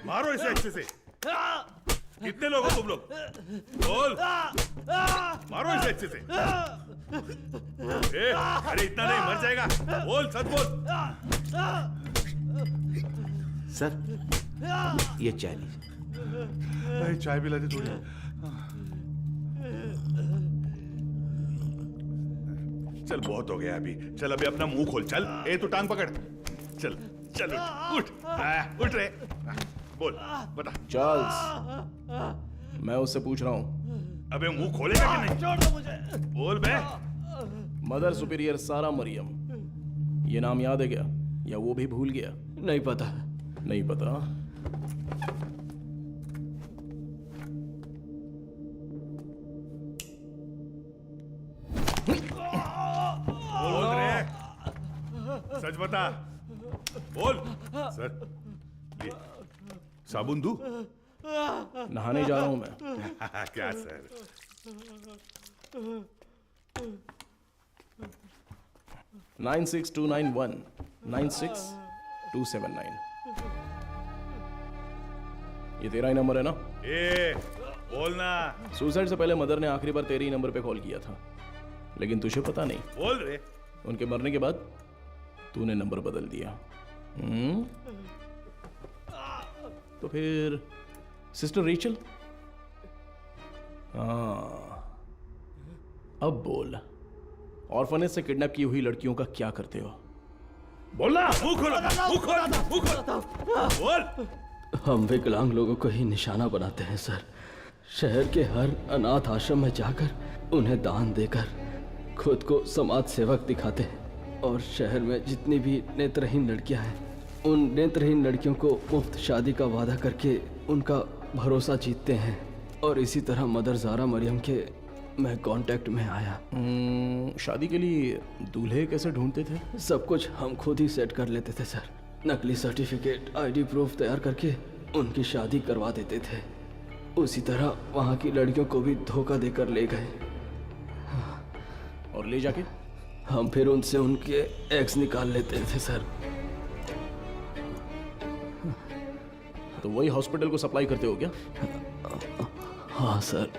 [SPEAKER 13] मारो इसे अच्छे से। कितने लोग हो तुम लोग? बोल। मारो इसे अच्छे से। अरे इतना नहीं, मर जाएगा। बोल, सच बोल।
[SPEAKER 8] सर, ये चाय लीजिए।
[SPEAKER 13] चाय पिला दे थोड़ी। चल बहुत हो गया अभी। चल अभी अपना मुंह खोल। चल, ए तू टांग पकड़। चल चल उठ उठ रे। बोल, बता।
[SPEAKER 6] चार्ल्स, मैं उससे पूछ रहा हूँ।
[SPEAKER 13] अबे मुंह खोलेगा कि नहीं?
[SPEAKER 11] छोड़ दो मुझे।
[SPEAKER 13] बोल बे।
[SPEAKER 6] मदर सुपीरियर सारा मरियम, ये नाम याद है क्या? या वो भी भूल गया?
[SPEAKER 11] नहीं पता।
[SPEAKER 6] नहीं पता?
[SPEAKER 13] बोल रे, सच बता। बोल। सर, ये साबुन दूं?
[SPEAKER 6] नहाने जा रहा हूं मैं।
[SPEAKER 13] क्या सर?
[SPEAKER 6] 96291 96279। ये तेरा ही नंबर है ना?
[SPEAKER 13] बोलना।
[SPEAKER 6] सुसाइड से पहले मदर ने आखिरी बार तेरे ही नंबर पे कॉल किया था, लेकिन तुझे पता नहीं।
[SPEAKER 13] बोल रे।
[SPEAKER 6] उनके मरने के बाद तूने नंबर बदल दिया। तो फिर सिस्टर रेचल? हाँ, अब बोल, ऑर्फनेज से किडनैप की हुई लड़कियों का क्या करते हो? बोलना। बोल।
[SPEAKER 11] हम विकलांग लोगों को ही निशाना बनाते हैं सर। शहर के हर अनाथ आश्रम में जाकर उन्हें दान देकर खुद को समाज सेवक दिखाते हैं और शहर में जितनी भी नेत्रहीन लड़कियां हैं उन नेत्रहीन लड़कियों को मुफ्त शादी का वादा करके उनका भरोसा जीतते हैं। और इसी तरह मदर ज़ारा मरियम के मैं कांटेक्ट में आया।
[SPEAKER 6] शादी के लिए दूल्हे कैसे ढूंढते थे?
[SPEAKER 11] सब कुछ हम खुद ही सेट कर लेते थे सर। नकली सर्टिफिकेट, आईडी प्रूफ तैयार करके उनकी शादी करवा देते थे। उसी तरह वहाँ की लड़कियों को भी धोखा देकर ले गए।
[SPEAKER 6] और ले जाके
[SPEAKER 11] हम फिर उनसे उनके एक्स निकाल लेते थे सर।
[SPEAKER 6] तो वही हॉस्पिटल को सप्लाई करते हो क्या?
[SPEAKER 11] हाँ सर।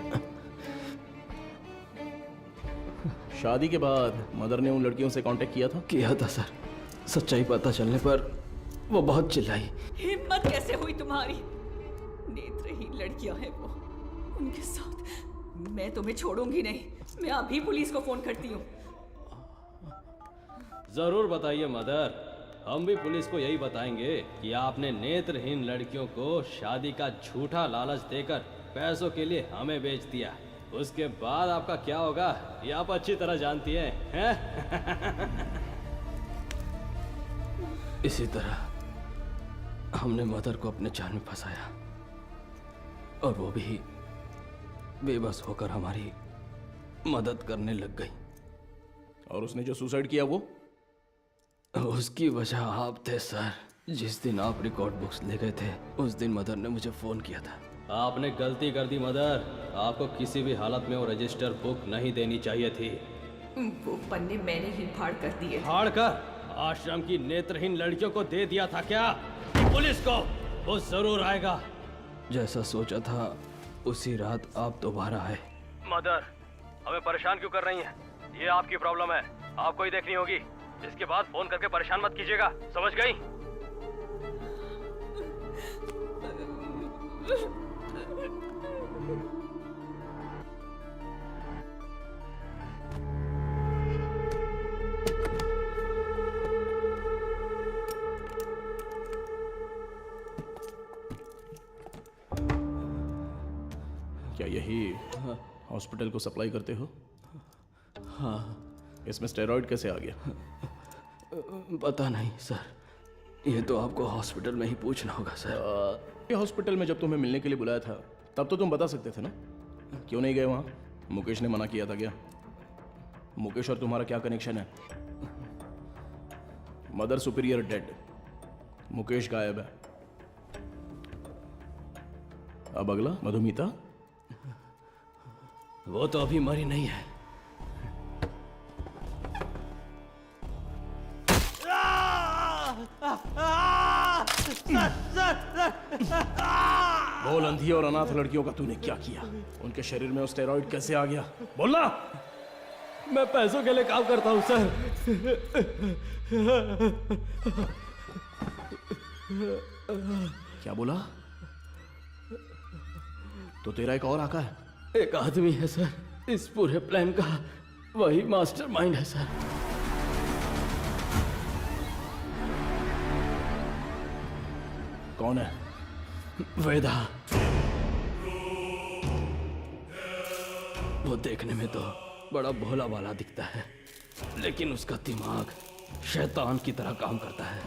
[SPEAKER 6] शादी के बाद मदर ने उन लड़कियों से कांटेक्ट किया था?
[SPEAKER 11] किया था सर। सच्चाई पता चलने पर वो बहुत चिल्लाई।
[SPEAKER 15] हिम्मत कैसे हुई तुम्हारी? नेत्रहीन लड़कियां हैं वो, उनके साथ मैं तुम्हें छोड़ूंगी नहीं। मैं अभी पुलिस को फोन करती हूँ।
[SPEAKER 11] जरूर बताइए मदर, हम भी पुलिस को यही बताएंगे कि आपने नेत्रहीन लड़कियों को शादी का झूठा लालच देकर पैसों के लिए हमें बेच दिया। उसके बाद आपका क्या होगा ये आप अच्छी तरह जानती हैं। इसी तरह हमने मदर को अपने जाल में फंसाया और वो भी बेबस होकर हमारी मदद करने लग गई।
[SPEAKER 6] और उसने जो सुसाइड किया वो?
[SPEAKER 11] उसकी वजह आप थे सर। जिस दिन आप रिकॉर्ड बुक्स ले गए थे उस दिन मदर ने मुझे फोन किया था। आपने गलती कर दी मदर। आपको किसी भी हालत में वो रजिस्टर बुक नहीं देनी चाहिए थी।
[SPEAKER 15] वो पन्ने मैंने ही फाड़ कर दिए।
[SPEAKER 11] फाड़ कर आश्रम की नेत्रहीन लड़कियों को दे दिया था क्या? पुलिस को वो जरूर आएगा। जैसा सोचा था उसी रात आप दोबारा आए। मदर हमें परेशान क्यों कर रही हैं? ये आपकी प्रॉब्लम है, आपको ही देखनी होगी। इसके बाद फोन करके परेशान मत कीजिएगा, समझ गई?
[SPEAKER 6] क्या यही हॉस्पिटल को सप्लाई करते हो?
[SPEAKER 11] हाँ।
[SPEAKER 6] इसमें स्टेरॉइड कैसे आ गया?
[SPEAKER 11] पता नहीं सर, ये तो आपको हॉस्पिटल में ही पूछना होगा सर।
[SPEAKER 6] ये हॉस्पिटल में जब तुम्हें मिलने के लिए बुलाया था तब तो तुम बता सकते थे ना, क्यों नहीं गए वहाँ? मुकेश ने मना किया था क्या? मुकेश और तुम्हारा क्या कनेक्शन है? मदर सुपीरियर डेड, मुकेश गायब है। अब अगला मधुमिता,
[SPEAKER 11] वो तो अभी मरी नहीं है।
[SPEAKER 6] बोल, अंधी और अनाथ लड़कियों का तूने क्या किया? उनके शरीर में स्टेरॉइड कैसे आ गया? बोलना।
[SPEAKER 11] मैं पैसों के लिए काम करता हूँ सर।
[SPEAKER 6] क्या बोला? तो तेरा एक और आका है?
[SPEAKER 11] एक आदमी है सर, इस पूरे प्लान का वही मास्टरमाइंड है सर।
[SPEAKER 6] कौन है?
[SPEAKER 11] वेदा। वो देखने में तो बड़ा भोला भाला दिखता है, लेकिन उसका दिमाग शैतान की तरह काम करता है।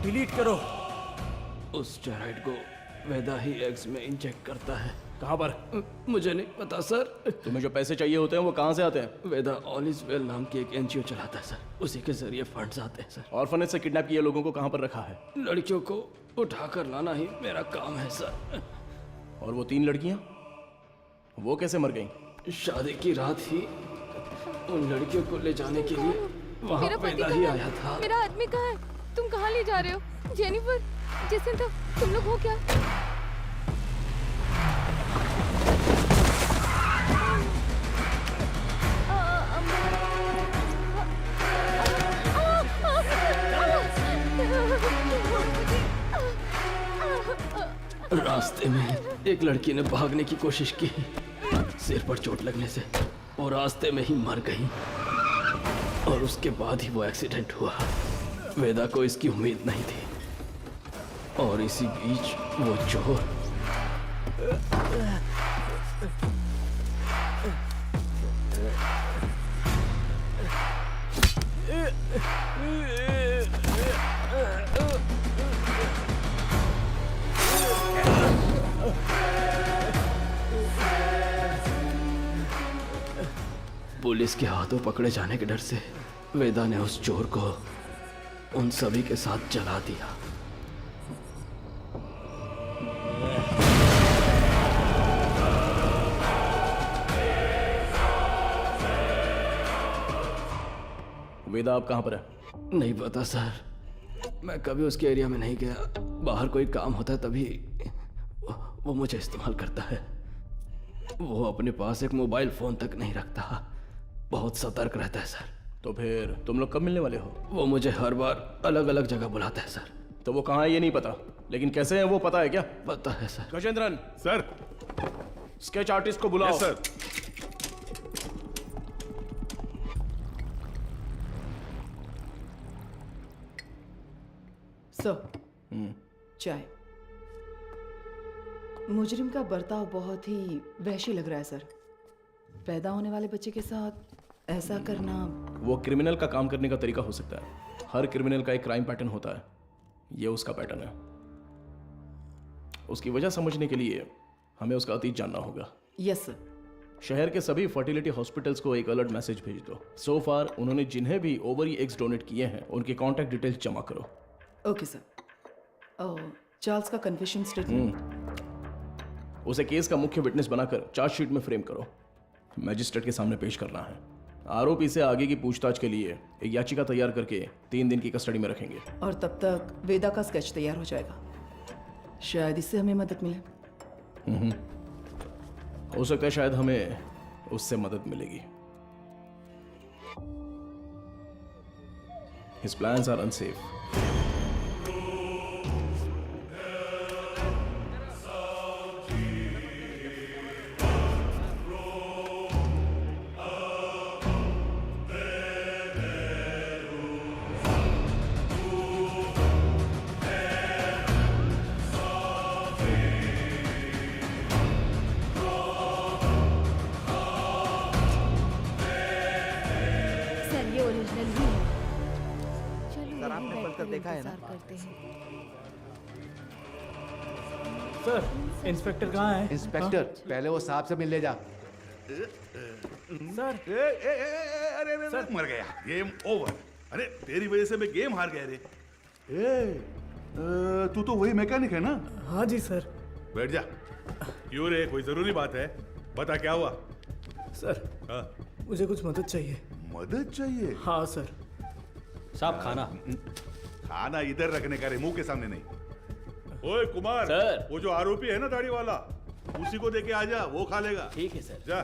[SPEAKER 12] डिलीट करो।
[SPEAKER 11] उस स्टेरॉइड को वेदा ही एग्स में इंजेक्ट करता है।
[SPEAKER 6] कहाँ पर?
[SPEAKER 11] मुझे नहीं पता सर।
[SPEAKER 6] तुम्हें जो पैसे चाहिए होते हैं वो कहाँ से आते हैं?
[SPEAKER 11] वेदा ऑल इज वेल नाम की एक एनजीओ चलाता है सर, उसी के जरिए फंड्स आते हैं सर।
[SPEAKER 6] ऑर्फनेज से किडनैप किए लोगों को कहाँ पर रखा है?
[SPEAKER 11] लड़कियों को उठाकर लाना ही मेरा काम है सर।
[SPEAKER 6] और वो 3 लड़कियाँ, वो कैसे मर गईं?
[SPEAKER 11] शादी की रात ही उन लड़कियों को ले जाने के लिए वहाँ वेदा ही आया था।
[SPEAKER 1] मेरा आदमी कहाँ है? तुम कहाँ ले जा रहे हो? जेनिफर, जेसिंथा, तुम लोग हो क्या?
[SPEAKER 6] रास्ते में एक लड़की ने भागने की कोशिश की, सिर पर चोट लगने से वो रास्ते में ही मर गई और उसके बाद ही वो एक्सीडेंट हुआ। वेदा को इसकी उम्मीद नहीं थी और इसी बीच वो चोर पुलिस के हाथों पकड़े जाने के डर से वेदा ने उस चोर को उन सभी के साथ जला दिया। वेदा आप कहाँ पर है? नहीं पता सर, मैं कभी उसके एरिया में नहीं गया। बाहर कोई काम होता है तभी वो मुझे इस्तेमाल करता है। वो अपने पास एक मोबाइल फोन तक नहीं रखता, बहुत सतर्क रहता है सर।
[SPEAKER 19] तो फिर तुम लोग कब मिलने वाले हो?
[SPEAKER 6] वो मुझे हर बार अलग अलग जगह बुलाता है सर।
[SPEAKER 19] तो वो कहाँ है ये नहीं पता, लेकिन कैसे है वो पता है क्या?
[SPEAKER 6] पता है sir.
[SPEAKER 19] Gajendran
[SPEAKER 13] sir,
[SPEAKER 19] sketch artist को बुलाओ।
[SPEAKER 13] Yes sir.
[SPEAKER 18] चाय। मुजरिम का बर्ताव बहुत ही वहशी लग रहा है सर। पैदा होने वाले बच्चे के साथ ऐसा करना।
[SPEAKER 19] वो क्रिमिनल का काम करने का तरीका हो सकता है। हर क्रिमिनल का एक क्राइम पैटर्न होता है, ये उसका पैटर्न है। उसकी वजह समझने के लिए हमें उसका अतीत जानना होगा।
[SPEAKER 18] Yes sir.
[SPEAKER 19] शहर के सभी फर्टिलिटी हॉस्पिटल्स को एक अलर्ट मैसेज भेज दो। सो फार उन्होंने जिन्हें भी ओवरी एग्स डोनेट किए हैं उनके कॉन्टैक्ट डिटेल्स जमा करो।
[SPEAKER 18] Okay sir. चार्ल्स का कन्फेशन स्टेटमेंट
[SPEAKER 19] उसे केस का मुख्य विटनेस बनाकर चार्जशीट में फ्रेम करो। मैजिस्ट्रेट के सामने पेश करना है। आरोपी से आगे की पूछताछ के लिए एक याचिका तैयार करके 3 दिन की कस्टडी में रखेंगे।
[SPEAKER 18] और तब तक वेदा का स्केच तैयार हो जाएगा। शायद इससे हमें मदद मिले।
[SPEAKER 19] हो सकता है शायद हमें उससे मदद मिलेगी। His plans are unsafe.
[SPEAKER 1] Sir ये ओरिजिनल ही है। चलो
[SPEAKER 10] सर, आपने पढ़कर देखा है ना?
[SPEAKER 1] करते हैं।
[SPEAKER 12] सर, इंस्पेक्टर कहाँ है?
[SPEAKER 3] इंस्पेक्टर पहले वो साहब से मिल ले जा।
[SPEAKER 12] सर,
[SPEAKER 13] अरे मर गया। Game over. अरे तेरी वजह से मैं गेम हार गया रे। तू तो वही मैकेनिक है ना?
[SPEAKER 12] हाँ जी सर।
[SPEAKER 13] बैठ जा। क्यों रे, कोई जरूरी बात है? बता क्या हुआ?
[SPEAKER 12] सर,
[SPEAKER 13] हाँ?
[SPEAKER 12] मुझे कुछ मदद चाहिए।
[SPEAKER 13] मदद चाहिए?
[SPEAKER 12] हाँ सर।
[SPEAKER 11] साहब खाना।
[SPEAKER 13] खाना इधर रखने का रे, मुंह के सामने नहीं। ओए कुमार,
[SPEAKER 11] सर।
[SPEAKER 13] वो जो आरोपी है ना दाढ़ी वाला, उसी को देके आ जा, वो खा लेगा।
[SPEAKER 11] ठीक है सर।
[SPEAKER 13] जा,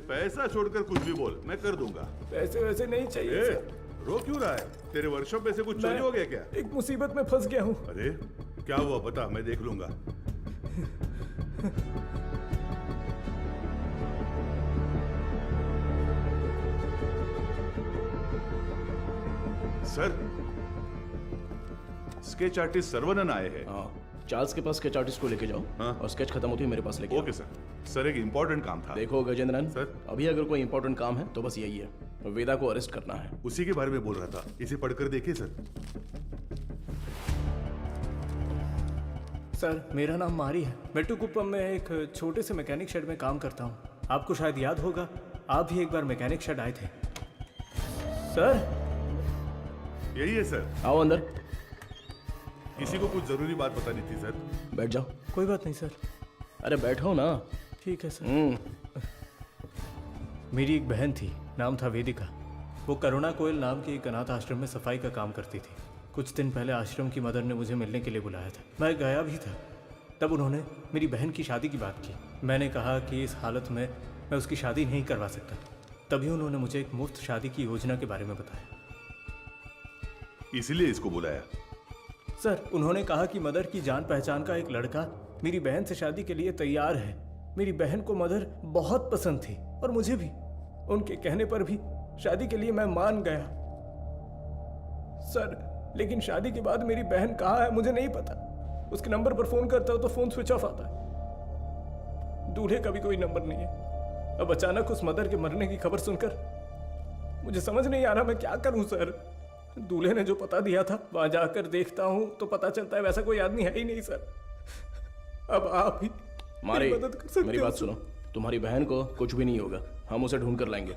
[SPEAKER 13] पैसा छोड़कर कुछ भी बोल, मैं कर दूंगा।
[SPEAKER 12] पैसे वैसे नहीं चाहिए
[SPEAKER 13] ए,
[SPEAKER 12] सर।
[SPEAKER 13] रो क्यों रहा है? तेरे वर्कशॉप में से कुछ चोरी हो गया क्या?
[SPEAKER 12] एक मुसीबत में फंस गया हूँ।
[SPEAKER 13] अरे क्या हुआ बता, मैं देख लूंगा। सर, स्केच आर्टिस्ट सर्वनन आए हैं।
[SPEAKER 19] हाँ, चार्ल्स के पास स्केच आर्टिस्ट को लेके जाओ।
[SPEAKER 13] हाँ?
[SPEAKER 19] और स्केच खत्म होती है मेरे पास लेके आओ।
[SPEAKER 13] Okay sir. सर एक इम्पोर्टेंट काम था।
[SPEAKER 19] देखो गजेंद्रन
[SPEAKER 13] सर,
[SPEAKER 19] अभी अगर कोई इंपॉर्टेंट काम है तो बस यही है, वेदा को अरेस्ट करना है।
[SPEAKER 13] उसी के बारे में बोल रहा था, इसे पढ़कर देखिए सर।
[SPEAKER 12] सर, मेरा नाम मारी है। मेट्टुकुप्पम में एक छोटे से मैकेनिक शेड में काम करता हूँ। आपको शायद याद होगा, आप भी एक बार मैकेनिक शेड आए थे। सर,
[SPEAKER 13] यही है सर।
[SPEAKER 19] आओ अंदर।
[SPEAKER 13] किसी को कुछ जरूरी बात बतानी थी सर।
[SPEAKER 19] बैठ जाओ।
[SPEAKER 12] कोई बात नहीं सर।
[SPEAKER 19] अरे बैठो ना।
[SPEAKER 12] ठीक है सर। मेरी एक बहन थी, नाम था वेदिका। वो करुणा कोयल नाम के एक अनाथ आश्रम में सफाई का काम करती थी। कुछ दिन पहले आश्रम की मदर ने मुझे मिलने के लिए बुलाया था। मैं गया भी था। तब उन्होंने मेरी बहन की शादी की बात की। मैंने कहा कि इस हालत में मैं उसकी शादी नहीं करवा सकता। तभी उन्होंने मुझे एक मुफ्त शादी की योजना के बारे में बताया।
[SPEAKER 13] इसीलिए इसको बुलाया।
[SPEAKER 12] सर उन्होंने कहा कि मदर की जान पहचान का एक लड़का मेरी बहन से शादी के लिए तैयार है। मेरी बहन को मदर बहुत पसंद थी और मुझे भी। उनके कहने पर भी शादी के लिए मैं मान गया सर। लेकिन शादी के बाद मेरी बहन कहाँ है मुझे नहीं पता। उसके नंबर पर फोन करता हूं तो फोन स्विच ऑफ आता है। दूल्हे का भी कोई नंबर नहीं है। अब अचानक उस मदर के मरने की खबर सुनकर मुझे समझ नहीं आ रहा मैं क्या करूं सर। दूल्हे ने जो पता दिया था वहां जाकर देखता हूं तो पता चलता है वैसा कोई आदमी है ही नहीं सर। अब आप ही
[SPEAKER 19] मारी,
[SPEAKER 12] मेरी मदद कर सकते
[SPEAKER 19] मेरी
[SPEAKER 12] हो
[SPEAKER 19] बात
[SPEAKER 12] सर।
[SPEAKER 19] सुनो। तुम्हारी बहन को कुछ भी नहीं होगा, हम उसे ढूंढ कर लाएंगे।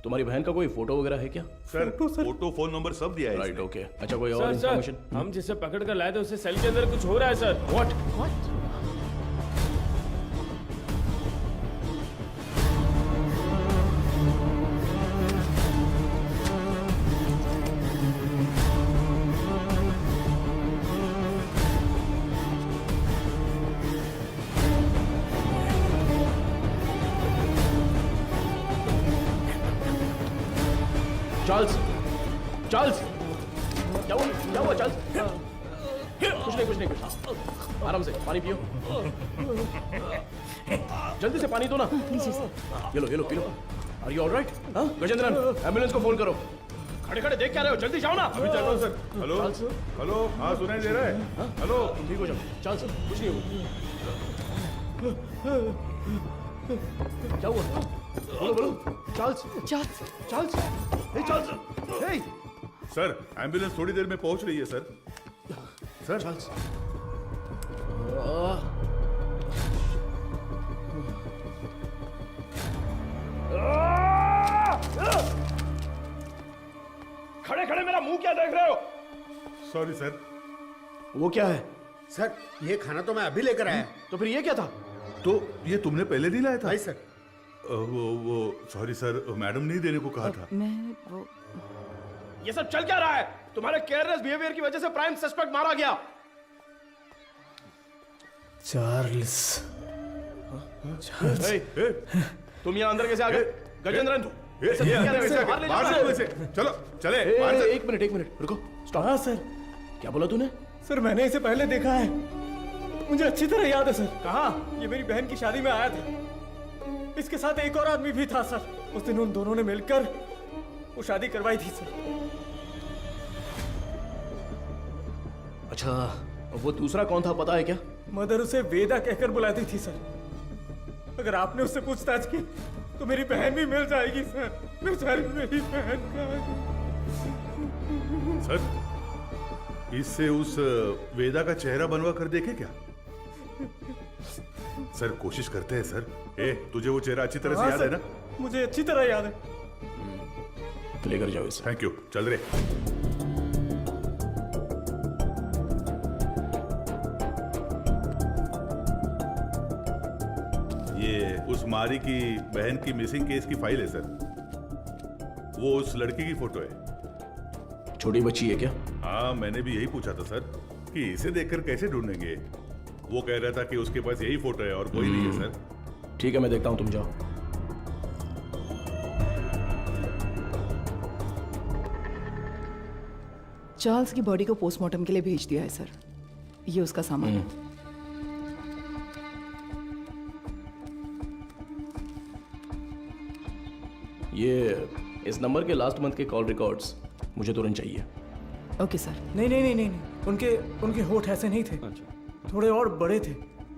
[SPEAKER 19] तुम्हारी बहन का कोई फोटो वगैरह है क्या?
[SPEAKER 13] सर फोटो, फोन नंबर सब दिया है
[SPEAKER 19] राइट,
[SPEAKER 13] इसने।
[SPEAKER 19] ओके। अच्छा कोई और
[SPEAKER 11] सर
[SPEAKER 19] इन्फॉर्मेशन?
[SPEAKER 11] हम जिसे पकड़ कर लाए थे उसे सेल के अंदर कुछ हो रहा है सर।
[SPEAKER 19] व्हाट? चार्ल्स, चार्ल्स, क्या हुआ चार्ल्स? कुछ नहीं। आराम से पानी पियो। जल्दी से पानी दो ना। ये लो पी लो। Are you alright? Gajendran, ambulance को फोन करो। खड़े देख क्या रहे हो? जल्दी जाओ ना।
[SPEAKER 13] अभी चल रहा हूँ सर। हेलो हाँ सुनाई दे रहा है? हेलो
[SPEAKER 19] ठीक हो जाओ। चार्ल्स कुछ नहीं होगा। क्या हुआ? बोलो। चार्ल्स। हे
[SPEAKER 13] सर एम्बुलेंस थोड़ी देर में पहुंच रही है सर।
[SPEAKER 19] चार्ल्स। खड़े मेरा मुंह क्या देख रहे हो?
[SPEAKER 13] Sorry sir.
[SPEAKER 19] वो क्या है?
[SPEAKER 9] सर ये खाना तो मैं अभी लेकर आया।
[SPEAKER 19] तो फिर ये क्या था?
[SPEAKER 13] तो ये तुमने पहले नहीं लाया था?
[SPEAKER 9] नहीं सर।
[SPEAKER 13] वो सॉरी सर, मैडम ने देने को कहा था।
[SPEAKER 15] मैं वो
[SPEAKER 19] ये सब चल क्या रहा है? तुम्हारे केयरलेस बिहेवियर की वजह से प्राइम सस्पेक्ट मारा गया।
[SPEAKER 12] चार्ल्स।
[SPEAKER 19] तुम यहाँ अंदर कैसे आ गए? गजेंद्रन
[SPEAKER 13] चलो चले।
[SPEAKER 19] एक मिनट रुको, स्टॉप।
[SPEAKER 12] हाँ सर।
[SPEAKER 19] क्या बोला तूने?
[SPEAKER 12] सर मैंने इसे पहले देखा है, मुझे अच्छी तरह याद है सर। कहाँ? ये मेरी बहन की शादी में आया था। इसके साथ एक और आदमी भी था सर। उस दिन उन दोनों ने मिलकर वो शादी करवाई थी सर।
[SPEAKER 19] अच्छा वो दूसरा कौन था पता है क्या?
[SPEAKER 12] मदर उसे वेदा कहकर बुलाती थी सर। अगर आपने उससे पूछताछ की तो मेरी बहन भी मिल जाएगी सर। बेचारी मेरी बहन का।
[SPEAKER 13] सर इससे उस वेदा का चेहरा बनवा कर देखे क्या? सर कोशिश करते हैं सर। तुझे वो चेहरा अच्छी तरह से याद है ना?
[SPEAKER 12] मुझे अच्छी तरह याद है।
[SPEAKER 19] लेकर जाओ इसे।
[SPEAKER 13] Thank you. चल रहे। ये उस मारी की बहन की मिसिंग केस की फाइल है सर। वो उस लड़की की फोटो है।
[SPEAKER 19] छोटी बच्ची है क्या?
[SPEAKER 13] हाँ मैंने भी यही पूछा था सर कि इसे देखकर कैसे ढूंढेंगे। वो कह रहा था कि उसके पास यही फोटो है और कोई नहीं है सर।
[SPEAKER 19] ठीक है मैं देखता हूं, तुम जाओ।
[SPEAKER 18] चार्ल्स की बॉडी को पोस्टमार्टम के लिए भेज दिया है सर। ये उसका सामान है।
[SPEAKER 19] ये इस नंबर के लास्ट मंथ के कॉल रिकॉर्ड्स मुझे तुरंत चाहिए।
[SPEAKER 18] Okay sir.
[SPEAKER 12] नहीं। उनके होठ ऐसे नहीं थे। थोड़े और बड़े थे।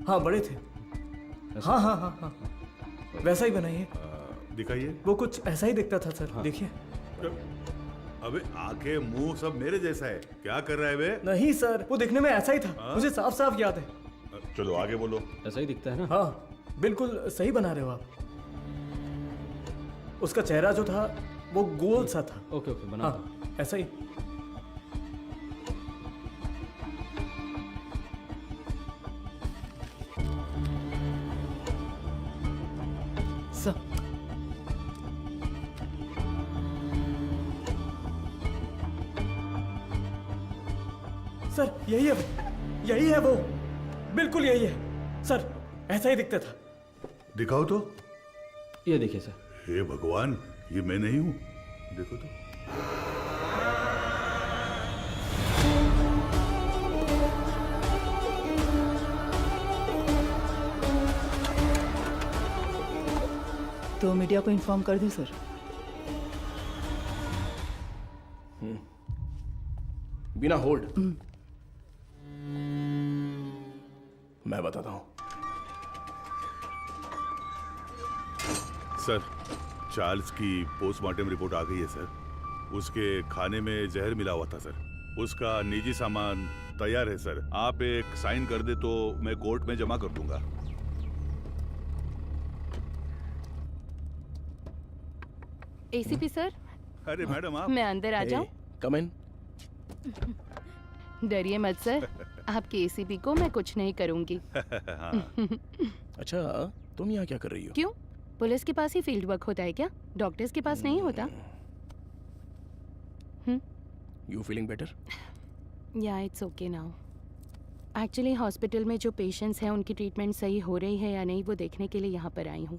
[SPEAKER 12] हाँ बड़े थे। हाँ। वैसा ही बनाइए।
[SPEAKER 13] दिखाइए।
[SPEAKER 12] वो कुछ ऐसा ही दिखता था सर। देखिए।
[SPEAKER 13] अबे आंखें मुंह सब मेरे जैसा है। क्या कर रहा है बे?
[SPEAKER 12] नहीं सर वो दिखने में ऐसा ही था। मुझे साफ साफ याद है।
[SPEAKER 13] चलो आगे बोलो।
[SPEAKER 11] ऐसा ही दिखता है ना?
[SPEAKER 12] हाँ बिल्कुल सही बना रहे हो आप। उसका चेहरा जो था वो गोल सा था।
[SPEAKER 11] ओके बना।
[SPEAKER 12] हाँ ऐसा ही। सर यही है वो। बिल्कुल यही है सर। ऐसा ही दिखता था।
[SPEAKER 13] दिखाओ तो।
[SPEAKER 11] ये देखिए सर।
[SPEAKER 13] हे भगवान ये मैं नहीं हूं। देखो तो।
[SPEAKER 18] तो मीडिया को इन्फॉर्म कर दूं सर?
[SPEAKER 19] बिना होल्ड मैं बताता हूं।
[SPEAKER 13] सर, चार्ल्स की पोस्टमार्टम रिपोर्ट आ गई है सर। उसके खाने में जहर मिला हुआ था सर। उसका निजी सामान तैयार है सर। आप एक साइन कर दे तो मैं कोर्ट में जमा कर दूंगा।
[SPEAKER 2] एसीपी सर,
[SPEAKER 13] अरे मैडम आप।
[SPEAKER 2] मैं अंदर आ जाऊं?
[SPEAKER 19] कम इन।
[SPEAKER 2] डरिए मत सर, आपके एसीपी को मैं कुछ नहीं करूंगी।
[SPEAKER 19] अच्छा, तुम यहाँ क्या कर रही हो?
[SPEAKER 2] क्यों? पुलिस के पास ही फील्ड वर्क होता है क्या? डॉक्टर्स के पास नहीं होता?
[SPEAKER 19] You feeling better?
[SPEAKER 2] या it's okay now. Actually hospital में जो पेशेंट्स हैं उनकी ट्रीटमेंट सही हो रही है या नहीं वो देखने के लिए यहाँ पर आई हूँ।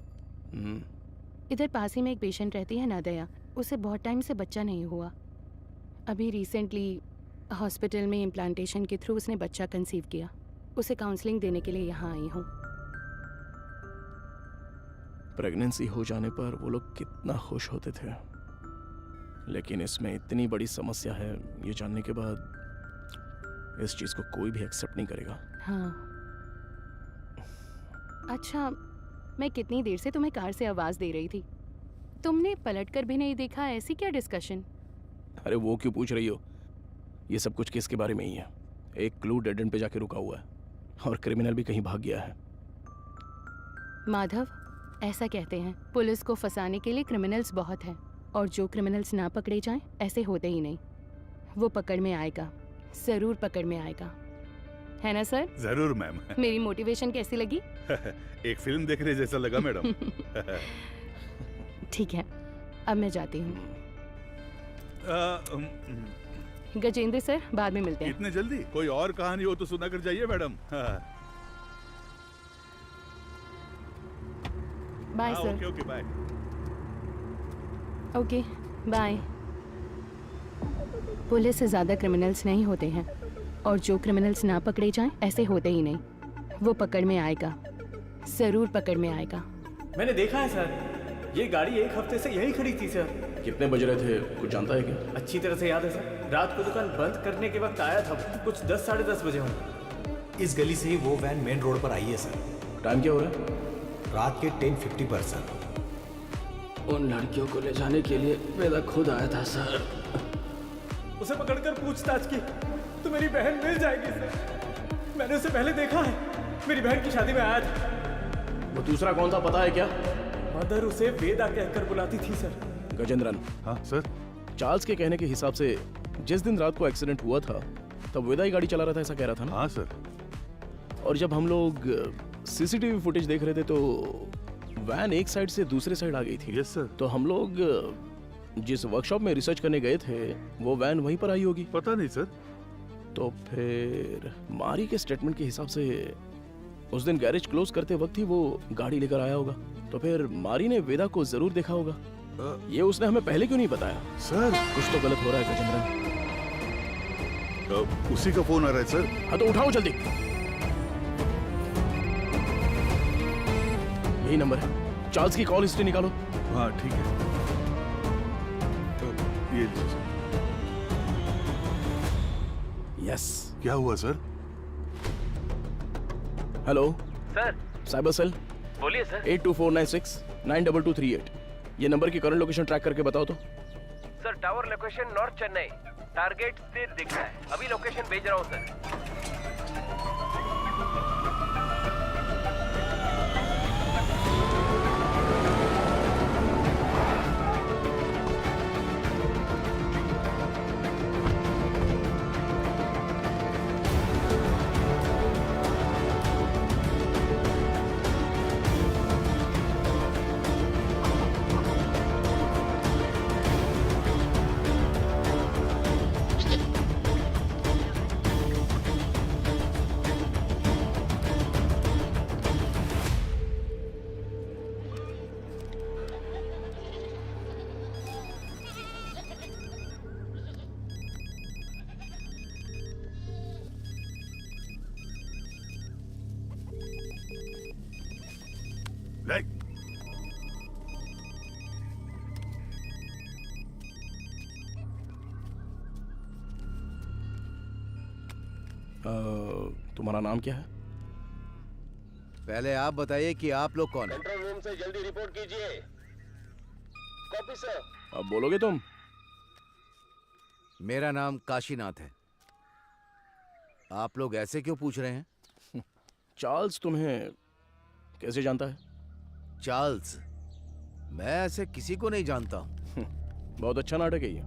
[SPEAKER 2] इधर पास ही में एक पेशेंट रहती है नादया, उसे बहुत टाइम से बच्चा नहीं हुआ। अभी रिसेंटली हॉस्पिटल में इम्प्लांटेशन के थ्रू उसने बच्चा कंसीव किया। उसे काउंसलिंग देने के लिए यहाँ आई हूँ।
[SPEAKER 19] प्रेगनेंसी हो जाने पर वो लोग कितना खुश होते थे, लेकिन इसमें इतनी बड़ी समस्या है ये जानने के बाद इस चीज को कोई भी एक्सेप्ट नहीं करेगा।
[SPEAKER 2] हाँ। अच्छा, मैं कितनी देर से तुम्हें कार से आवाज दे रही थी, तुमने पलटकर भी नहीं देखा? ऐसी क्या डिस्कशन?
[SPEAKER 19] अरे वो क्यों पूछ रही हो? ये सब कुछ किसके बारे में ही है। एक क्लू डेड एंड पे जाके रुका हुआ है और क्रिमिनल भी कहीं भाग गया है।
[SPEAKER 2] माधव, ऐसा कहते हैं पुलिस को फंसाने के लिए क्रिमिनल्स बहुत हैं, और जो क्रिमिनल्स ना पकड़े जाएं ऐसे होते ही नहीं। वो पकड़ में आएगा, जरूर पकड़ में आएगा, है ना सर?
[SPEAKER 13] जरूर मैम।
[SPEAKER 2] मेरी मोटिवेशन कैसी लगी?
[SPEAKER 13] एक फिल्म देखने जैसा लगा मैडम।
[SPEAKER 2] ठीक है, अब मैं जाती हूँ। गजेंद्र सर, बाद में मिलते हैं।
[SPEAKER 13] इतने जल्दी? कोई और कहानी हो तो सुना कर जाइए madam.
[SPEAKER 2] Bye sir.
[SPEAKER 13] Okay okay bye.
[SPEAKER 2] Okay bye. Police से ज्यादा क्रिमिनल्स नहीं होते हैं, और जो क्रिमिनल्स ना पकड़े जाएं ऐसे होते ही नहीं। वो पकड़ में आएगा, जरूर पकड़ में आएगा।
[SPEAKER 12] मैंने देखा है सर, ये गाड़ी एक हफ्ते से यही खड़ी थी सर।
[SPEAKER 19] कितने बज रहे थे कुछ जानता है क्या?
[SPEAKER 12] अच्छी तरह से याद है सर, रात को दुकान बंद करने के वक्त आया था, कुछ 10 साढ़े 10 बजे होंगे।
[SPEAKER 4] इस गली से ही वो वैन मेन रोड पर आई है सर।
[SPEAKER 19] टाइम क्या हो रहा है?
[SPEAKER 4] रात के 10:50 पर सर।
[SPEAKER 11] उन लड़कियों को ले जाने के लिए वेदा खुद आया था सर।
[SPEAKER 12] उसे पकड़कर पूछताछ की तो मेरी बहन मिल जाएगी सर। मैंने उसे पहले देखा है, मेरी बहन की शादी में आया था।
[SPEAKER 19] वो दूसरा कौन था पता है क्या?
[SPEAKER 12] मदर उसे वेदा कहकर बुलाती थी सर।
[SPEAKER 19] गजेंद्रन।
[SPEAKER 13] हाँ सर।
[SPEAKER 19] चार्ल्स के कहने के हिसाब से जिस दिन रात को एक्सीडेंट हुआ था तब वेदा ही गाड़ी चला रहा था, ऐसा कह रहा था ना?
[SPEAKER 13] हाँ सर।
[SPEAKER 19] और जब हम लोग सीसीटीवी फुटेज देख रहे थे तो वैन एक साइड से दूसरे साइड आ गई थी।
[SPEAKER 13] Yes sir.
[SPEAKER 19] तो हम लोग जिस वर्कशॉप में रिसर्च करने गए थे वो वैन वहीं पर आई होगी।
[SPEAKER 13] पता नहीं सर।
[SPEAKER 19] तो फिर मारी के स्टेटमेंट के हिसाब से उस दिन गैरेज क्लोज करते वक्त ही वो गाड़ी लेकर आया होगा। तो फिर मारी ने वेदा को जरूर देखा होगा। ये उसने हमें पहले क्यों नहीं बताया?
[SPEAKER 13] सर
[SPEAKER 19] कुछ तो गलत हो रहा है गजेंद्रन।
[SPEAKER 13] उसी का फोन आ रहा है सर।
[SPEAKER 19] हाँ तो उठाओ जल्दी। यही नंबर है, चार्ल्स की कॉल हिस्ट्री निकालो।
[SPEAKER 13] हाँ ठीक है, ये लीजिए सर।
[SPEAKER 19] यस।
[SPEAKER 13] क्या हुआ sir?
[SPEAKER 19] Hello
[SPEAKER 11] sir.
[SPEAKER 19] Cyber cell.
[SPEAKER 11] बोलिए सर।
[SPEAKER 19] 8249692238। ये नंबर की करंट लोकेशन ट्रैक करके बताओ तो।
[SPEAKER 11] Sir tower location north Chennai, target स्थिर दिख रहा है। अभी लोकेशन भेज रहा हूँ सर।
[SPEAKER 19] तुम्हारा नाम क्या है?
[SPEAKER 10] पहले आप बताइए कि आप लोग कौन हैं?
[SPEAKER 14] कंट्रोल रूम से जल्दी रिपोर्ट कीजिए। Copy sir.
[SPEAKER 19] अब बोलोगे तुम?
[SPEAKER 10] मेरा नाम काशीनाथ है। आप लोग ऐसे क्यों पूछ रहे हैं?
[SPEAKER 19] चार्ल्स तुम्हें कैसे जानता है?
[SPEAKER 10] चार्ल्स? मैं ऐसे किसी को नहीं जानता हूँ।
[SPEAKER 19] बहुत अच्छा नाटक है ये।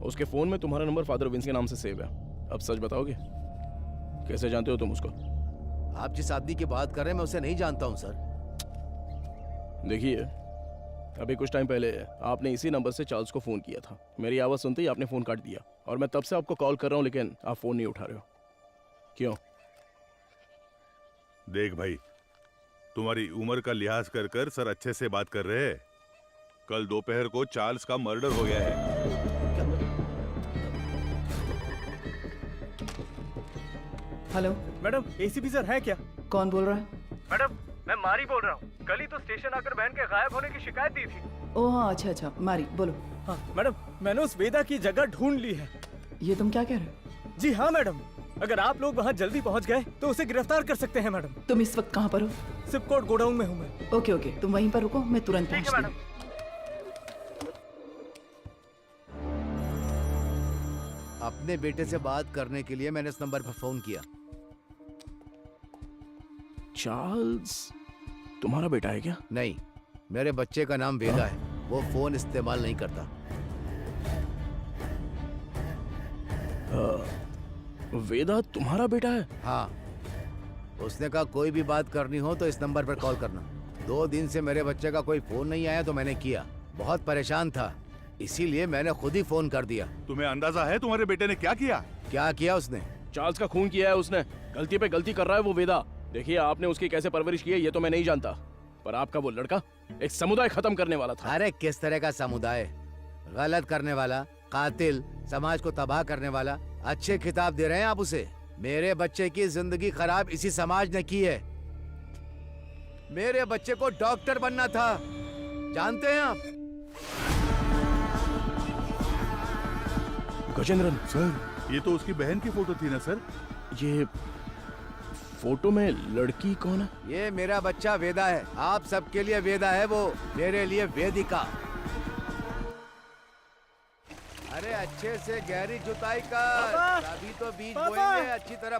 [SPEAKER 19] उसके फोन में तुम्हारा नंबर फादर विंस के नाम से सेव है। अब सच बताओगे, कैसे जानते हो तुम उसको?
[SPEAKER 10] आप जिस आदमी की बात कर रहे हैं मैं उसे नहीं जानता हूँ सर।
[SPEAKER 19] देखिए, अभी कुछ टाइम पहले आपने इसी नंबर से चार्ल्स को फोन किया था। मेरी आवाज सुनते ही आपने फोन काट दिया और मैं तब से आपको कॉल कर रहा हूँ, लेकिन आप फोन नहीं उठा रहे हो। क्यों?
[SPEAKER 13] देख भाई, तुम्हारी उम्र का लिहाज कर कर सर अच्छे से बात कर रहे हैं। कल दोपहर को चार्ल्स का मर्डर हो गया है।
[SPEAKER 18] हेलो
[SPEAKER 11] मैडम, एसीपी सर है क्या?
[SPEAKER 18] कौन बोल रहा है?
[SPEAKER 11] मैडम, मैं मारी बोल रहा हूँ। कल ही तो स्टेशन आकर बहन के गायब होने की शिकायत दी थी।
[SPEAKER 18] ओह हाँ, अच्छा अच्छा, मारी बोलो।
[SPEAKER 11] हाँ मैडम, मैंने उस वेदा की जगह ढूंढ ली है।
[SPEAKER 18] ये तुम क्या कह रहे हो?
[SPEAKER 11] जी हाँ मैडम, अगर आप लोग वहाँ जल्दी पहुँच गए तो उसे गिरफ्तार कर सकते हैं मैडम।
[SPEAKER 18] तुम इस वक्त कहाँ पर हो?
[SPEAKER 11] सिपकोट गोडाउन में हूँ मैं।
[SPEAKER 18] ओके ओके, तुम वहीं पर रुको, मैं तुरंत पहुँचती हूँ।
[SPEAKER 10] अपने बेटे से बात करने के लिए मैंने इस नंबर पर फोन किया।
[SPEAKER 19] चार्ल्स तुम्हारा बेटा है क्या?
[SPEAKER 10] नहीं, मेरे बच्चे का नाम वेदा है। वो फोन इस्तेमाल नहीं करता।
[SPEAKER 19] वेदा तुम्हारा बेटा है?
[SPEAKER 10] हाँ, उसने कहा कोई भी बात करनी हो तो इस नंबर पर कॉल करना। 2 दिन से मेरे बच्चे का कोई फोन नहीं आया तो मैंने किया। बहुत परेशान था, इसीलिए मैंने खुद ही फोन कर दिया।
[SPEAKER 13] तुम्हें अंदाजा है तुम्हारे बेटे ने क्या किया?
[SPEAKER 10] क्या किया उसने?
[SPEAKER 19] चार्ल्स का खून किया है उसने। गलती पे गलती कर रहा है वो वेदा। देखिए, आपने उसकी कैसे परवरिश की है ये तो मैं नहीं जानता, पर आपका वो लड़का एक समुदाय खत्म करने वाला था।
[SPEAKER 10] अरे किस तरह का समुदाय? गलत करने वाला, कातिल, समाज को तबाह करने वाला। अच्छे खिताब दे रहे हैं आप उसे। मेरे बच्चे की जिंदगी खराब इसी समाज ने की है। मेरे बच्चे को डॉक्टर बनना था, जानते हैं आप?
[SPEAKER 19] गजेंद्रन
[SPEAKER 13] सर, ये तो उसकी बहन की फोटो थी ना सर?
[SPEAKER 19] ये फोटो में लड़की कौन है?
[SPEAKER 10] ये मेरा बच्चा वेदा है। आप सबके लिए वेदा है, वो मेरे लिए वेदिका। अरे अच्छे से गहरी जुताई कर, अभी तो बीज बोएंगे अच्छी तरह।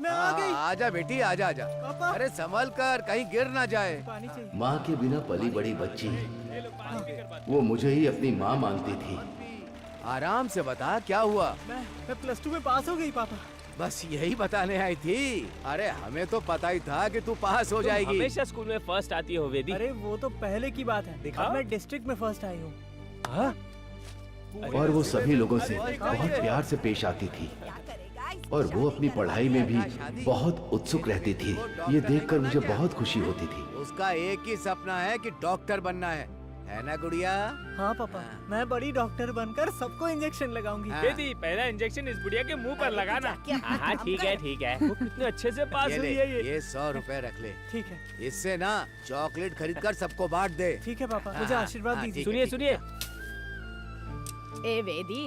[SPEAKER 11] मैं आ गई।
[SPEAKER 10] आजा बेटी, आजा आजा। अरे संभल कर, कहीं गिर ना जाए।
[SPEAKER 3] माँ के बिना पली बड़ी बच्ची, वो मुझे ही अपनी माँ मानती थी।
[SPEAKER 10] आराम से बता, क्या हुआ?
[SPEAKER 11] मैं +2 में पास हो गई पापा।
[SPEAKER 10] बस यही बताने आई थी। अरे हमें तो पता ही था कि तू पास हो जाएगी।
[SPEAKER 20] हमेशा स्कूल में फर्स्ट आती हो वेदी।
[SPEAKER 11] अरे वो तो पहले की बात है। अब मैं डिस्ट्रिक्ट में फर्स्ट आई हूँ।
[SPEAKER 3] और वो सभी लोगों से बहुत प्यार से पेश आती थी और वो अपनी पढ़ाई में भी बहुत उत्सुक रहती थी। ये देखकर मुझे बहुत खुशी होती थी।
[SPEAKER 10] उसका एक ही सपना है कि डॉक्टर बनना है ना गुड़िया?
[SPEAKER 11] हाँ पापा, मैं बड़ी डॉक्टर बनकर सबको इंजेक्शन लगाऊंगी।
[SPEAKER 20] बेटी, पहला इंजेक्शन इस बुढ़िया के मुंह पर लगाना। हाँ ठीक है ठीक है। वो कितने अच्छे से पास हुई है
[SPEAKER 10] ये 100 रुपए रख ले।
[SPEAKER 11] ठीक है।
[SPEAKER 10] इससे ना चॉकलेट खरीद कर सबको बांट दे।
[SPEAKER 11] ठीक है पापा, मुझे आशीर्वाद दीजिए।
[SPEAKER 20] सुनिए सुनिए।
[SPEAKER 21] ए वेदी,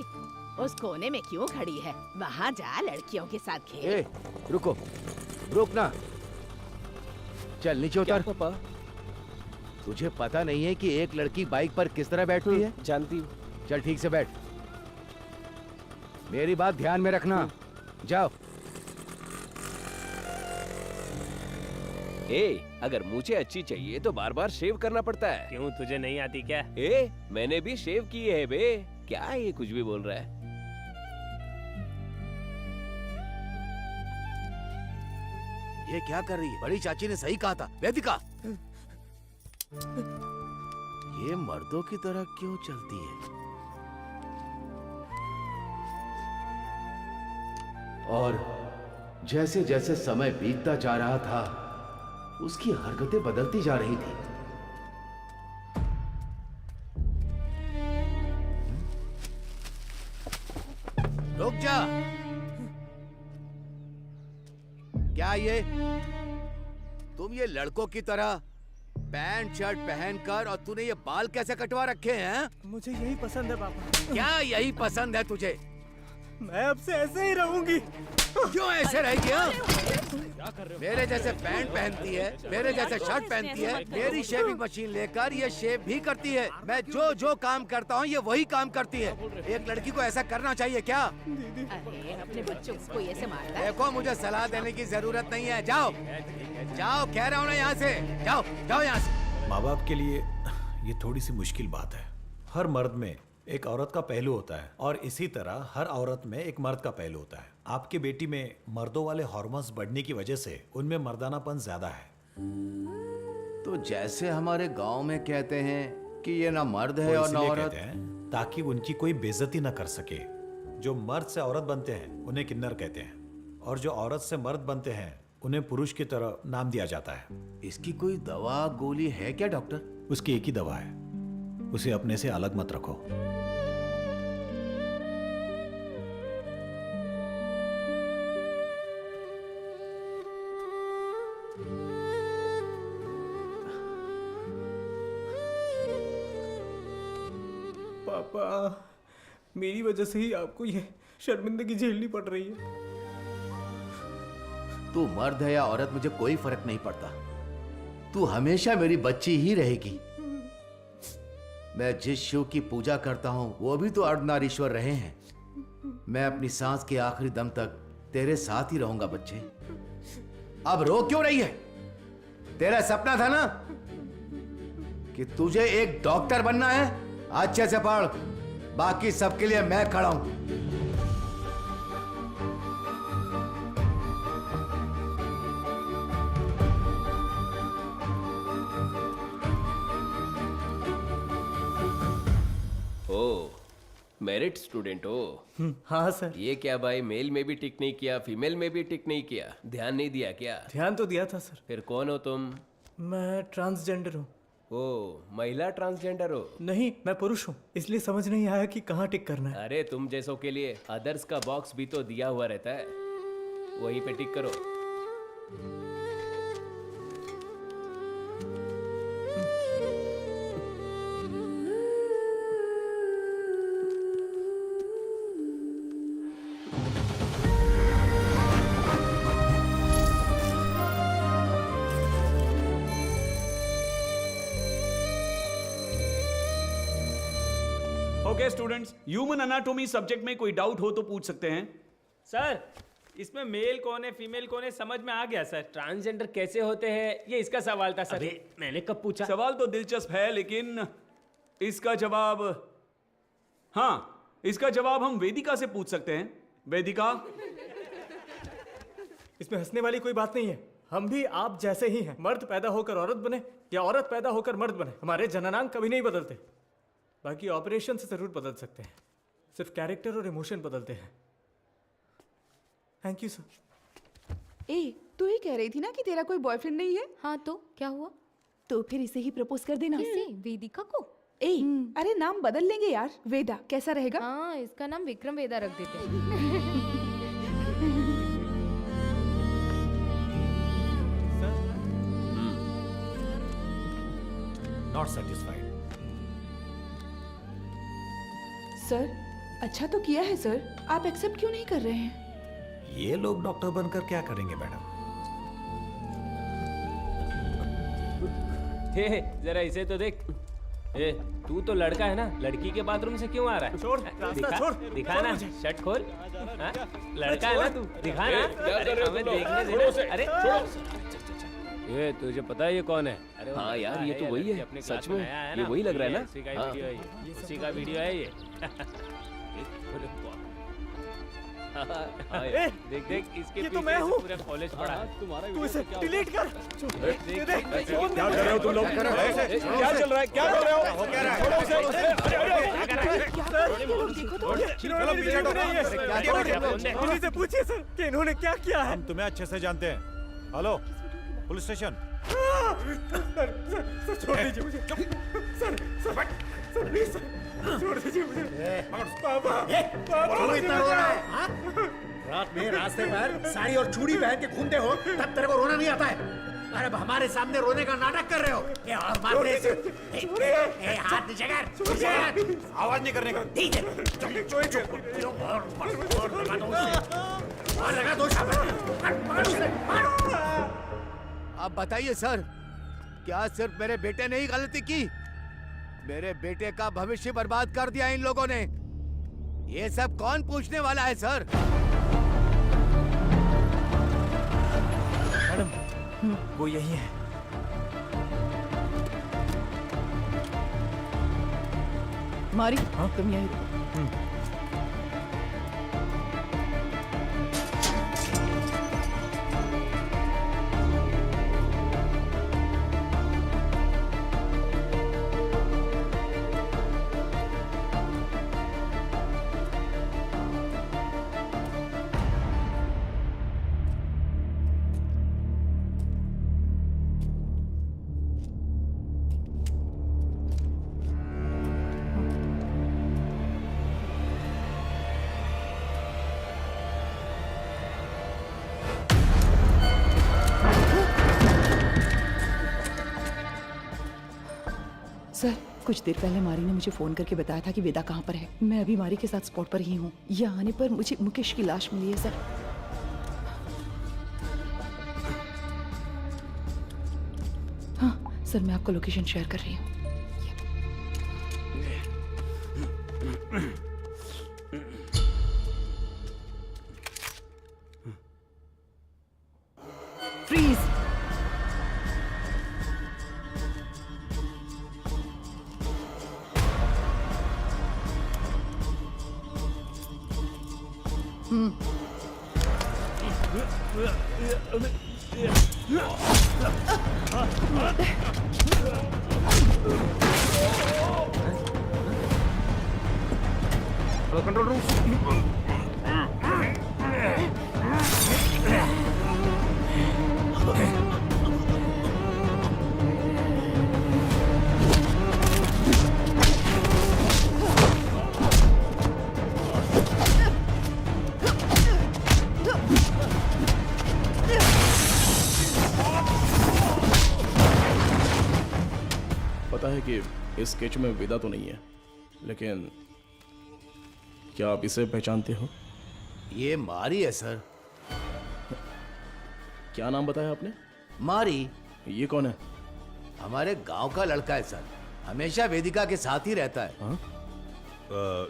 [SPEAKER 21] उस कोने में क्यों खड़ी है? वहाँ जा, लड़कियों के साथ खेल।
[SPEAKER 10] ए, रुको, रुक ना। चल नीचे उतर।
[SPEAKER 20] पापा,
[SPEAKER 10] तुझे पता नहीं है कि एक लड़की बाइक पर किस तरह बैठती है?
[SPEAKER 20] जानती हूँ।
[SPEAKER 10] चल ठीक से बैठ। मेरी बात ध्यान में रखना। जाओ।
[SPEAKER 20] अगर मुझे अच्छी चाहिए तो बार बार शेव करना पड़ता है। क्यों, तुझे नहीं आती क्या? मैंने भी शेव की है बे। क्या ये कुछ भी बोल रहा है?
[SPEAKER 10] ये क्या कर रही है? बड़ी चाची ने सही कहा था, वेदिका। ये मर्दों की तरह क्यों चलती है?
[SPEAKER 3] और जैसे जैसे समय बीतता जा रहा था, उसकी हरकतें बदलती जा रही थी।
[SPEAKER 10] रुक जा। क्या ये तुम ये लड़कों की तरह पैंट शर्ट पहनकर, और तूने ये बाल कैसे कटवा रखे हैं?
[SPEAKER 11] मुझे यही पसंद है पापा।
[SPEAKER 10] क्या यही पसंद है तुझे?
[SPEAKER 12] मैं अब से ऐसे ही रहूंगी।
[SPEAKER 10] क्यों ऐसे रहेगी? हाँ? मेरे जैसे पैंट पहनती है, मेरे जैसे शर्ट पहनती है, मेरी शेविंग मशीन लेकर ये शेव भी करती है। मैं जो जो काम करता हूँ ये वही काम करती है। एक लड़की को ऐसा करना चाहिए क्या?
[SPEAKER 21] अरे अपने बच्चों को ऐसे मारता है?
[SPEAKER 10] देखो मुझे सलाह देने की जरूरत नहीं है। जाओ जाओ, कह रहा हूँ ना यहाँ से जाओ, जाओ यहाँ से।
[SPEAKER 4] माँ बाप के लिए ये थोड़ी सी मुश्किल बात है। हर मर्द में एक औरत का पहलू होता है और इसी तरह हर औरत में एक मर्द का पहलू होता है। आपकी बेटी में मर्दों वाले हार्मोन्स बढ़ने की वजह से उनमें मर्दानापन ज्यादा है।
[SPEAKER 10] तो जैसे हमारे गांव में कहते हैं कि ये ना मर्द है
[SPEAKER 4] वो
[SPEAKER 10] और ना
[SPEAKER 4] इसलिए
[SPEAKER 10] औरत।
[SPEAKER 4] कहते हैं ताकि उनकी कोई बेइज्जती ना कर सके। जो मर्द से औरत बनते हैं उन्हें किन्नर कहते हैं और जो औरत से मर्द बनते हैं उन्हें पुरुष की तरह नाम दिया जाता है।
[SPEAKER 10] इसकी कोई दवा गोली है क्या डॉक्टर?
[SPEAKER 4] उसकी एक ही दवा है, उसे अपने से अलग मत रखो।
[SPEAKER 12] पापा, मेरी वजह से ही आपको ये शर्मिंदगी झेलनी पड़ रही है।
[SPEAKER 10] तू मर्द है या औरत मुझे कोई फर्क नहीं पड़ता। तू हमेशा मेरी बच्ची ही रहेगी। मैं जिस शिव की पूजा करता हूं वो भी तो अर्धनारीश्वर रहे हैं। मैं अपनी सांस के आखिरी दम तक तेरे साथ ही रहूंगा बच्चे। अब रो क्यों रही है? तेरा सपना था ना कि तुझे एक डॉक्टर बनना है। अच्छे से पढ़, बाकी सबके लिए मैं खड़ा हूं।
[SPEAKER 20] ओ, मेरिट स्टूडेंट हो?
[SPEAKER 12] हाँ सर।
[SPEAKER 20] ये क्या भाई, मेल में भी टिक नहीं किया, फीमेल में भी टिक नहीं किया, ध्यान नहीं दिया क्या?
[SPEAKER 12] ध्यान तो दिया था सर।
[SPEAKER 20] फिर कौन हो तुम?
[SPEAKER 12] मैं ट्रांसजेंडर हूँ।
[SPEAKER 20] ओ, महिला ट्रांसजेंडर हो?
[SPEAKER 12] नहीं, मैं पुरुष हूँ, इसलिए समझ नहीं आया कि कहाँ टिक करना है।
[SPEAKER 20] अरे तुम जैसों के लिए अदर्स का बॉक्स भी तो दिया हुआ रहता है, वहीं पे टिक करो।
[SPEAKER 5] Okay students, human anatomy subject में कोई डाउट हो तो पूछ सकते हैं।
[SPEAKER 11] सर, इसमें मेल कौन है फीमेल कौन है समझ में आ गया सर।
[SPEAKER 20] ट्रांसजेंडर कैसे होते हैं ये इसका सवाल था सर।
[SPEAKER 11] मैंने कब पूछा?
[SPEAKER 5] सवाल तो दिलचस्प है लेकिन इसका जवाब, हाँ, इसका जवाब हम वेदिका से पूछ सकते हैं। वेदिका,
[SPEAKER 12] इसमें हंसने वाली कोई बात नहीं है। हम भी आप जैसे ही हैं। मर्द पैदा होकर औरत बने या औरत पैदा होकर मर्द बने, हमारे जननांग कभी नहीं बदलते। बाकी ऑपरेशन से जरूर बदल सकते हैं, सिर्फ कैरेक्टर और इमोशन बदलते हैं। Thank you sir.
[SPEAKER 18] ए, तू ही कह रही थी ना कि तेरा कोई बॉयफ्रेंड नहीं है?
[SPEAKER 1] हाँ तो क्या हुआ?
[SPEAKER 18] तो फिर इसे ही प्रपोज कर देना।
[SPEAKER 1] किसे? वेदिका को?
[SPEAKER 18] ए, अरे नाम बदल लेंगे यार। वेदा कैसा रहेगा?
[SPEAKER 1] हाँ, इसका नाम विक्रम वेदा रख देते हैं।
[SPEAKER 4] Not satisfied.
[SPEAKER 18] सर, अच्छा तो किया है सर, आप एक्सेप्ट क्यों नहीं कर रहे हैं?
[SPEAKER 4] ये लोग डॉक्टर बनकर क्या करेंगे मैडम?
[SPEAKER 20] हे, जरा इसे तो देख। ए, तू तो लड़का है ना, लड़की के बाथरूम से क्यों आ रहा है?
[SPEAKER 12] छोड़, रास्ता
[SPEAKER 20] दिखा,
[SPEAKER 12] छोड़,
[SPEAKER 20] दिखा
[SPEAKER 12] छोड़
[SPEAKER 20] ना,
[SPEAKER 12] मुझे।
[SPEAKER 20] शर्ट खोल। हाँ? लड़का है ना तू, दिखा ना। अरे हमें देखने दे ना। अरे ये तुझे पता है ये कौन है? अरे हाँ यार, ये तो वही है सच में। ये वही लग रहा है ना? उसी का वीडियो है ये, उसी का वीडियो है ये। देख देख, इसके
[SPEAKER 12] ये तो
[SPEAKER 20] पीछे
[SPEAKER 12] मैं
[SPEAKER 20] से
[SPEAKER 12] हूँ।
[SPEAKER 20] पूरा कॉलेज पड़ा है।
[SPEAKER 12] तुम्हारा तू इसे डिलीट कर।
[SPEAKER 5] क्या कर रहे हो तुम लोग? क्या चल रहा है? क्या कर रहे हो? छोड़ो उसे।
[SPEAKER 12] पुलिस से पूछिए सर कि इन्होंने क्या किया है।
[SPEAKER 4] हम तुम्हें अच्छे से जानते हैं। Hello, police station.
[SPEAKER 12] सर छोड़ दीजिए मुझे। सर प्लीज सर, छोड़ दीजिए मुझे। पापा,
[SPEAKER 9] क्यों इतना रो रहा है? हाँ? रात में रास्ते पर साड़ी और चूड़ी पहन के घूमते हो तब तेरे को रोना नहीं आता है? अरे अब हमारे सामने रोने का नाटक कर रहे हो। ए, और मारने से हाथ नीचे कर, नीचे कर। आवाज नहीं करने का। ठीक है, और लगा दो
[SPEAKER 10] अब बताइए सर, क्या सिर्फ मेरे बेटे ने ही गलती की? मेरे बेटे का भविष्य बर्बाद कर दिया इन लोगों ने। ये सब कौन पूछने वाला है सर?
[SPEAKER 12] मैडम, वो यही है।
[SPEAKER 18] मारी, तुम यही रुको। सर, कुछ देर पहले मारी ने मुझे फोन करके बताया था कि वेदा कहाँ पर है। मैं अभी मारी के साथ स्पॉट पर ही हूँ। यहाँ आने पर मुझे मुकेश की लाश मिली है सर। हाँ सर, मैं आपको लोकेशन शेयर कर रही हूँ। फ्रीज।
[SPEAKER 12] Control room.
[SPEAKER 6] पता है कि इस स्केच में वेदा तो नहीं है, लेकिन क्या आप इसे पहचानते हो?
[SPEAKER 3] ये मारी है सर।
[SPEAKER 6] क्या नाम बताया आपने?
[SPEAKER 3] मारी।
[SPEAKER 6] ये कौन है?
[SPEAKER 3] हमारे गांव का लड़का है सर, हमेशा वेदिका के साथ ही रहता है।
[SPEAKER 6] हाँ?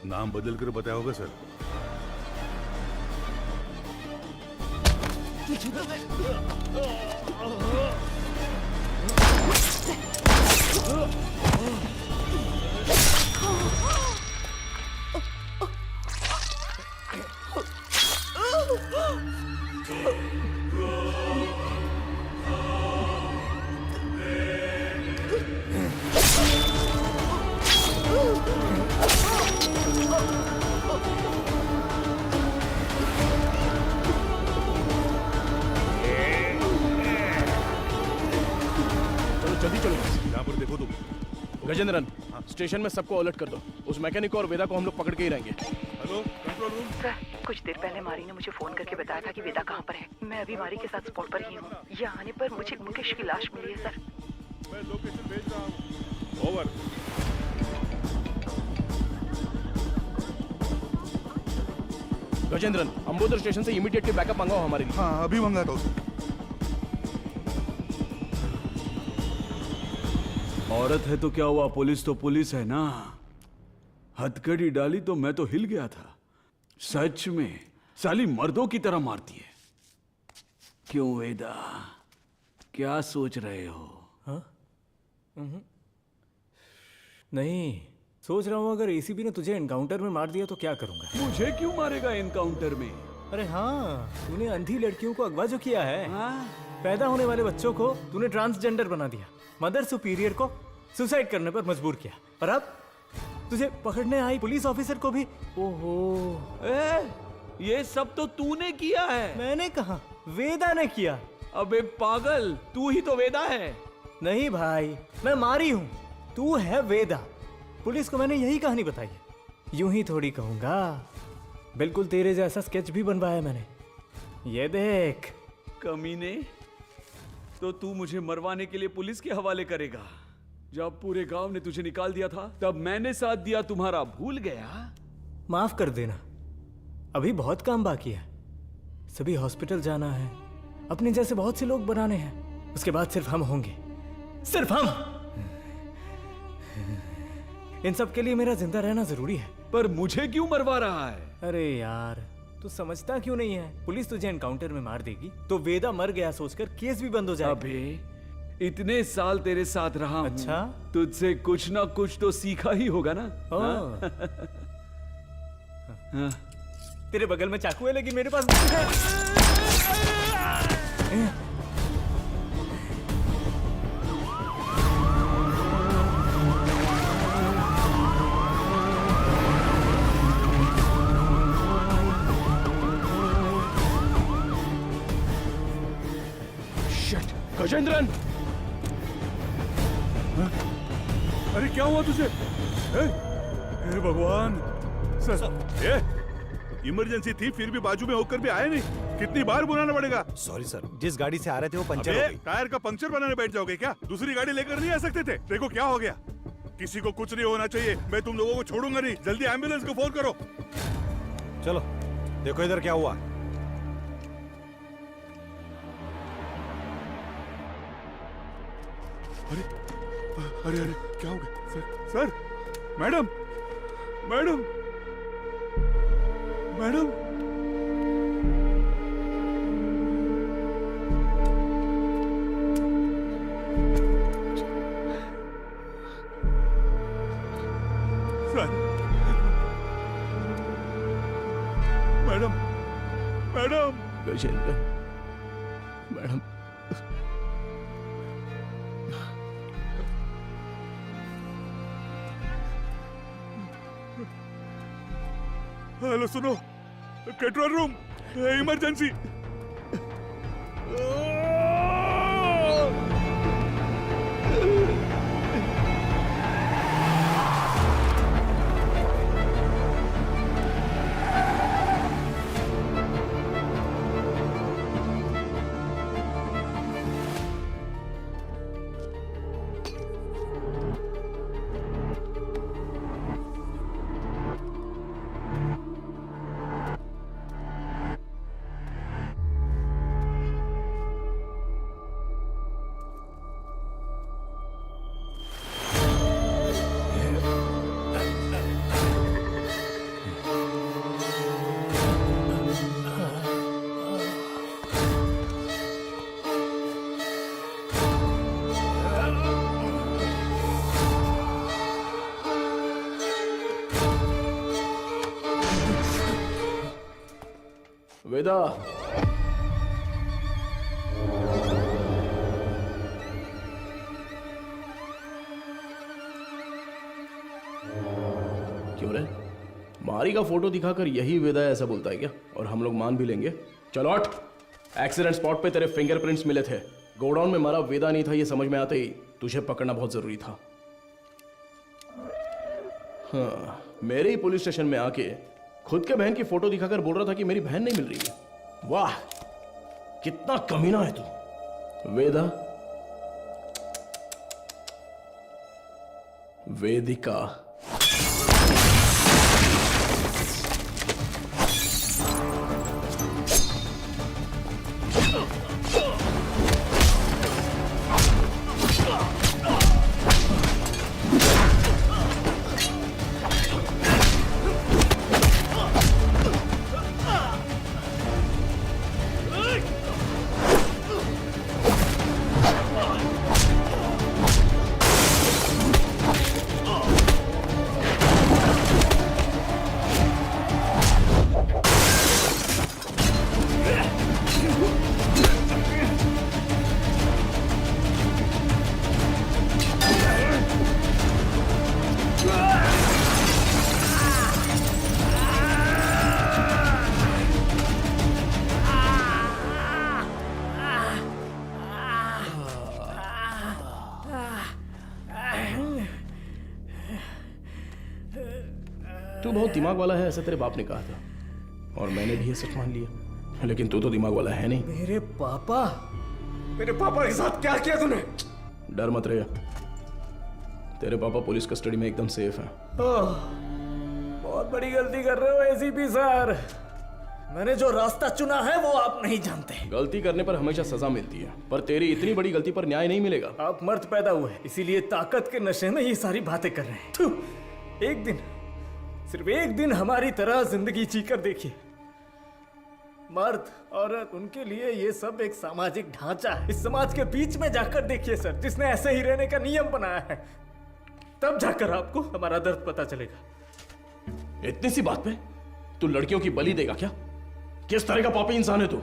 [SPEAKER 13] नाम बदल कर बताया होगा सर।
[SPEAKER 6] जल्दी चलो।
[SPEAKER 13] यहाँ पर देखो तुम।
[SPEAKER 6] गजेंद्रन, स्टेशन में सबको अलर्ट कर दो। उस मैकेनिक और वेदा को हम लोग पकड़ के ही रहेंगे।
[SPEAKER 13] Hello, control room.
[SPEAKER 18] सर, कुछ देर पहले मारी ने मुझे फोन करके बताया था कि वेदा कहाँ पर है। मैं अभी मारी के साथ स्पॉट पर ही हूँ। यहाँ आने पर मुझे मुकेश की लाश मिली है सर।
[SPEAKER 13] मैं लोकेशन भेज रहा हूँ। ओवर।
[SPEAKER 6] गजेंद्रन, अंबोदर स्टेशन से इमीडिएटली बैकअप मंगाओ हमारे लिए।
[SPEAKER 13] हाँ, अभी मंगाता हूँ।
[SPEAKER 5] औरत है तो क्या हुआ, पुलिस तो पुलिस है ना। हथकड़ी डाली तो मैं तो हिल गया था। सच में साली मर्दों की तरह मारती है। क्यों वेदा, क्या सोच रहे हो?
[SPEAKER 12] हाँ? नहीं, सोच रहा हूँ अगर एसीपी ने तुझे एनकाउंटर में मार दिया तो क्या करूंगा।
[SPEAKER 5] मुझे क्यों मारेगा एनकाउंटर में?
[SPEAKER 12] अरे हाँ, तूने अंधी लड़कियों को अगवा जो किया है। पैदा होने वाले बच्चों को तूने ट्रांसजेंडर बना दिया। मदर सुपीरियर को सुसाइड करने पर मजबूर किया। और अब तुझे पकड़ने आई पुलिस ऑफिसर को भी। ओहो,
[SPEAKER 5] ये सब तो तूने किया है।
[SPEAKER 12] मैंने कहा, वेदा ने किया।
[SPEAKER 5] अबे पागल, तू ही तो वेदा है।
[SPEAKER 12] नहीं भाई, मैं मारी हूं, तू है वेदा। पुलिस को मैंने यही कहानी बताई है। यूं ही थोड़ी कहूंगा, बिल्कुल तेरे जैसा स्केच भी बनवाया मैंने। ये देख।
[SPEAKER 5] कमीने, तो तू मुझे मरवाने के लिए पुलिस के हवाले करेगा। जब पूरे गांव ने तुझे निकाल दिया था तब मैंने साथ दिया, तुम्हारा भूल गया?
[SPEAKER 12] माफ कर देना, अभी बहुत काम बाकी है। सभी हॉस्पिटल जाना है, अपने जैसे बहुत से लोग बनाने हैं, उसके बाद सिर्फ हम होंगे, सिर्फ हम। इन सब के लिए मेरा जिंदा रहना जरूरी है।
[SPEAKER 5] पर मुझे क्यों मरवा रहा है?
[SPEAKER 12] अरे यार, तू समझता क्यों नहीं है? पुलिस तुझे एनकाउंटर में मार देगी तो वेदा मर गया सोचकर केस भी बंद हो जाएगा।
[SPEAKER 5] अबे इतने साल तेरे साथ रहा हूं,
[SPEAKER 12] अच्छा?
[SPEAKER 5] तुझसे कुछ ना कुछ तो सीखा ही होगा ना? हाँ?
[SPEAKER 12] तेरे बगल में चाकू है लेकिन मेरे पास
[SPEAKER 19] गजेंद्रन!
[SPEAKER 13] अरे क्या हुआ तुझे? हे भगवान! सर, इमरजेंसी थी फिर भी बाजू में होकर भी आए नहीं। कितनी बार बुलाना पड़ेगा?
[SPEAKER 4] सॉरी सर, जिस गाड़ी से आ रहे थे वो पंचर हो गई।
[SPEAKER 13] टायर का पंक्चर बनाने बैठ जाओगे क्या? दूसरी गाड़ी लेकर नहीं आ सकते थे? देखो क्या हो गया। किसी को कुछ नहीं होना चाहिए। मैं तुम लोगों को छोड़ूंगा नहीं। जल्दी एम्बुलेंस को फोन करो।
[SPEAKER 4] चलो देखो इधर क्या हुआ।
[SPEAKER 13] अरे अरे अरे क्या हो गया? Sir, madam, madam, madam. Sir, madam, madam.
[SPEAKER 19] Gajendra, madam.
[SPEAKER 13] Hello सुनो, कंट्रोल रूम, इमरजेंसी।
[SPEAKER 19] वेदा, क्यों रे? मारी का फोटो दिखाकर यही वेदा ऐसा बोलता है क्या? और हम लोग मान भी लेंगे? चलो हट। एक्सीडेंट स्पॉट पे तेरे फिंगरप्रिंट्स मिले थे। गोडाउन में मारा वेदा नहीं था ये समझ में आते ही तुझे पकड़ना बहुत जरूरी था। हाँ, मेरे ही पुलिस स्टेशन में आके खुद के बहन की फोटो दिखाकर बोल रहा था कि मेरी बहन नहीं मिल रही है। वाह, कितना कमीना है तू। वेदा, वेदिका। तू बहुत दिमाग वाला है ऐसा तेरे बाप ने कहा था और मैंने भी ये सच मान लिया, लेकिन तू तो दिमाग वाला है नहीं।
[SPEAKER 12] मेरे पापा, मेरे पापा के साथ क्या किया तूने?
[SPEAKER 6] डर मत रहे, तेरे पापा पुलिस कस्टडी में एकदम सेफ हैं।
[SPEAKER 12] बहुत बड़ी गलती कर रहे हो एसीपी सर। मैंने जो रास्ता चुना है वो आप नहीं जानते।
[SPEAKER 6] गलती करने पर हमेशा सजा मिलती है, पर तेरी इतनी बड़ी गलती पर न्याय नहीं मिलेगा।
[SPEAKER 12] आप मर्द पैदा हुए, इसीलिए ताकत के नशे में ये सारी बातें कर रहे हैं। थू, एक दिन, सिर्फ एक दिन हमारी तरह जिंदगी जीकर देखिए। मर्द औरत उनके लिए ये सब एक सामाजिक ढांचा है। इस समाज के बीच में जाकर देखिए सर, जिसने ऐसे ही रहने का नियम बनाया है, तब जाकर आपको हमारा दर्द पता चलेगा।
[SPEAKER 6] इतनी सी बात पे तू लड़कियों की बलि देगा क्या? किस तरह का पापी इंसान है तू?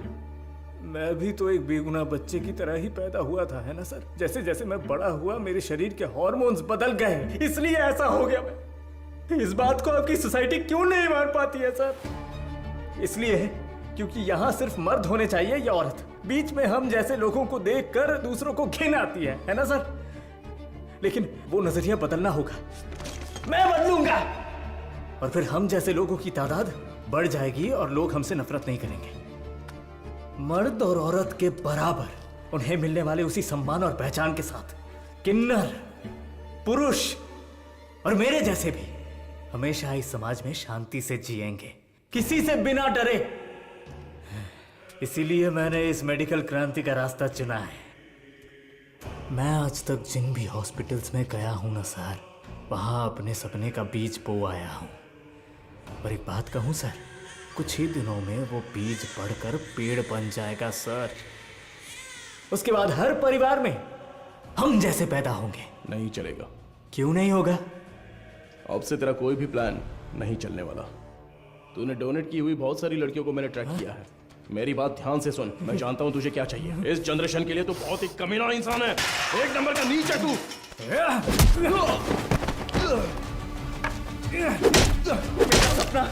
[SPEAKER 12] मैं भी तो एक बेगुनाह बच्चे की तरह ही पैदा हुआ था, है ना सर? जैसे जैसे मैं बड़ा हुआ मेरे शरीर के हार्मोन्स बदल गए, इसलिए ऐसा हो गया। मैं इस बात को आपकी सोसाइटी क्यों नहीं मान पाती है सर? इसलिए क्योंकि यहाँ सिर्फ मर्द होने चाहिए या औरत। बीच में हम जैसे लोगों को देखकर दूसरों को घिन आती है ना सर? लेकिन वो नजरिया बदलना होगा। मैं बदलूंगा और फिर हम जैसे लोगों की तादाद बढ़ जाएगी और लोग हमसे नफरत नहीं करेंगे। मर्द और औरत के बराबर उन्हें मिलने वाले उसी सम्मान और पहचान के साथ किन्नर, पुरुष और मेरे जैसे भी हमेशा इस समाज में शांति से जिएंगे, किसी से बिना डरे। इसीलिए मैंने इस मेडिकल क्रांति का रास्ता चुना है। मैं आज तक जिन भी हॉस्पिटल्स में गया हूं ना सर, वहां अपने सपने का बीज बो आया हूं। और एक बात कहूं सर, कुछ ही दिनों में वो बीज बढ़कर पेड़ बन जाएगा सर। उसके बाद हर परिवार में हम जैसे पैदा होंगे।
[SPEAKER 6] नहीं चलेगा।
[SPEAKER 12] क्यों नहीं होगा?
[SPEAKER 6] अब से तेरा कोई भी प्लान नहीं चलने वाला। तूने डोनेट की हुई बहुत सारी लड़कियों को मैंने ट्रैक किया है। मेरी बात ध्यान से सुन, मैं जानता हूं तुझे क्या चाहिए। इस जनरेशन के लिए तू बहुत ही कमीना इंसान है, एक नंबर का नीच है तू।
[SPEAKER 12] मेरा सपना